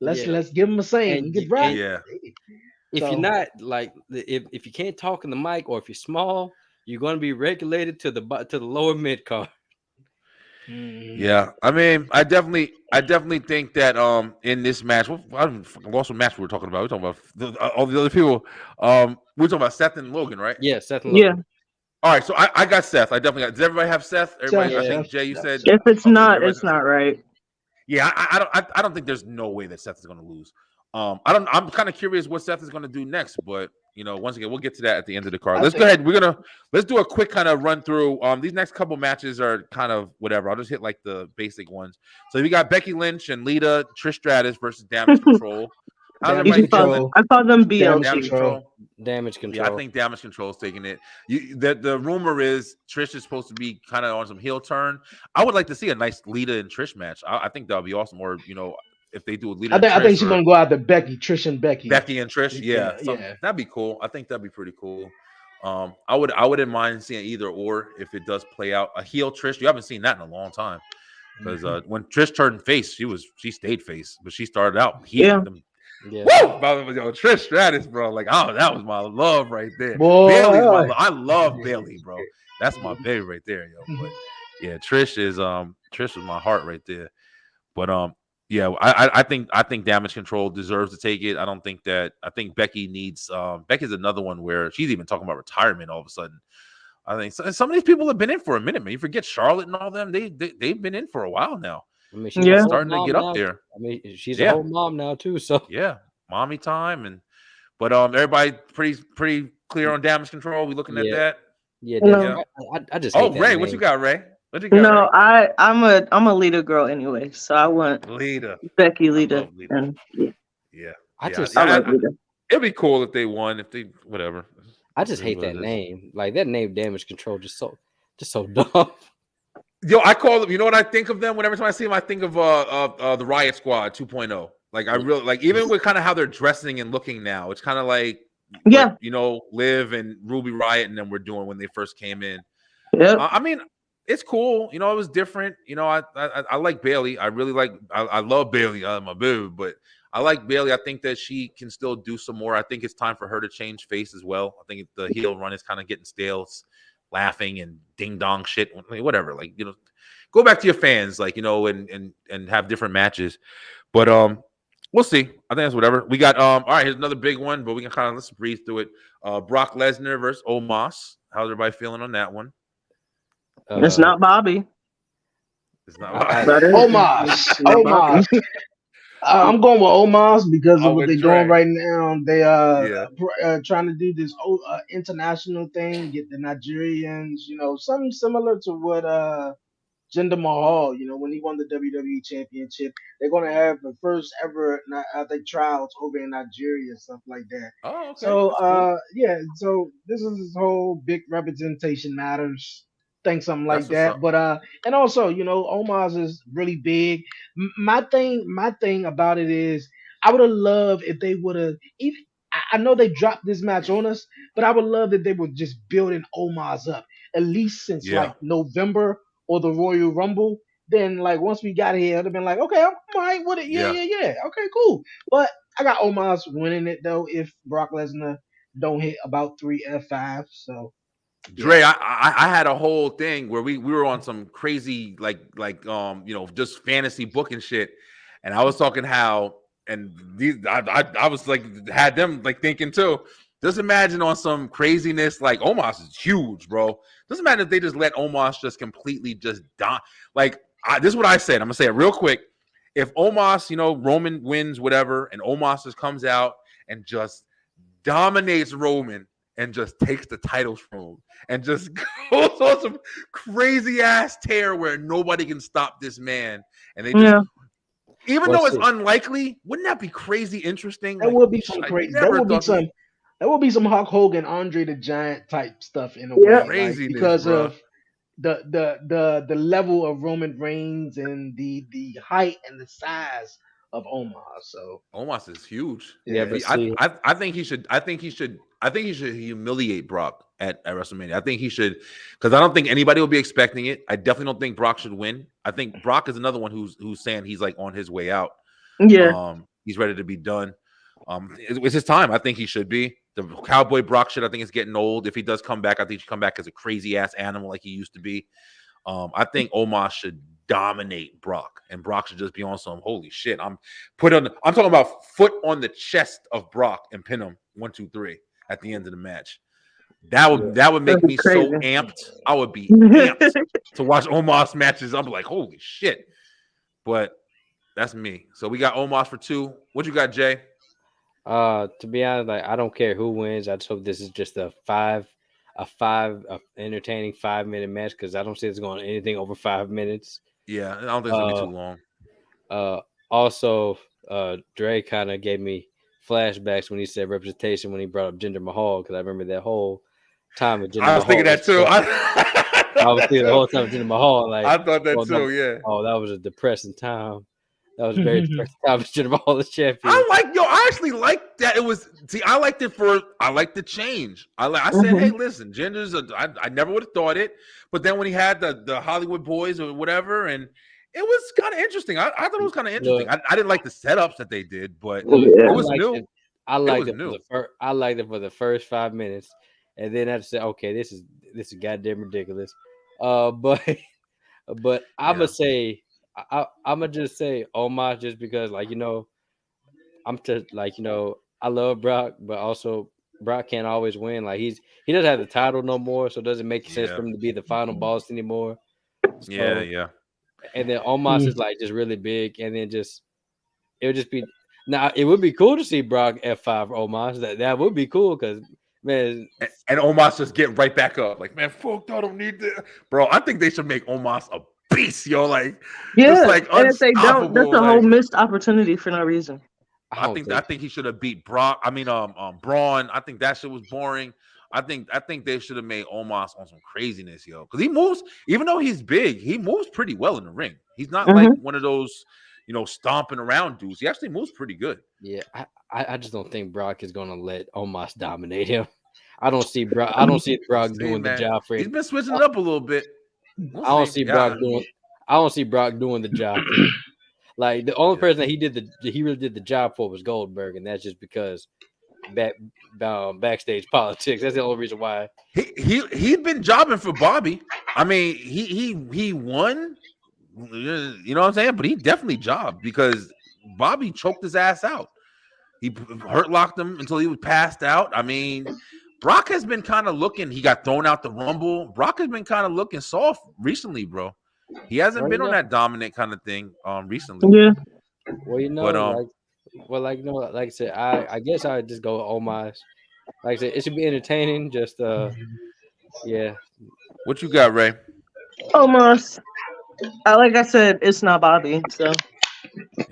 Yeah. Let's give him a sing. He can rap. Yeah. If So- you're not like if you can't talk in the mic, or if you're small, you're going to be regulated to the lower mid card. Yeah, I mean, I definitely think that in this match, I lost what match we were talking about. We're talking about all the other people. We're talking about Seth and Logan, right? Yeah, Seth and Logan. Yeah. All right, so I got Seth. I definitely got. Does everybody have Seth? Everybody, Seth, I think Seth, Jay, you said. If it's okay, not, everybody- it's not right. Yeah, I don't think there's no way that Seth is going to lose. I'm kind of curious what Seth is going to do next, but once again, we'll get to that at the end of the card. Let's go ahead. Let's do a quick kind of run through. These next couple matches are kind of whatever. I'll just hit like the basic ones. So we got Becky Lynch and Lita, Trish Stratus versus Damage Control. How's Damage everybody Control. feeling? I call them Damage BLT. Control. Damage Control. Yeah, I think Damage Control is taking it. The rumor is Trish is supposed to be kind of on some heel turn. I would like to see a nice Lita and Trish match. I think that would be awesome. Or if they do a Lita, I think she's gonna go out to Trish and Becky. Becky and Trish, yeah, that'd be cool. I think that'd be pretty cool. I wouldn't mind seeing either or if it does play out. A heel Trish, you haven't seen that in a long time. Because when Trish turned face, she stayed face, but she started out heel. Yeah. Woo! Trish Stratus, bro. Like, that was my love right there. Boy. Bailey's I love Bailey, bro. That's my baby right there, yo. But yeah, Trish is my heart right there. But yeah, I think Damage Control deserves to take it. I think Becky needs Becky's another one where she's even talking about retirement all of a sudden. I think some of these people have been in for a minute, man. You forget Charlotte and all them, they've been in for a while now. I mean, she's starting to get up there. I mean, she's a whole mom now too. So yeah, mommy time. But everybody pretty clear on Damage Control. We looking at that? Yeah. No. I just hate that Ray, name. what you got, Ray? What you got? No, Ray? I'm a Lita girl anyway, so I want Lita, Becky, Lita. And, yeah. I like Lita. It'd be cool if they won. If they whatever. I just hate that name. Like that name, Damage Control, just so dumb. Yo, I call them. You know what I think of them? Whenever time I see them, I think of the Riot Squad 2.0. Like I really like, even with kind of how they're dressing and looking now. It's kind of like Liv and Ruby Riot, and then we're doing when they first came in. Yeah. I mean, it's cool. It was different. I like Bailey. I really like. I love Bailey. I'm a boo, but I like Bailey. I think that she can still do some more. I think it's time for her to change face as well. I think the heel run is kind of getting stale, laughing and ding dong shit, whatever. Like, go back to your fans, like, and have different matches. But we'll see. I think that's whatever. We got all right, here's another big one, but we can let's breeze through it. Brock Lesnar versus Omos. How's everybody feeling on that one? It's not Bobby. It's not Omos. I'm going with Omos because of what they're doing right now. They trying to do this international thing, get the Nigerians, something similar to what Jinder Mahal, when he won the WWE Championship. They're gonna have the first ever, I think, trials over in Nigeria, stuff like that. Oh, okay. So cool. so this is this whole big representation matters. Think something like That's that. But and also, Omos is really big. My thing about it is I would have loved if they would have even. I know they dropped this match on us, but I would love that they were just building Omos up at least since like November or the Royal Rumble. Then like once we got here, it'd have been like, okay, I'm all right with it. Yeah. Okay, cool. But I got Omos winning it though if Brock Lesnar don't hit about 3 F5. So Dre, I had a whole thing where we were on some crazy like just fantasy book and shit, and I was talking how and these I was like had them like thinking too. Just imagine on some craziness like Omos is huge, bro. Doesn't matter if they just let Omos just completely just die. Like this is what I said. I'm gonna say it real quick. If Omos, Roman wins whatever, and Omos just comes out and just dominates Roman. and just takes the titles from him and just goes on some crazy ass tear where nobody can stop this man. And they just, even though it's unlikely, wouldn't that be crazy interesting? That would be some crazy. That would be some Hulk Hogan, Andre the Giant type stuff in a way, like, because of the level of Roman Reigns and the height and the size of Omos. So Omos is huge. Yeah, but I think he should humiliate Brock at WrestleMania. I think he should, because I don't think anybody will be expecting it. I definitely don't think Brock should win. I think Brock is another one who's saying he's like on his way out. Yeah. He's ready to be done. It's his time. I think he should be. The Cowboy Brock shit, I think, is getting old. If he does come back, I think he should come back as a crazy ass animal like he used to be. I think Omos should dominate Brock, and Brock should just be on some holy shit. I'm talking about foot on the chest of Brock and pin him 1, 2, 3 at the end of the match. That would make me so amped. I would be amped to watch Omos matches. I'm like, holy shit. But that's me. So we got Omos for 2. What you got, Jay? To be honest, like, I don't care who wins. I just hope this is just a entertaining 5-minute match, because I don't see it's going anything over 5 minutes. Yeah, I don't think it's gonna be too long. Also, Dre kind of gave me flashbacks when he said representation when he brought up Jinder Mahal, because I remember that whole time with Jinder Mahal. I was thinking that too. I was thinking the whole time with Jinder Mahal. Like, I thought that too. Yeah. Oh, that was a depressing time. That was very depressing time with Jinder Mahal as champion. I actually liked that. I liked it I liked the change. I said, hey, listen, Jinder's I never would have thought it, but then when he had the Hollywood Boys or whatever, and it was kind of interesting. I thought it was kind of interesting. I didn't like the setups that they did, but it was new. I liked it for the first 5 minutes, and then I said, okay, this is goddamn ridiculous. But I'm gonna say, I'm gonna just say Omos, just because, like, I love Brock, but also Brock can't always win. Like, he doesn't have the title no more, so it doesn't make sense for him to be the final boss anymore. So, yeah. And then Omos is like just really big, and then it would just be. Now, it would be cool to see Brock F5 Omos. That would be cool, because, man. And Omos just get right back up. Like, man, fuck, I don't need this. Bro, I think they should make Omos a beast, yo. Like, just like, and if they don't, that's a whole missed opportunity for no reason. I think he should have beat Brock. I mean, Braun. I think that shit was boring. I think they should have made Omos on some craziness, yo. Because he moves, even though he's big, he moves pretty well in the ring. He's not like one of those, stomping around dudes. He actually moves pretty good. Yeah, I just don't think Brock is gonna let Omos dominate him. I don't see Brock doing the job for him. He's been switching it up a little bit. I don't see Brock doing the job for him. Like, the only person that he really did the job for was Goldberg, and that's just because backstage politics. That's the only reason why. He'd been jobbing for Bobby. I mean, he won. You know what I'm saying? But he definitely jobbed, because Bobby choked his ass out. He hurt locked him until he was passed out. I mean, Brock has been kind of looking. He got thrown out the Rumble. Brock has been kind of looking soft recently, bro. He hasn't been on that dominant kind of thing recently. Yeah. Well, like I said, I guess I would just go with Omos. Like I said, it should be entertaining. Just yeah. What you got, Ray? Omos. Like I said, it's not Bobby, so.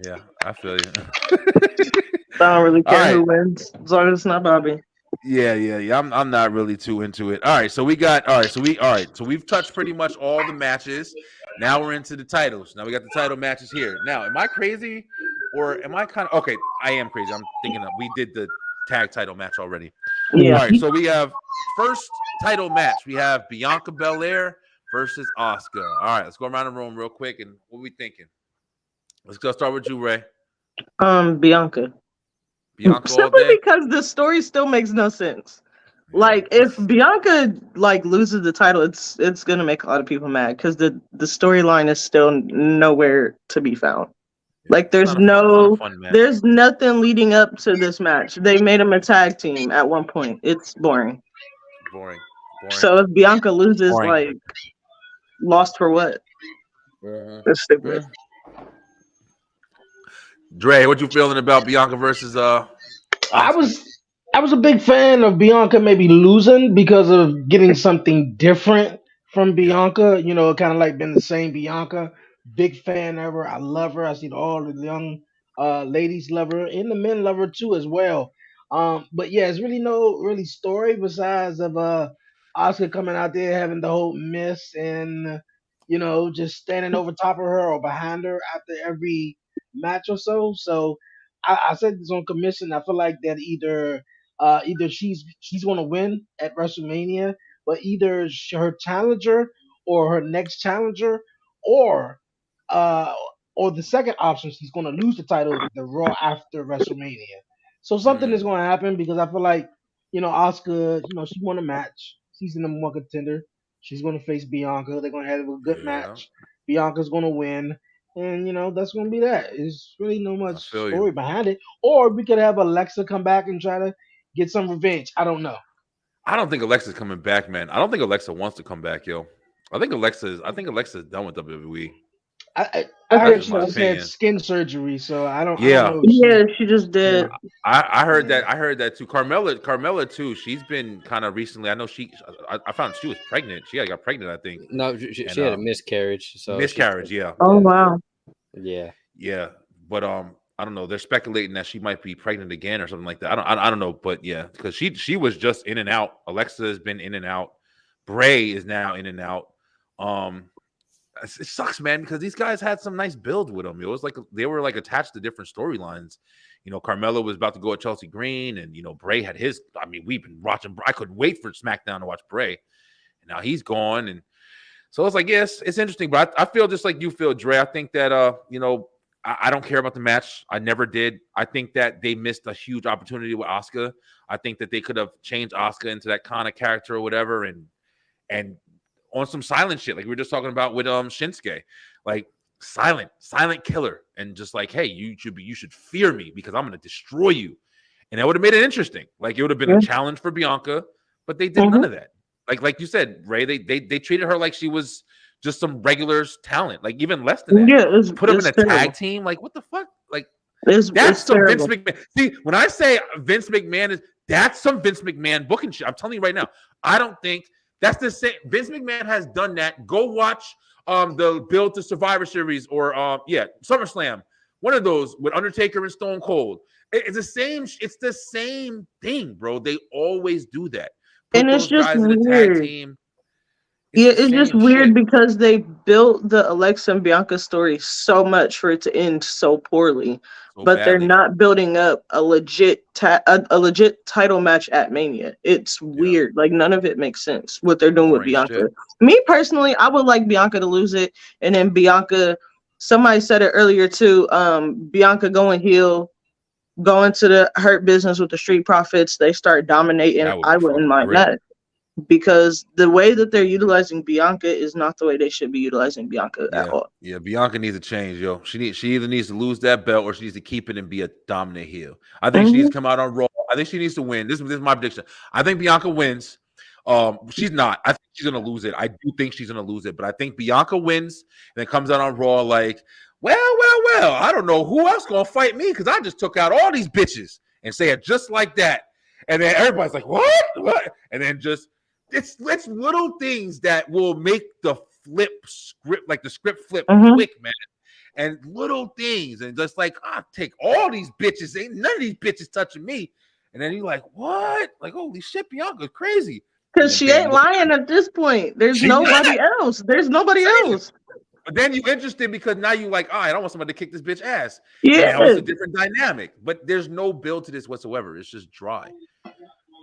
Yeah, I feel you. I don't really care who wins, as long as it's not Bobby. Yeah. I'm not really too into it. All right, so we've touched pretty much all the matches. Now we're into the titles. Now we got the title matches here. Now, am I crazy, or am I kind of okay? I am crazy. I'm thinking that we did the tag title match already. Yeah. All right, so we have first title match. We have Bianca Belair versus Asuka. All right, let's go around the room real quick, and what are we thinking? Let's go start with you, Ray. Bianca. Simply because the story still makes no sense. Like, if Bianca loses the title, it's gonna make a lot of people mad, because the storyline is still nowhere to be found. Like, there's nothing leading up to this match. They made them a tag team at one point. It's boring. Boring. So if Bianca loses, lost for what? That's stupid. Dre, what you feeling about Bianca versus I was I was a big fan of Bianca maybe losing because of getting something different from Yeah. Bianca. You know, kind of like been the same Bianca. Big fan of her. I love her. I see all the young ladies love her and the men love her too as well. But yeah, it's really no really story besides of Oscar coming out there having the whole miss and just standing over top of her or behind her after every match or so. So I said this on commission. I feel like that either she's going to win at WrestleMania, but either her challenger or her next challenger, or uh, or the second option, she's going to lose the title the Raw after WrestleMania. So something is Mm, going to happen because I feel like Asuka, she won a match. She's the number one contender. She's going to face Bianca. They're going to have a good yeah, match. Bianca's going to win. And that's gonna be that. It's really no I much feel you. story behind it. Or we could have Alexa come back and try to get some revenge. I don't know. I don't think Alexa's coming back, man. I don't think Alexa wants to come back, yo. I think Alexa's done with WWE. I I That's heard think just she my so. just had opinion. skin surgery, so I don't Yeah, know if she. Yeah, she just Yeah, did. I heard yeah. that. I heard that too. Carmella too. She's been kind of recently. I know I found she was pregnant. She got pregnant, I think, No, she and had a miscarriage, so she miscarriage. Yeah, Oh yeah, wow. yeah. yeah. But I don't know. They're speculating that she might be pregnant again or something like that. I don't know. But yeah, because she was just in and out. Alexa has been in and out. Bray is now in and out. Um, it sucks, man, because these guys had some nice build with them. It was like they were like attached to different storylines. Carmelo was about to go at Chelsea Green, and Bray had his. I mean, we've been watching. I couldn't wait for SmackDown to watch Bray, and now he's gone, and so it's like, yes, it's interesting, but I feel just like you feel, Dre. I think that I don't care about the match. I never did. I think that they missed a huge opportunity with Asuka. I think that they could have changed Asuka into that kind of character or whatever, and on some silent shit, like we were just talking about with Shinsuke, like silent killer, and just like, hey, you should fear me because I'm gonna destroy you, and that would have made it interesting. Like it would have been a Yeah. challenge for Bianca, but they did hmm none of that. Like you said, Ray, they treated her like she was just some regular talent, like even less than that. Yeah, Put them in it's a tag terrible. team, like what the fuck, like. It's That's some Vince terrible. McMahon. See, when I say Vince McMahon that's some Vince McMahon booking shit. I'm telling you right now. I don't think that's the same. Vince McMahon has done that. Go watch the Build to Survivor Series or SummerSlam. One of those with Undertaker and Stone Cold. It's the same. It's the same thing, bro. They always do that. And Put it's those just guys in a tag weird. team. It's Yeah, the it's just same weird shit. because they built the Alexa and Bianca story so much for it to end so poorly, So but they're badly. not building up a a legit title match at Mania. It's Yeah. weird. Like none of it makes sense what they're doing with Boring Bianca. shit. Me personally, I would like Bianca to lose it, and then Bianca. Somebody said it earlier too. Bianca going heel, going to the Hurt Business with the Street Profits. They start dominating. That would I be wouldn't fucking mind great. that because the way that they're utilizing Bianca is not the way they should be utilizing Bianca at all. Yeah. Bianca needs a change, yo. She either needs to lose that belt or she needs to keep it and be a dominant heel. I think she needs hmm to come out on Raw. I think she needs to win. This is my prediction. I think Bianca wins. She's not. I think she's gonna lose it. I do think she's gonna lose it, but I think Bianca wins and then comes out on Raw like, well. I don't know who else gonna fight me because I just took out all these bitches and say it just like that, and then everybody's like, what? And then just it's little things that will make the script flip hmm quick, man. And little things, and just like take all these bitches. Ain't none of these bitches touching me. And then you're like, what? Like, holy shit, Bianca's crazy. And Because then she bam, ain't you look, lying at this point. There's she's not nobody else. There's nobody saying. else. But then you interested because now you like, all right, I want somebody to kick this bitch ass. And Yeah. now it's a different dynamic. But there's no build to this whatsoever. It's just dry.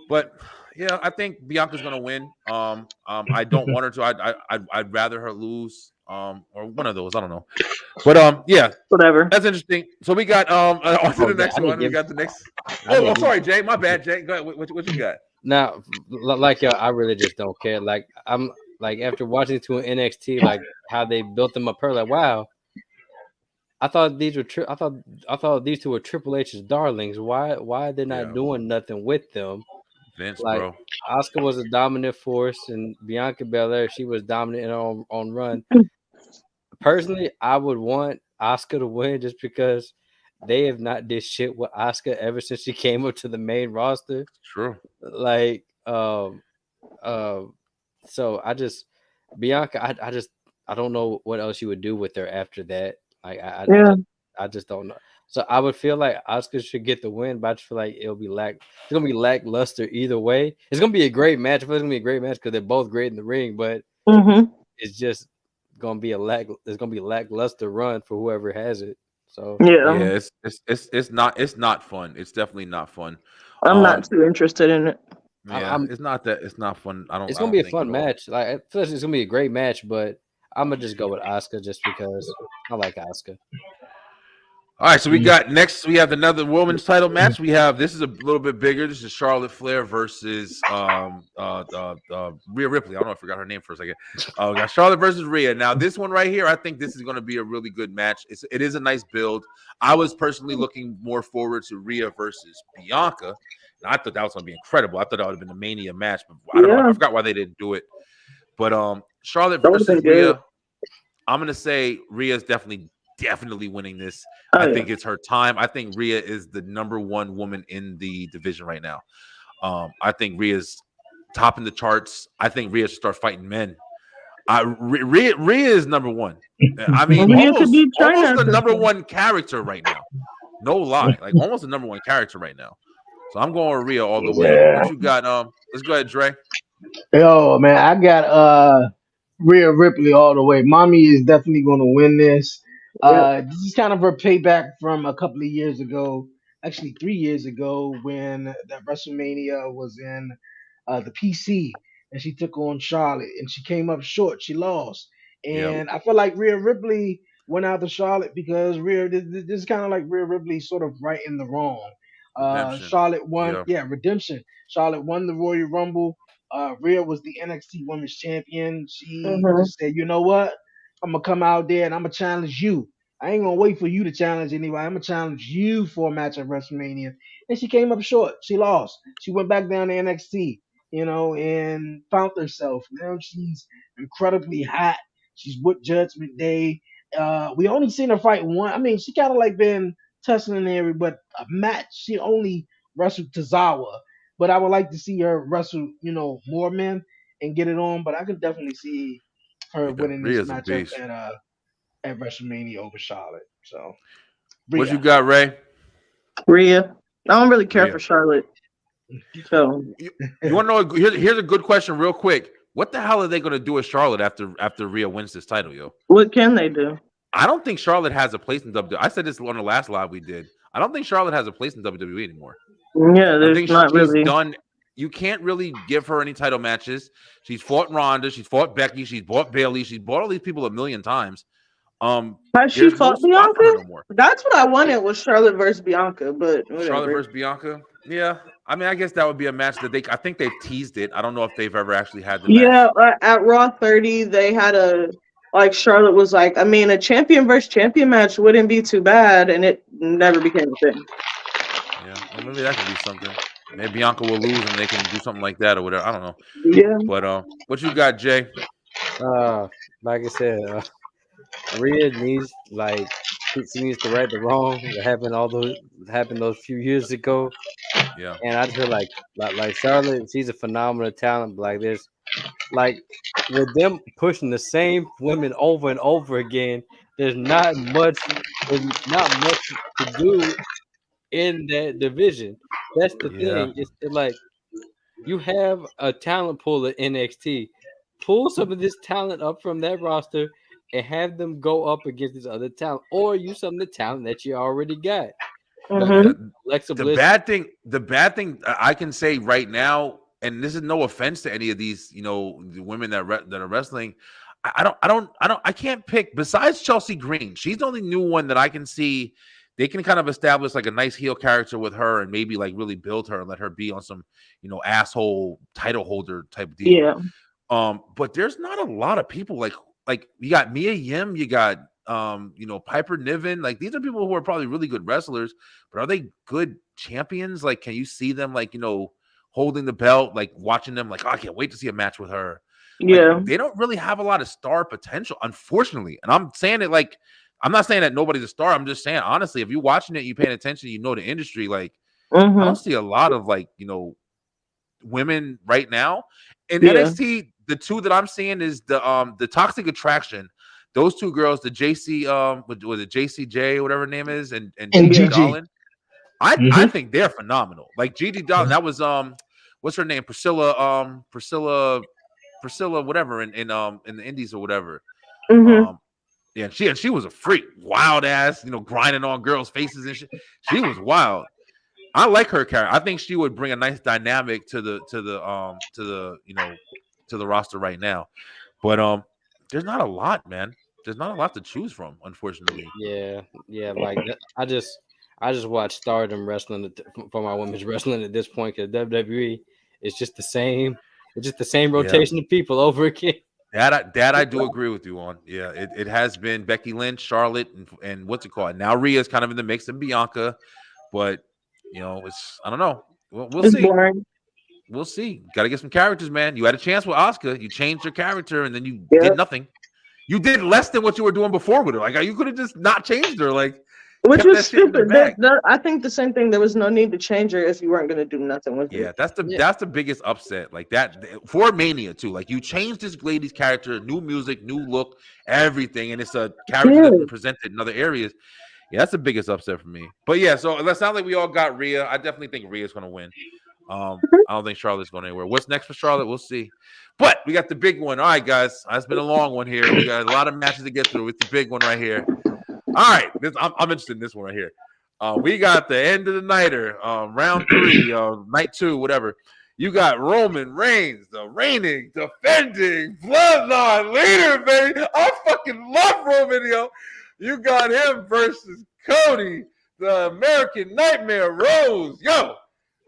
But yeah, I think Bianca's gonna win. I don't want her to. I'd rather her lose. Or one of those. I don't know. But yeah, Whatever. that's interesting. So we got on to Oh, the next I didn't one. We give. got the next. I Oh, didn't give. sorry, Jay. My bad, Jay. Go ahead. What you got? Now, like y'all, I really just don't care. Like I'm like after watching to an NXT, like how they built them up. Her like, wow. I thought these were. I thought these two were Triple H's darlings. Why they're not Yeah, doing nothing with them? Vince, Like bro. Oscar was a dominant force, and Bianca Belair, she was dominant in her own run. Personally, I would want Oscar to win just because they have not did shit with Asuka ever since she came up to the main roster. True. Like, so I just Bianca, I don't know what else you would do with her after that. Like, I just don't know. So I would feel like Asuka should get the win, but I just feel like it's gonna be lackluster either way. It's gonna be a great match. I feel it's gonna be a great match because they're both great in the ring, but it's just gonna be it's gonna be a lackluster run for whoever has it. So yeah, it's not fun. It's definitely not fun. I'm not too interested in it. Yeah, it's not fun. It's gonna be a fun match. Like, I feel like it's gonna be a great match, but I'm gonna just go with Asuka just because I like Asuka. All right, so we have another women's title match. This is a little bit bigger. This is Charlotte Flair versus Rhea Ripley. I don't know if I forgot her name for a second. We got Charlotte versus Rhea. Now, this one right here, I think this is going to be a really good match. It is a nice build. I was personally looking more forward to Rhea versus Bianca. And I thought that was going to be incredible. I thought that would have been a Mania match, but I don't know. I forgot why they didn't do it. But Charlotte versus Rhea, I'm going to say Rhea is definitely winning this. I think it's her time. I think Rhea is the number one woman in the division right now. I think Rhea's topping the charts. I think Rhea should start fighting men. Rhea is number one. I mean, almost the number one character right now. No lie, like almost the number one character right now. So I'm going with Rhea all the way. What you got? Let's go ahead, Dre. Yo, man, I got Rhea Ripley all the way. Mommy is definitely going to win this. This is kind of her payback from a couple of years ago, actually 3 years ago, when that WrestleMania was in the PC and she took on Charlotte and she came up short. She lost. And I feel like Rhea Ripley went out to Charlotte because this is kind of like Rhea Ripley sort of right in the wrong. Charlotte won, redemption. Charlotte won the Royal Rumble. Rhea was the NXT Women's Champion. She just said, you know what? I'm gonna come out there and I'm gonna challenge you. I ain't gonna wait for you to challenge anybody. I'm gonna challenge you for a match at WrestleMania. And she came up short. She lost. She went back down to NXT, and found herself. Now she's incredibly hot. She's with Judgment Day. We only seen her fight one. I mean, she kind of like been tussling there, but a match she only wrestled Tozawa. But I would like to see her wrestle, more men and get it on. But I could definitely see her winning this matchup at WrestleMania over Charlotte. So, Rhea. What you got, Ray? Rhea. I don't really care for Charlotte. So you want to know? Here's a good question, real quick. What the hell are they going to do with Charlotte after Rhea wins this title, yo? What can they do? I don't think Charlotte has a place in WWE. I said this on the last live we did. I don't think Charlotte has a place in WWE anymore. Yeah, there's not really. Done. You can't really give her any title matches. She's fought Ronda. She's fought Becky. She's fought Bayley. She's bought all these people a million times. Has she fought Bianca? That's what I wanted was Charlotte versus Bianca, but whatever. Charlotte versus Bianca. Yeah, I mean, I guess that would be a match that I think they've teased it. I don't know if they've ever actually had the match. Yeah, at Raw 30, they had Charlotte was like, I mean, a champion versus champion match wouldn't be too bad, and it never became a thing. Yeah, well, maybe that could be something. Maybe Bianca will lose and they can do something like that or whatever. I don't know. Yeah. But what you got, Jay? Like I said, Rhea needs she needs to right the wrong that happened those few years ago. Yeah. And I just feel like Charlotte, she's a phenomenal talent. But with them pushing the same women over and over again, there's not much to do in that division. That's the thing. It's like you have a talent pool at NXT. Pull some of this talent up from that roster and have them go up against this other talent, or use some of the talent that you already got. The bad thing I can say right now, and this is no offense to any of these, the women that are wrestling. I can't pick besides Chelsea Green. She's the only new one that I can see. They can kind of establish like a nice heel character with her and maybe like really build her and let her be on some, asshole title holder type deal. Yeah. But there's not a lot of people like you got Mia Yim, you got Piper Niven. Like these are people who are probably really good wrestlers, but are they good champions? Like, can you see them holding the belt, like watching them, like, oh, I can't wait to see a match with her. Yeah. They don't really have a lot of star potential, unfortunately. And I'm saying it like I'm not saying that nobody's a star. I'm just saying, honestly, if you're watching it, you paying attention, you know the industry. Like, I don't see a lot of like, women right now in NXT. The two that I'm seeing is the Toxic Attraction. Those two girls, the JC was it JCJ or whatever her name is, and Gigi Dolan. I think they're phenomenal. Like Gigi Dolan, that was what's her name? Priscilla whatever in the Indies or whatever. Yeah, she was a freak, wild ass, grinding on girls' faces and shit. She was wild. I like her character. I think she would bring a nice dynamic to the roster right now. But there's not a lot, man. There's not a lot to choose from, unfortunately. Yeah. Like I just watch Stardom wrestling for my women's wrestling at this point because WWE is just the same. It's just the same rotation of people over again. That I do agree with you on. Yeah, it has been Becky Lynch, Charlotte, and what's it called? Now Rhea's kind of in the mix, and Bianca, but it's I don't know. We'll see. Boring. We'll see. Got to get some characters, man. You had a chance with Asuka. You changed your character, and then you did nothing. You did less than what you were doing before with her. Like you could have just not changed her. Like, which was stupid. I think the same thing. There was no need to change her if you weren't going to do nothing with her. Yeah, that's the biggest upset. Like that for Mania too. Like you changed this lady's character, new music, new look, everything, and it's a character that's been presented in other areas. Yeah, that's the biggest upset for me. But yeah, so it sounds like we all got Rhea. I definitely think Rhea's going to win. I don't think Charlotte's going anywhere. What's next for Charlotte? We'll see. But we got the big one. All right, guys. It's been a long one here. We got a lot of matches to get through. It's the big one right here. All right. I'm interested in this one right here. We got the end of the nighter, round 3, night 2, whatever. You got Roman Reigns, the reigning, defending bloodline leader, baby. I fucking love Roman, yo. You got him versus Cody, the American Nightmare Rose. Yo,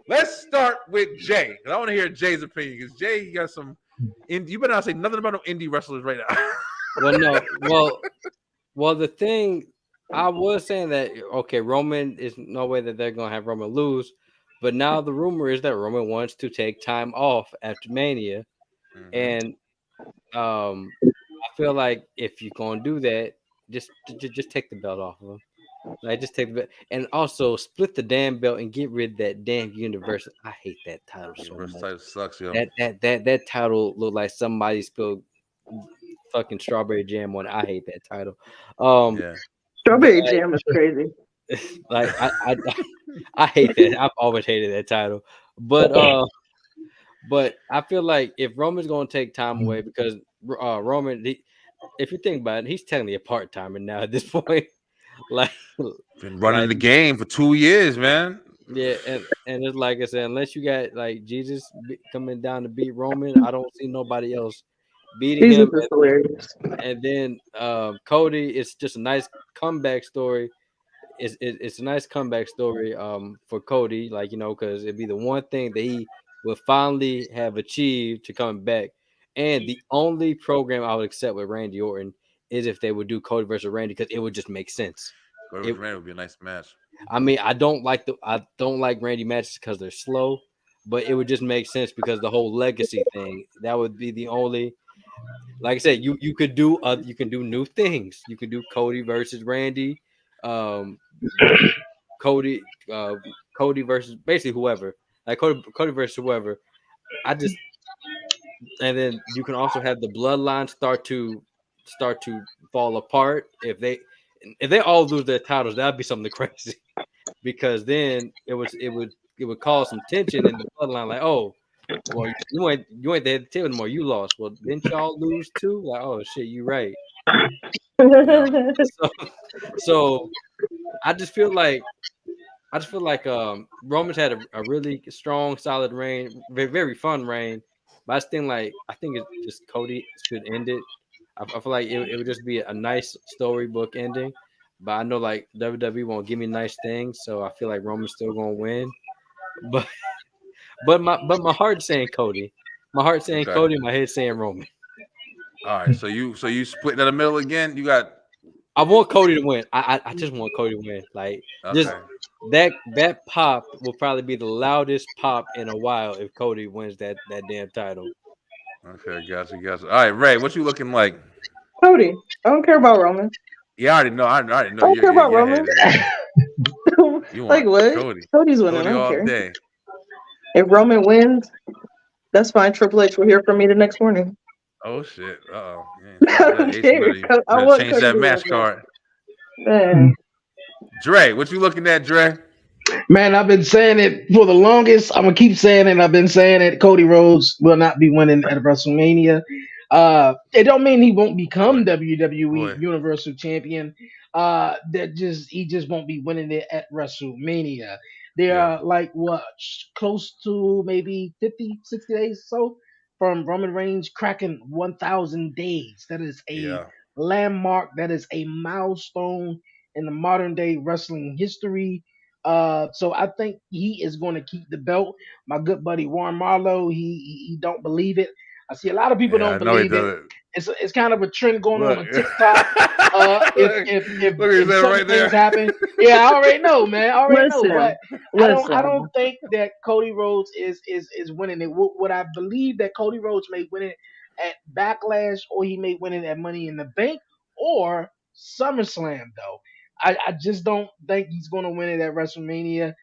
let's start with Jay. I want to hear Jay's opinion because Jay, you got some. You better not say nothing about no indie wrestlers right now. Well, no. Well, the thing I was saying that Roman is no way that they're gonna have Roman lose, but now the rumor is that Roman wants to take time off after Mania, and I feel like if you're gonna do that, just take the belt off of him. Like just take the belt and also split the damn belt and get rid of that damn Universal. I hate that title so much. Title sucks, yo. That title looked like somebody spilled fucking strawberry jam on it. I hate that title. Strawberry jam is crazy. Like I hate that. I've always hated that title. But I feel like if Roman's gonna take time away because Roman, if you think about it, he's technically a part-timer now at this point. Like been running the game for 2 years, man. Yeah, and it's like I said, unless you got like Jesus coming down to beat Roman, I don't see nobody else beating him. Is hilarious. And then Cody, it's just a nice comeback story. It's a nice comeback story for Cody, like because it'd be the one thing that he will finally have achieved to coming back. And the only program I would accept with Randy Orton is if they would do Cody versus Randy because it would just make sense. Cody versus Randy would be a nice match. I mean, I don't like Randy matches because they're slow, but it would just make sense because the whole legacy thing. That would be the only. Like I said, you could do new things. You could do Cody versus Randy, Cody versus basically whoever. Like Cody versus whoever. And then you can also have the bloodline start to fall apart if they all lose their titles. That'd be something crazy because then it would cause some tension in the bloodline. Like, oh, well, you ain't the head of the table anymore. You lost. Well, didn't y'all lose too? Like, oh shit, you right. So I just feel like Roman's had a really strong, solid reign, very, very fun reign. But I think it's just Cody should end it. I feel like it would just be a nice storybook ending. But I know like WWE won't give me nice things, so I feel like Roman's still gonna win. But my heart's saying Cody. My heart's saying Cody, my head's saying Roman. All right, so you split in the middle again. You got. I want Cody to win. I just want Cody to win. Like just that pop will probably be the loudest pop in a while if Cody wins that damn title. Okay, gotcha. All right, Ray, what you looking like? Cody. I don't care about Roman. Yeah, I already know. I already I know don't care about your Roman. head is. You Like want what? Cody. Cody's winning. I Cody don't all care. day. If Roman wins, that's fine. Triple H will hear from me the next morning. Oh shit. Uh-oh. Yeah, I Triple don't H. You care. I better want change Cody that to win, match card. man. Dre, what you looking at, Dre? Man, I've been saying it for the longest. I'm gonna keep saying it. I've been saying it. Cody Rhodes will not be winning at WrestleMania. It don't mean he won't become Boy, WWE boy. Universal Champion. He just won't be winning it at WrestleMania. There Yeah, are like what close to maybe 50, 60 days or so from Roman Reigns cracking 1,000 days. That is a yeah, landmark. That is a milestone in the modern day wrestling history. So I think he is going to keep the belt. My good buddy Warren Marlowe, he don't believe it. I see a lot of people yeah. I don't know he believe it. does it. It's kind of a trend going Look, on TikTok. look, look, he If said it certain right things there. happen, yeah, I already know, man. I already know, but Listen, I listen. don't think that Cody Rhodes is winning it. What I believe that Cody Rhodes may win it at Backlash, or he may win it at Money in the Bank, or SummerSlam. Though I just don't think he's going to win it at WrestleMania.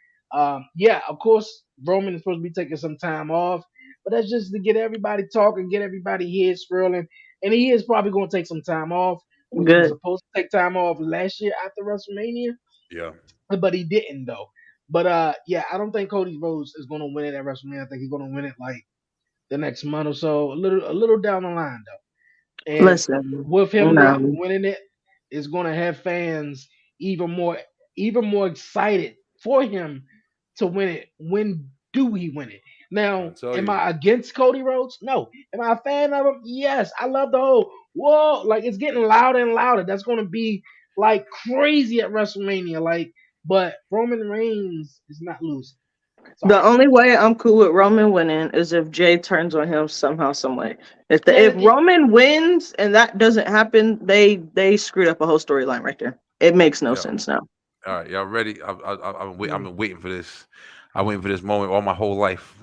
Yeah, of course, Roman is supposed to be taking some time off, but that's just to get everybody talking, get everybody heads swirling, and he is probably going to take some time off because he was Good. supposed to take time off last year after WrestleMania, Yeah, but he didn't though. But yeah, I don't think Cody Rhodes is going to win it at WrestleMania. I think he's going to win it like the next month or so, a little down the line though. And Listen. with him not No. winning it, is going to have fans even more even more excited for him to win it. When do he win it? I'll Now, tell am you. I against Cody Rhodes? No. Am I a fan of him? Yes. I love the whole whoa, like it's getting louder and louder. That's going to be like crazy at WrestleMania. Like, but Roman Reigns is not losing. The Sorry, only way I'm cool with Roman winning is if Jay turns on him somehow, some way. If man. Roman wins and that doesn't happen, they screwed up a whole storyline right there. It makes no Yeah. sense now. All right, y'all ready? I've been waiting for this. I'm waiting for this moment all my whole life.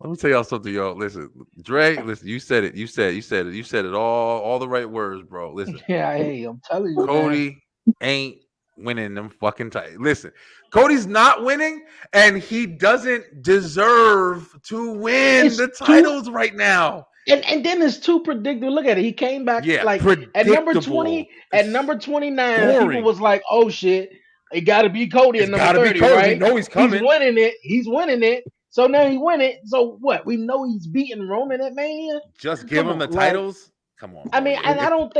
Let me tell y'all something, y'all. Listen, Dre. Listen, you said it. You said it. You said it all the right words, bro. Listen, Yeah, hey, I'm telling you, man. Cody ain't winning them fucking titles. Listen, Cody's not winning, and he doesn't deserve to win It's the too titles right now. and then it's too predictable. Look at it. He came back Yeah, like at number predictable. 20, at It's number 29, people boring. was like, oh shit, it gotta be Cody at It's number got to be 30, Cody. We right? know he's He's coming. winning it. He's winning it. So now he win it. So what? We know he's beating Roman at Mania. Just give Come him the on, like titles. Come on, I bro. mean, and I don't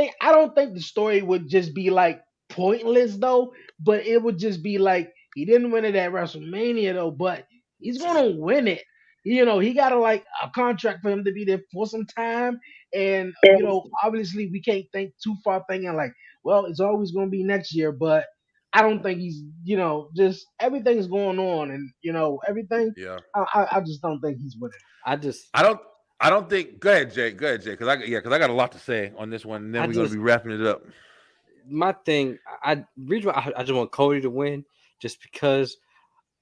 think the story would just be like pointless though, but it would just be like he didn't win it at WrestleMania though, but he's gonna win it. You know, he got a contract for him to be there for some time, and you know, obviously we can't think too far thinking like, well, it's always gonna be next year, but I don't think he's, you know, just everything's going on, and you know, everything. Yeah. I just don't think he's winning. I just I don't. I don't think. Go ahead, Jay. Go ahead, Jay. Because I got a lot to say on this one. And then I we're gonna be just wrapping it up. my thing. Reason why I just want Cody to win, just because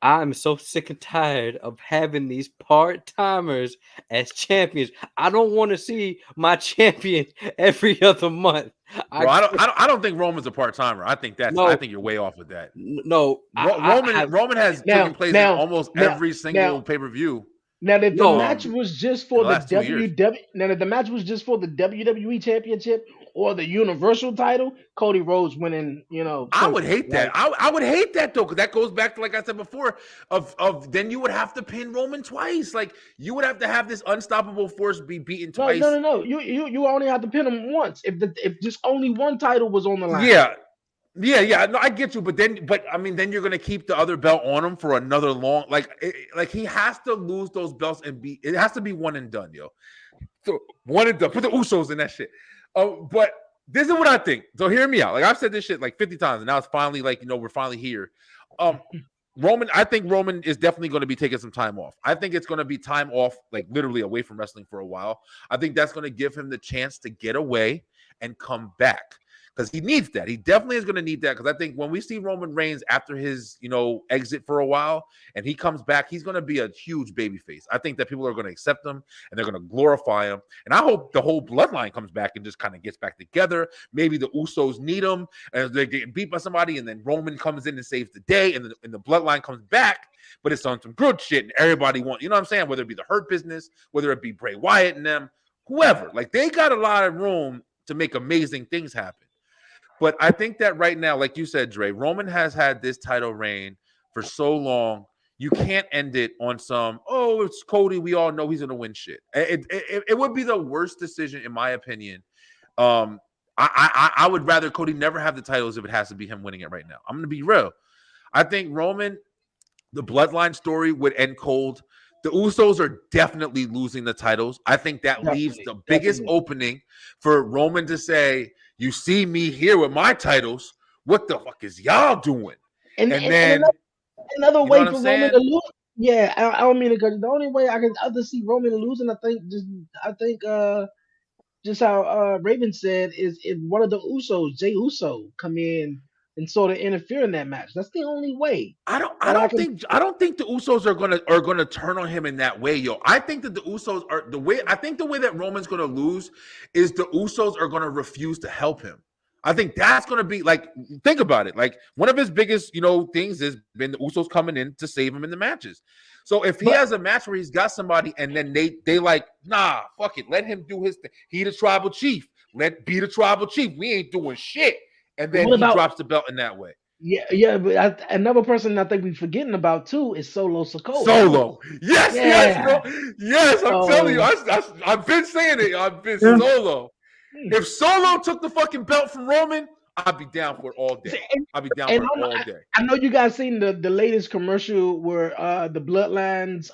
I'm so sick and tired of having these part timers as champions. I don't want to see my champion every other month. Bro, I don't think Roman's a part timer. I think I No, think you're way off with that. no. Roman has taken Now, place in now, almost now, every single now, pay per view. Now that the no. match was just In for the the last 2 years. now that the match was just for the WWE Championship or the Universal title, Cody Rhodes winning, you know, I would simple. hate that. I would hate that though, because that goes back to, like I said before, of then you would have to pin Roman twice. Like you would have to have this unstoppable force be beaten twice. No. You only have to pin him once if just only one title was on the line. Yeah, yeah. No, I get you, but I mean, then you're gonna keep the other belt on him for another long. Like he has to lose those belts and be. It has to be one and done, yo. So one and done. Put the Usos in that shit. But this is what I think. So hear me out. Like I've said this shit like 50 times, and now it's finally like we're finally here. Roman, I think Roman is definitely going to be taking some time off. I think it's going to be time off, like literally away from wrestling for a while. I think that's going to give him the chance to get away and come back. because he needs that. He definitely is going to need that, because I think when we see Roman Reigns after his, exit for a while and he comes back, he's going to be a huge babyface. I think that people are going to accept him and they're going to glorify him. And I hope the whole bloodline comes back and just kind of gets back together. Maybe the Usos need him and they're getting beat by somebody, and then Roman comes in and saves the day, and the bloodline comes back, but it's on some good shit and everybody wants, you know what I'm saying? Whether it be the Hurt Business, whether it be Bray Wyatt and them, whoever. Like, they got a lot of room to make amazing things happen. But I think that right now, like you said, Dre, Roman has had this title reign for so long. You can't end it on some, it's Cody, we all know he's going to win shit. It would be the worst decision, in my opinion. I would rather Cody never have the titles if it has to be him winning it right now. I'm going to be real. I think Roman, the bloodline story would end cold. The Usos are definitely losing the titles. I think that leaves the biggest opening for Roman to say, you see me here with my titles. What the fuck is y'all doing? And then another way for Roman to lose. Yeah, I don't mean it, because the only way I can other see Roman losing, I think just how Raven said, is if one of the Usos, Jey Uso, come in and sort of interfere in that match. That's the only way. I don't think the Usos are gonna turn on him in that way, yo. I think that the Usos are the way that Roman's gonna lose is the Usos are gonna refuse to help him. I think that's gonna be, like, think about it. Like, one of his biggest, things has been the Usos coming in to save him in the matches. So if he has a match where he's got somebody and then they like, nah, fuck it, let him do his thing. He the tribal chief. Be the tribal chief. We ain't doing shit. And then he drops the belt in that way. Yeah, but another person I think we're forgetting about too is Solo Sikoa. Solo, yes, bro. Yes, I'm telling you, I've been saying it. I've been Solo. If Solo took the fucking belt from Roman, I'd be down for it all day. I'd be down for it all day. I know you guys seen the latest commercial where the Bloodlines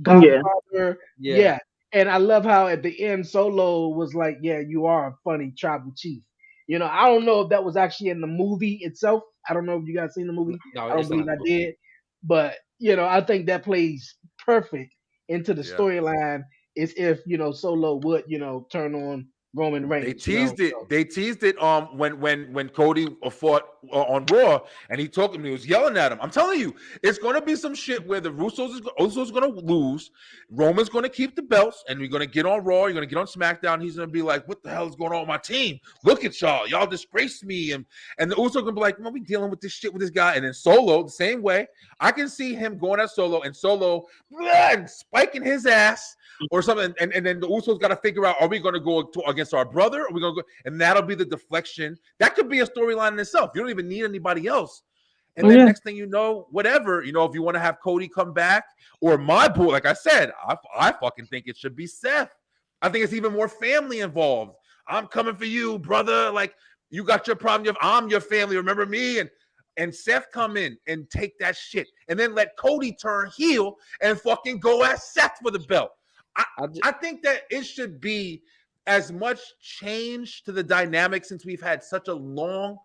Godfather. Yeah. And I love how at the end Solo was like, yeah, you are a funny tribal chief. I don't know if that was actually in the movie itself. I don't know if you guys seen the movie. No, I don't believe I did. But, I think that plays perfect into the storyline, is if, Solo would, turn on Roman Reigns. They teased it when Cody fought on Raw, and he was yelling at him. I'm telling you, it's gonna be some shit where the Usos gonna lose, Roman's gonna keep the belts, and you're gonna get on Raw, you're gonna get on SmackDown. He's gonna be like, "What the hell is going on with my team? Look at y'all disgraced me." And the Usos gonna be like, "Man, we dealing with this shit with this guy." And then Solo, the same way, I can see him going at Solo and and spiking his ass or something, and then the Usos got to figure out, are we going to go against our brother? Are we going to go? And that'll be the deflection. That could be a storyline in itself. You don't even need anybody else. And then next thing you know, whatever, if you want to have Cody come back, or my boy, like I said, I fucking think it should be Seth. I think it's even more family involved. I'm coming for you, brother. Like, you got your problem. I'm your family. Remember me? And Seth come in and take that shit. And then let Cody turn heel and fucking go at Seth for the belt. I think that it should be as much change to the dynamic, since we've had such a long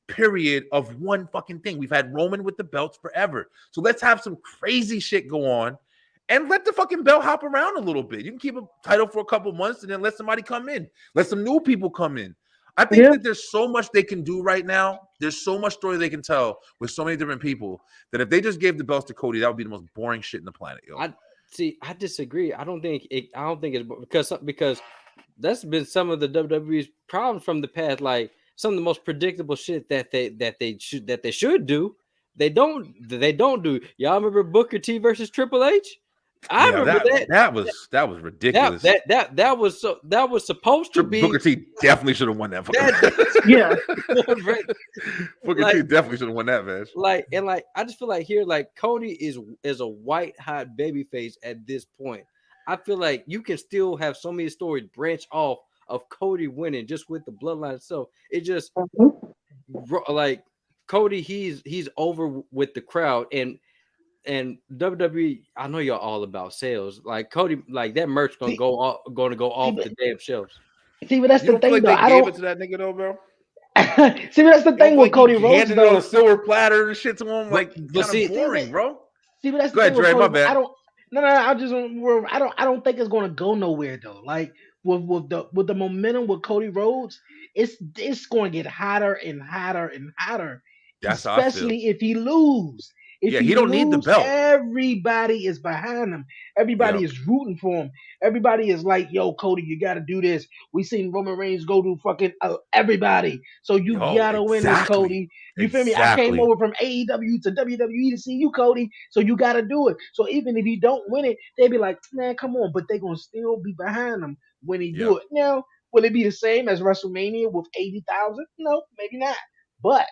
period of one fucking thing. We've had Roman with the belts forever. So let's have some crazy shit go on and let the fucking belt hop around a little bit. You can keep a title for a couple months and then let somebody come in. Let some new people come in. I think that there's so much they can do right now. There's so much story they can tell with so many different people that if they just gave the belts to Cody, that would be the most boring shit in the planet, yo. I disagree. I don't think it's because that's been some of the WWE's problems from the past. Like, some of the most predictable shit that they should do, they don't do. Y'all remember Booker T versus Triple H? I remember that was ridiculous. That was supposed to be. Booker T definitely should have won that. Booker T definitely should have won that match. I just feel like here, like, Cody is a white hot babyface at this point. I feel like you can still have so many stories branch off of Cody winning just with the bloodline itself. It just like Cody, he's over with the crowd, and WWE, I know y'all all about sales. Like, Cody, like, that merch gonna go off the damn shelves. See, but that's the thing, though. I gave it to that nigga though, bro. See, but that's the thing with Cody Rhodes, handed on a silver platter and shit to him, like, kind of boring, bro. See, but that's the thing with Cody. My bad. I don't think it's gonna go nowhere though. Like, with the momentum with Cody Rhodes, it's going to get hotter and hotter and hotter, That's how I feel. especially if he lose. If Yeah, he he don't need the lose, belt. everybody is behind him. Everybody Yep. is rooting for him. Everybody is like, "Yo, Cody, you got to do this." We seen Roman Reigns go to fucking everybody, so you Yo, gotta win this, exactly. Cody. You feel me? I came over from AEW to WWE to see you, Cody. So you gotta do it. So even if he don't win it, they be like, "Man, come on," but they gonna still be behind him when he do Yep. it. Now, will it be the same as WrestleMania with 80,000? No, maybe not. But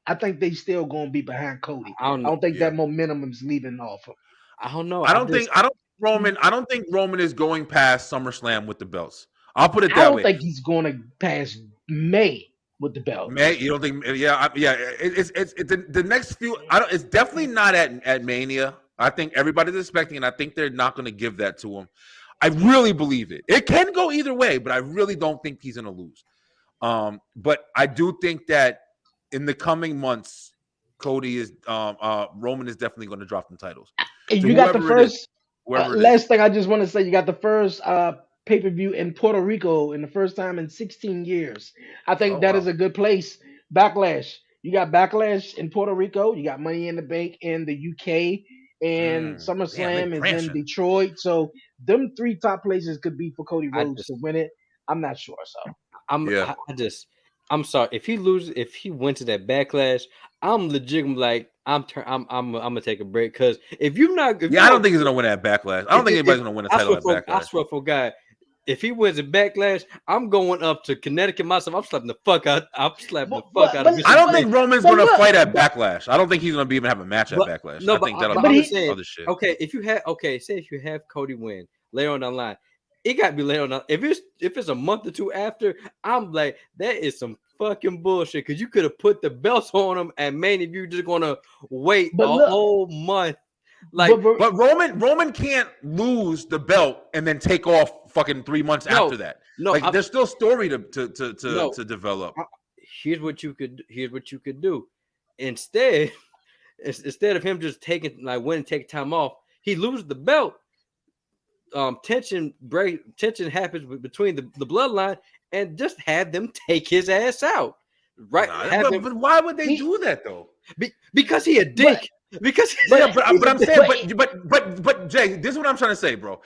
I think they still gonna be behind Cody. I don't I don't think Yeah. that momentum is leaving off him. I don't know. I don't think Roman is going past SummerSlam with the belts. I'll put it I that don't way. think he's gonna pass May with the belts. May, you don't think? Yeah, It's the next few. I don't. It's definitely not at Mania. I think everybody's expecting, and I think they're not going to give that to him. I really believe it. It can go either way, but I really don't think he's going to lose. But I do think that in the coming months, Roman is definitely going to drop them titles. And To you got the whoever it is, first. whoever it is. Last thing I just want to say, you got the first pay-per-view in Puerto Rico in the first time in 16 years. I Oh think that is wow. a good place. Backlash. You got Backlash in Puerto Rico. You got Money in the Bank in the UK, and Damn, they SummerSlam is in branching. Detroit. So them three top places could be for Cody I Rhodes to just win it. I'm not sure. So Yeah. I'm sorry if he went to that Backlash, I'm legit like I'm gonna take a break because if you I don't think he's gonna win at Backlash. I don't think anybody's gonna win a title at I Backlash. swear for God, if he wins a Backlash, I'm going up to Connecticut myself. I'm slapping the fuck out. I'm slapping the fuck out of Mr. I don't J. think Roman's but gonna look, fight at Backlash. I don't think he's gonna even have a match at But Backlash. no, I think that'll but be I'm he- just saying. other shit. Okay, say if you have Cody win later on the line, it got to be later on. If it's a month or two after, I'm like that is some fucking bullshit because you could have put the belts on him and made if you're just gonna wait But a look, whole month. Like But Roman can't lose the belt and then take off fucking 3 months after that. no, Like there's still story to No. develop. Here's what you could do. Instead of him just taking take time off, he loses the belt. Tension happens between the bloodline, and just have them take his ass out. Right? Nah, but why would they do that though? Because he a dick. But I'm saying, but Jay, this is what I'm trying to say, bro.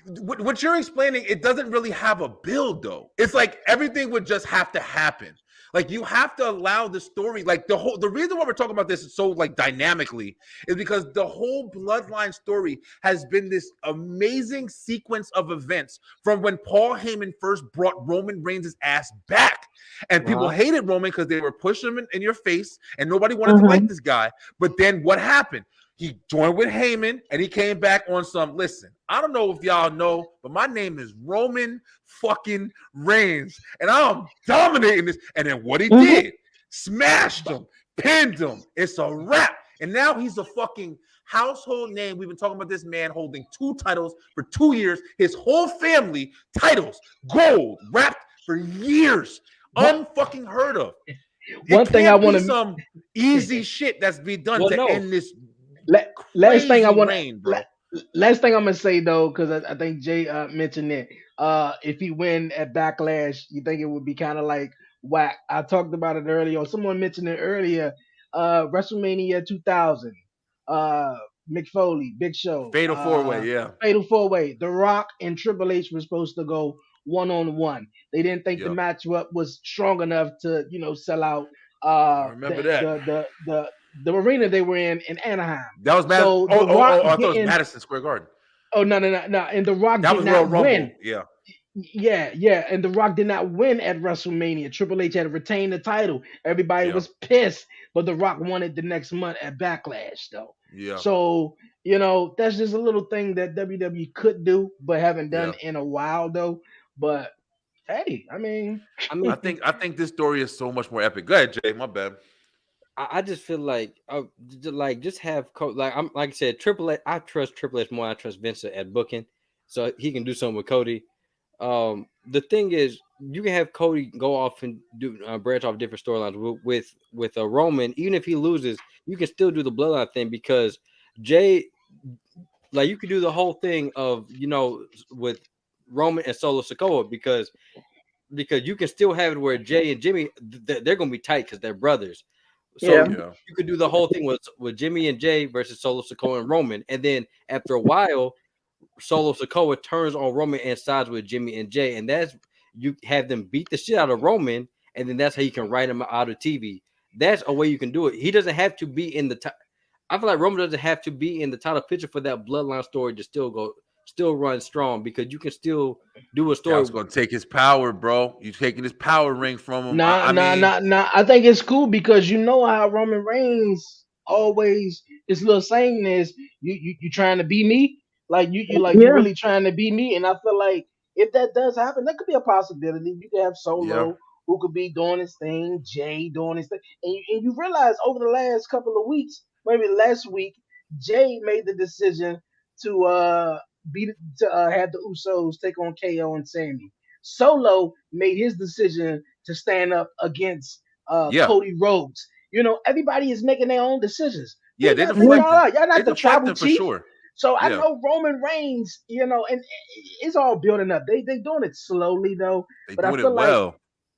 What you're explaining, it doesn't really have a build though. It's like everything would just have to happen. Like you have to allow the story, like the reason why we're talking about this so like dynamically is because the whole bloodline story has been this amazing sequence of events from when Paul Heyman first brought Roman Reigns' ass back. And people hated Roman because they were pushing him in your face and nobody wanted to like this guy. But then what happened? He joined with Heyman and he came back on some, listen, I don't know if y'all know, but my name is Roman fucking Reigns and I'm dominating this. And then what he did, smashed him, pinned him. It's a wrap. And now he's a fucking household name. We've been talking about this man holding 2 titles for 2 years. His whole family, titles, gold, wrapped for years. Unfucking heard of. One thing I want to some easy shit that's be done end this. Last thing I want to, last thing I'm gonna say though, because I think Jay mentioned it. If he win at Backlash, you think it would be kind of like whack? I talked about it earlier. Or someone mentioned it earlier. WrestleMania 2000. Mick Foley, Big Show, Fatal 4-Way, yeah. Fatal 4-Way. The Rock and Triple H were supposed to go 1-on-1. They didn't think the matchup was strong enough to sell out. I remember the arena they were in Anaheim. That was Madison. So I thought it was Madison Square Garden. Oh no! And The Rock that did was not Royal Rumble. win. Yeah. And The Rock did not win at WrestleMania. Triple H had retained the title. Everybody was pissed, but The Rock won it the next month at Backlash, though. Yeah. So that's just a little thing that WWE could do, but haven't done in a while, though. But hey, I mean, I think this story is so much more epic. Go ahead, Jay. My bad. I just feel like just have I'm like I said, Triple H. I trust Triple H more. I trust Vince at booking, so he can do something with Cody. The thing is, you can have Cody go off and do branch off different storylines with a Roman. Even if he loses, you can still do the bloodline thing because Jay, like you could do the whole thing of with Roman and Solo Sikoa because you can still have it where Jay and Jimmy they're gonna be tight because they're brothers. So you could do the whole thing with Jimmy and Jay versus Solo Sikoa and Roman, and then after a while, Solo Sikoa turns on Roman and sides with Jimmy and Jay, and that's you have them beat the shit out of Roman, and then that's how you can write him out of TV. That's a way you can do it. He doesn't have to be in the. I feel like Roman doesn't have to be in the title picture for that bloodline story to still run strong because you can still do a story. It's gonna take his power, bro. You taking his power ring from him. Nah. I think it's cool because you know how Roman Reigns always his little saying is you trying to be me, like you really trying to be me, and I feel like if that does happen, that could be a possibility. You could have Solo who could be doing his thing, Jay doing his thing, and you realize over the last couple of weeks, maybe last week, Jay made the decision to have the Usos take on KO and Sammy. Solo made his decision to stand up against Cody Rhodes. You know, everybody is making their own decisions. Yeah, they're deflecting. Y'all not the tribal chief. For sure. So I know Roman Reigns, you know, and it's all building up. They doing it slowly though. But I feel like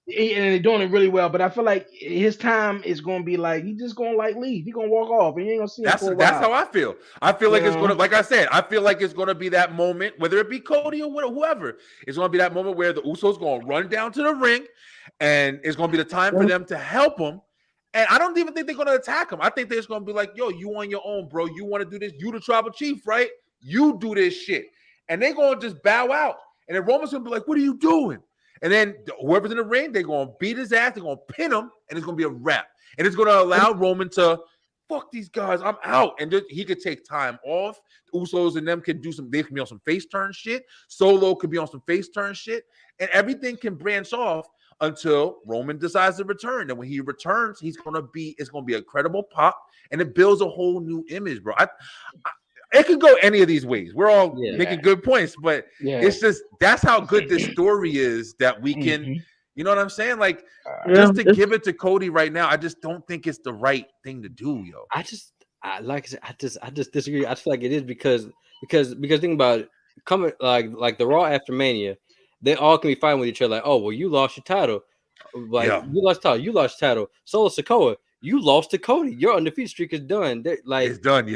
and they're doing it really well. But I feel like his time is going to be like he's just going to like leave. He's going to walk off, and you ain't going to see him for a while. That's how I feel. I feel like it's going to, like I said, I feel like it's going to be that moment, whether it be Cody or whoever, it's going to be that moment where the Usos going to run down to the ring, and it's going to be the time for them to help him. And I don't even think they're going to attack him. I think they're just going to be like, yo, you on your own, bro. You want to do this? You the tribal chief, right? You do this shit. And they're going to just bow out. And then Roman's going to be like, what are you doing? And then whoever's in the ring, they're going to beat his ass. They're going to pin him, and it's going to be a wrap. And it's going to allow Roman to, fuck these guys, I'm out. And he could take time off. The Usos and them can they can be on some face turn shit. Solo could be on some face turn shit. And everything can branch off until Roman decides to return. And when he returns, it's going to be a credible pop, and it builds a whole new image, bro. It could go any of these ways. We're all making good points, but it's just that's how good this story is that we can, you know what I'm saying? Like, just to give it to Cody right now, I just don't think it's the right thing to do, yo. I just disagree. I feel like it is because think about it, coming like the Raw after Mania, they all can be fighting with each other. Like, oh well, you lost your title, like you lost your title. Solo Sikoa, you lost to Cody. Your undefeated streak is done. It's done,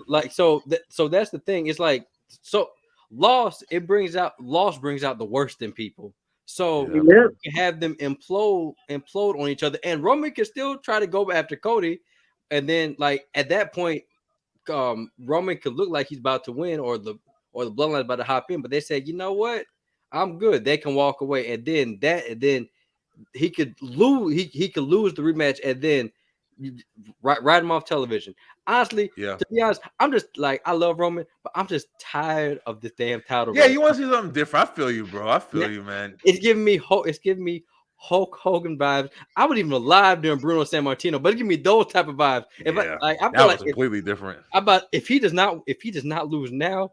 Like so that's the thing. It's like loss brings out the worst in people. So you can have them implode on each other, and Roman can still try to go after Cody, and then like at that point, Roman could look like he's about to win, or the bloodline is about to hop in, but they said, you know what, I'm good. They can walk away, and then he could lose. He could lose the rematch, and then write him off television. Honestly, to be honest, I'm just like, I love Roman, but I'm just tired of this damn title. Yeah, you want to see something different. I feel you, bro. I feel you, man. It's giving me Hulk Hogan vibes. I wasn't even alive during Bruno Sammartino, but it give me those type of vibes. I feel like completely different. If he does not lose now,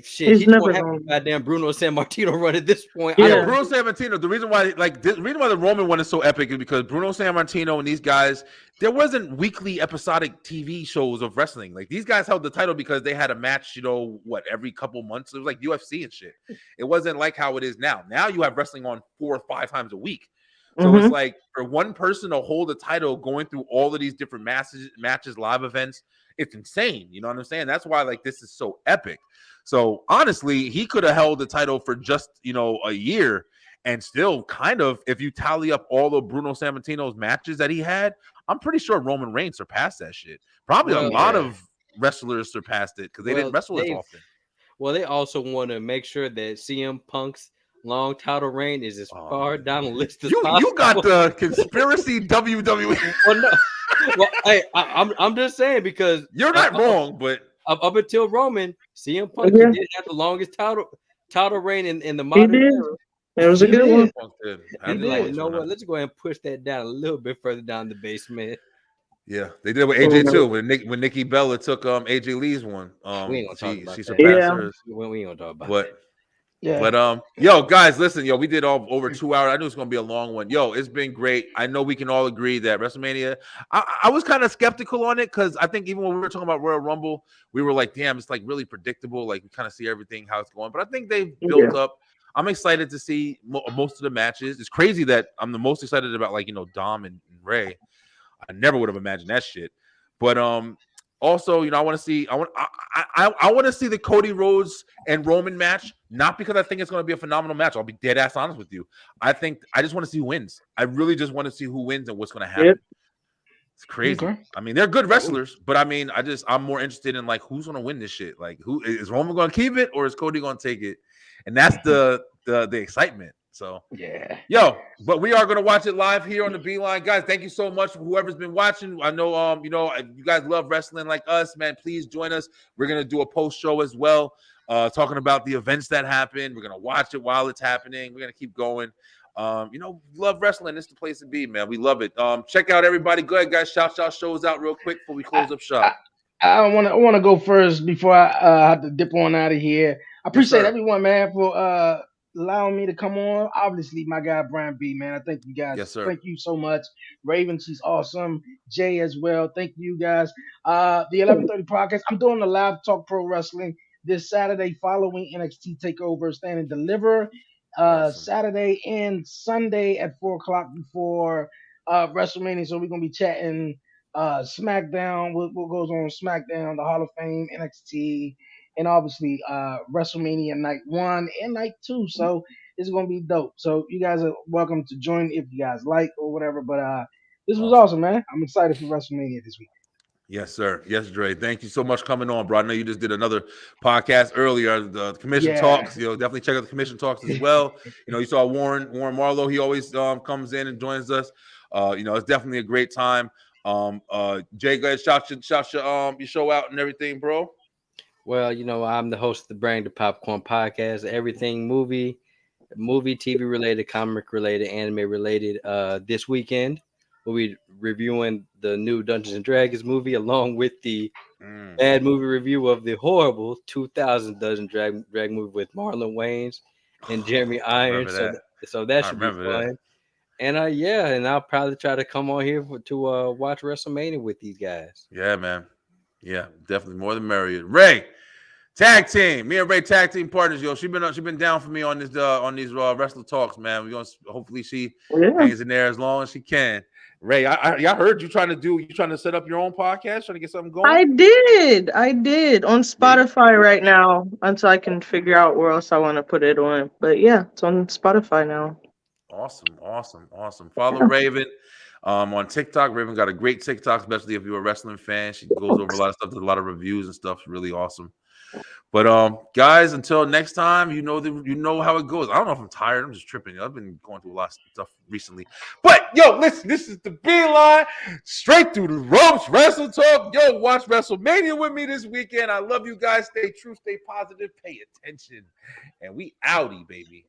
shit, he's never gonna have goddamn Bruno Sammartino run at this point. Yeah, Bruno Sammartino. The reason why the Roman one is so epic is because Bruno Sammartino and these guys, there wasn't weekly episodic TV shows of wrestling. Like, these guys held the title because they had a match, every couple months. It was like UFC and shit. It wasn't like how it is now. Now you have wrestling on 4 or 5 times a week. So it's like for one person to hold the title going through all of these different matches, live events, it's insane. You know what I'm saying? That's why like this is so epic. So honestly, he could have held the title for just, a year and still kind of, if you tally up all of Bruno Sammartino's matches that he had, I'm pretty sure Roman Reigns surpassed that shit. Probably a lot of wrestlers surpassed it because they didn't wrestle as often. Well, they also want to make sure that CM Punk's long title reign is as far down the list as possible. You got the conspiracy WWE. Well, no. Well, hey, I'm just saying because you're not wrong, but up until Roman, CM Punk did have the longest title reign in the modern era. That was a good one. And like, you know what? Let's go ahead and push that down a little bit further down the basement. Yeah, they did with AJ too. When Nikki Bella took AJ Lee's one. We ain't gonna talk about she that. surpassed hers. We ain't gonna talk about that. Yeah. But yo, guys, listen, yo, we did all over 2 hours. I knew it's gonna be a long one. Yo, it's been great. I know we can all agree that WrestleMania. I was kind of skeptical on it because I think even when we were talking about Royal Rumble, we were like, damn, it's like really predictable. Like we kind of see everything how it's going. But I think they've built up. I'm excited to see most of the matches. It's crazy that I'm the most excited about, like, Dom and Ray. I never would have imagined that shit. But also, I want to see. I want to see the Cody Rhodes and Roman match. Not because I think it's going to be a phenomenal match. I'll be dead ass honest with you. I just want to see who wins. I really just want to see who wins and what's going to happen. Yep. It's crazy. Okay. I mean, they're good wrestlers, but I mean, I'm more interested in like who's going to win this shit. Like, who is Roman going to keep it or is Cody going to take it? And that's the excitement. So yeah, but we are going to watch it live here on the Beeline, guys. Thank you so much for whoever's been watching. I know you guys love wrestling like us, man. Please join us. We're going to do a post show as well, talking about the events that happen. We're going to watch it while it's happening. We're going to keep going. Love wrestling. This is the place to be, man. We love it. Check out everybody. Go ahead, guys. Shout shows out real quick before we close up shop. I want to go first before I have to dip on out of here. I appreciate everyone, man, for allowing me to come on. Obviously, my guy Brian B, man. I thank you guys. Yes, sir. Thank you so much. Raven, she's awesome. Jay as well. Thank you guys. The 11:30 podcast. I'm doing the live talk pro wrestling this Saturday following NXT Takeover Stand and Deliver. Awesome. Saturday and Sunday at 4:00 before WrestleMania. So we're gonna be chatting SmackDown, what goes on SmackDown, the Hall of Fame, NXT, and obviously WrestleMania night 1 and night 2. So it's gonna be dope. So you guys are welcome to join if you guys like or whatever. But this was awesome, man. I'm excited for WrestleMania this week. Yes, sir. Yes, Dre. Thank you so much for coming on, bro. I know you just did another podcast earlier, the Commission Talks. Definitely check out the Commission Talks as well. You saw Warren Marlowe. He always comes in and joins us. It's definitely a great time. Jay, go ahead, shout your show out and everything, bro. Well, I'm the host of the Bring the Popcorn podcast. Everything movie, TV related, comic related, anime related. This weekend, we'll be reviewing the new Dungeons and Dragons movie along with the bad movie review of the horrible 2000 Dungeons and Dragons movie with Marlon Wayans and Jeremy Irons. So that should be fun. That. And and I'll probably try to come on here to watch WrestleMania with these guys. Yeah, man. Yeah, definitely more than merrier. Ray, tag team. Me and Ray tag team partners. Yo, she been down for me on this these Wrestle Talks, man. We're gonna hopefully she hangs in there as long as she can. Ray, I heard you trying to set up your own podcast, trying to get something going. I did on Spotify right now until I can figure out where else I want to put it on. But yeah, it's on Spotify now. Awesome. Follow Raven on TikTok. Raven got a great TikTok, especially if you're a wrestling fan. She goes over a lot of stuff, does a lot of reviews and stuff. It's really awesome. But guys, until next time, you know how it goes. I don't know if I'm tired. I'm just tripping. I've been going through a lot of stuff recently. But yo, listen, this is the Beeline, straight through the ropes, Wrestle Talk. Yo, watch WrestleMania with me this weekend. I love you guys. Stay true, stay positive, pay attention, and we outie, baby.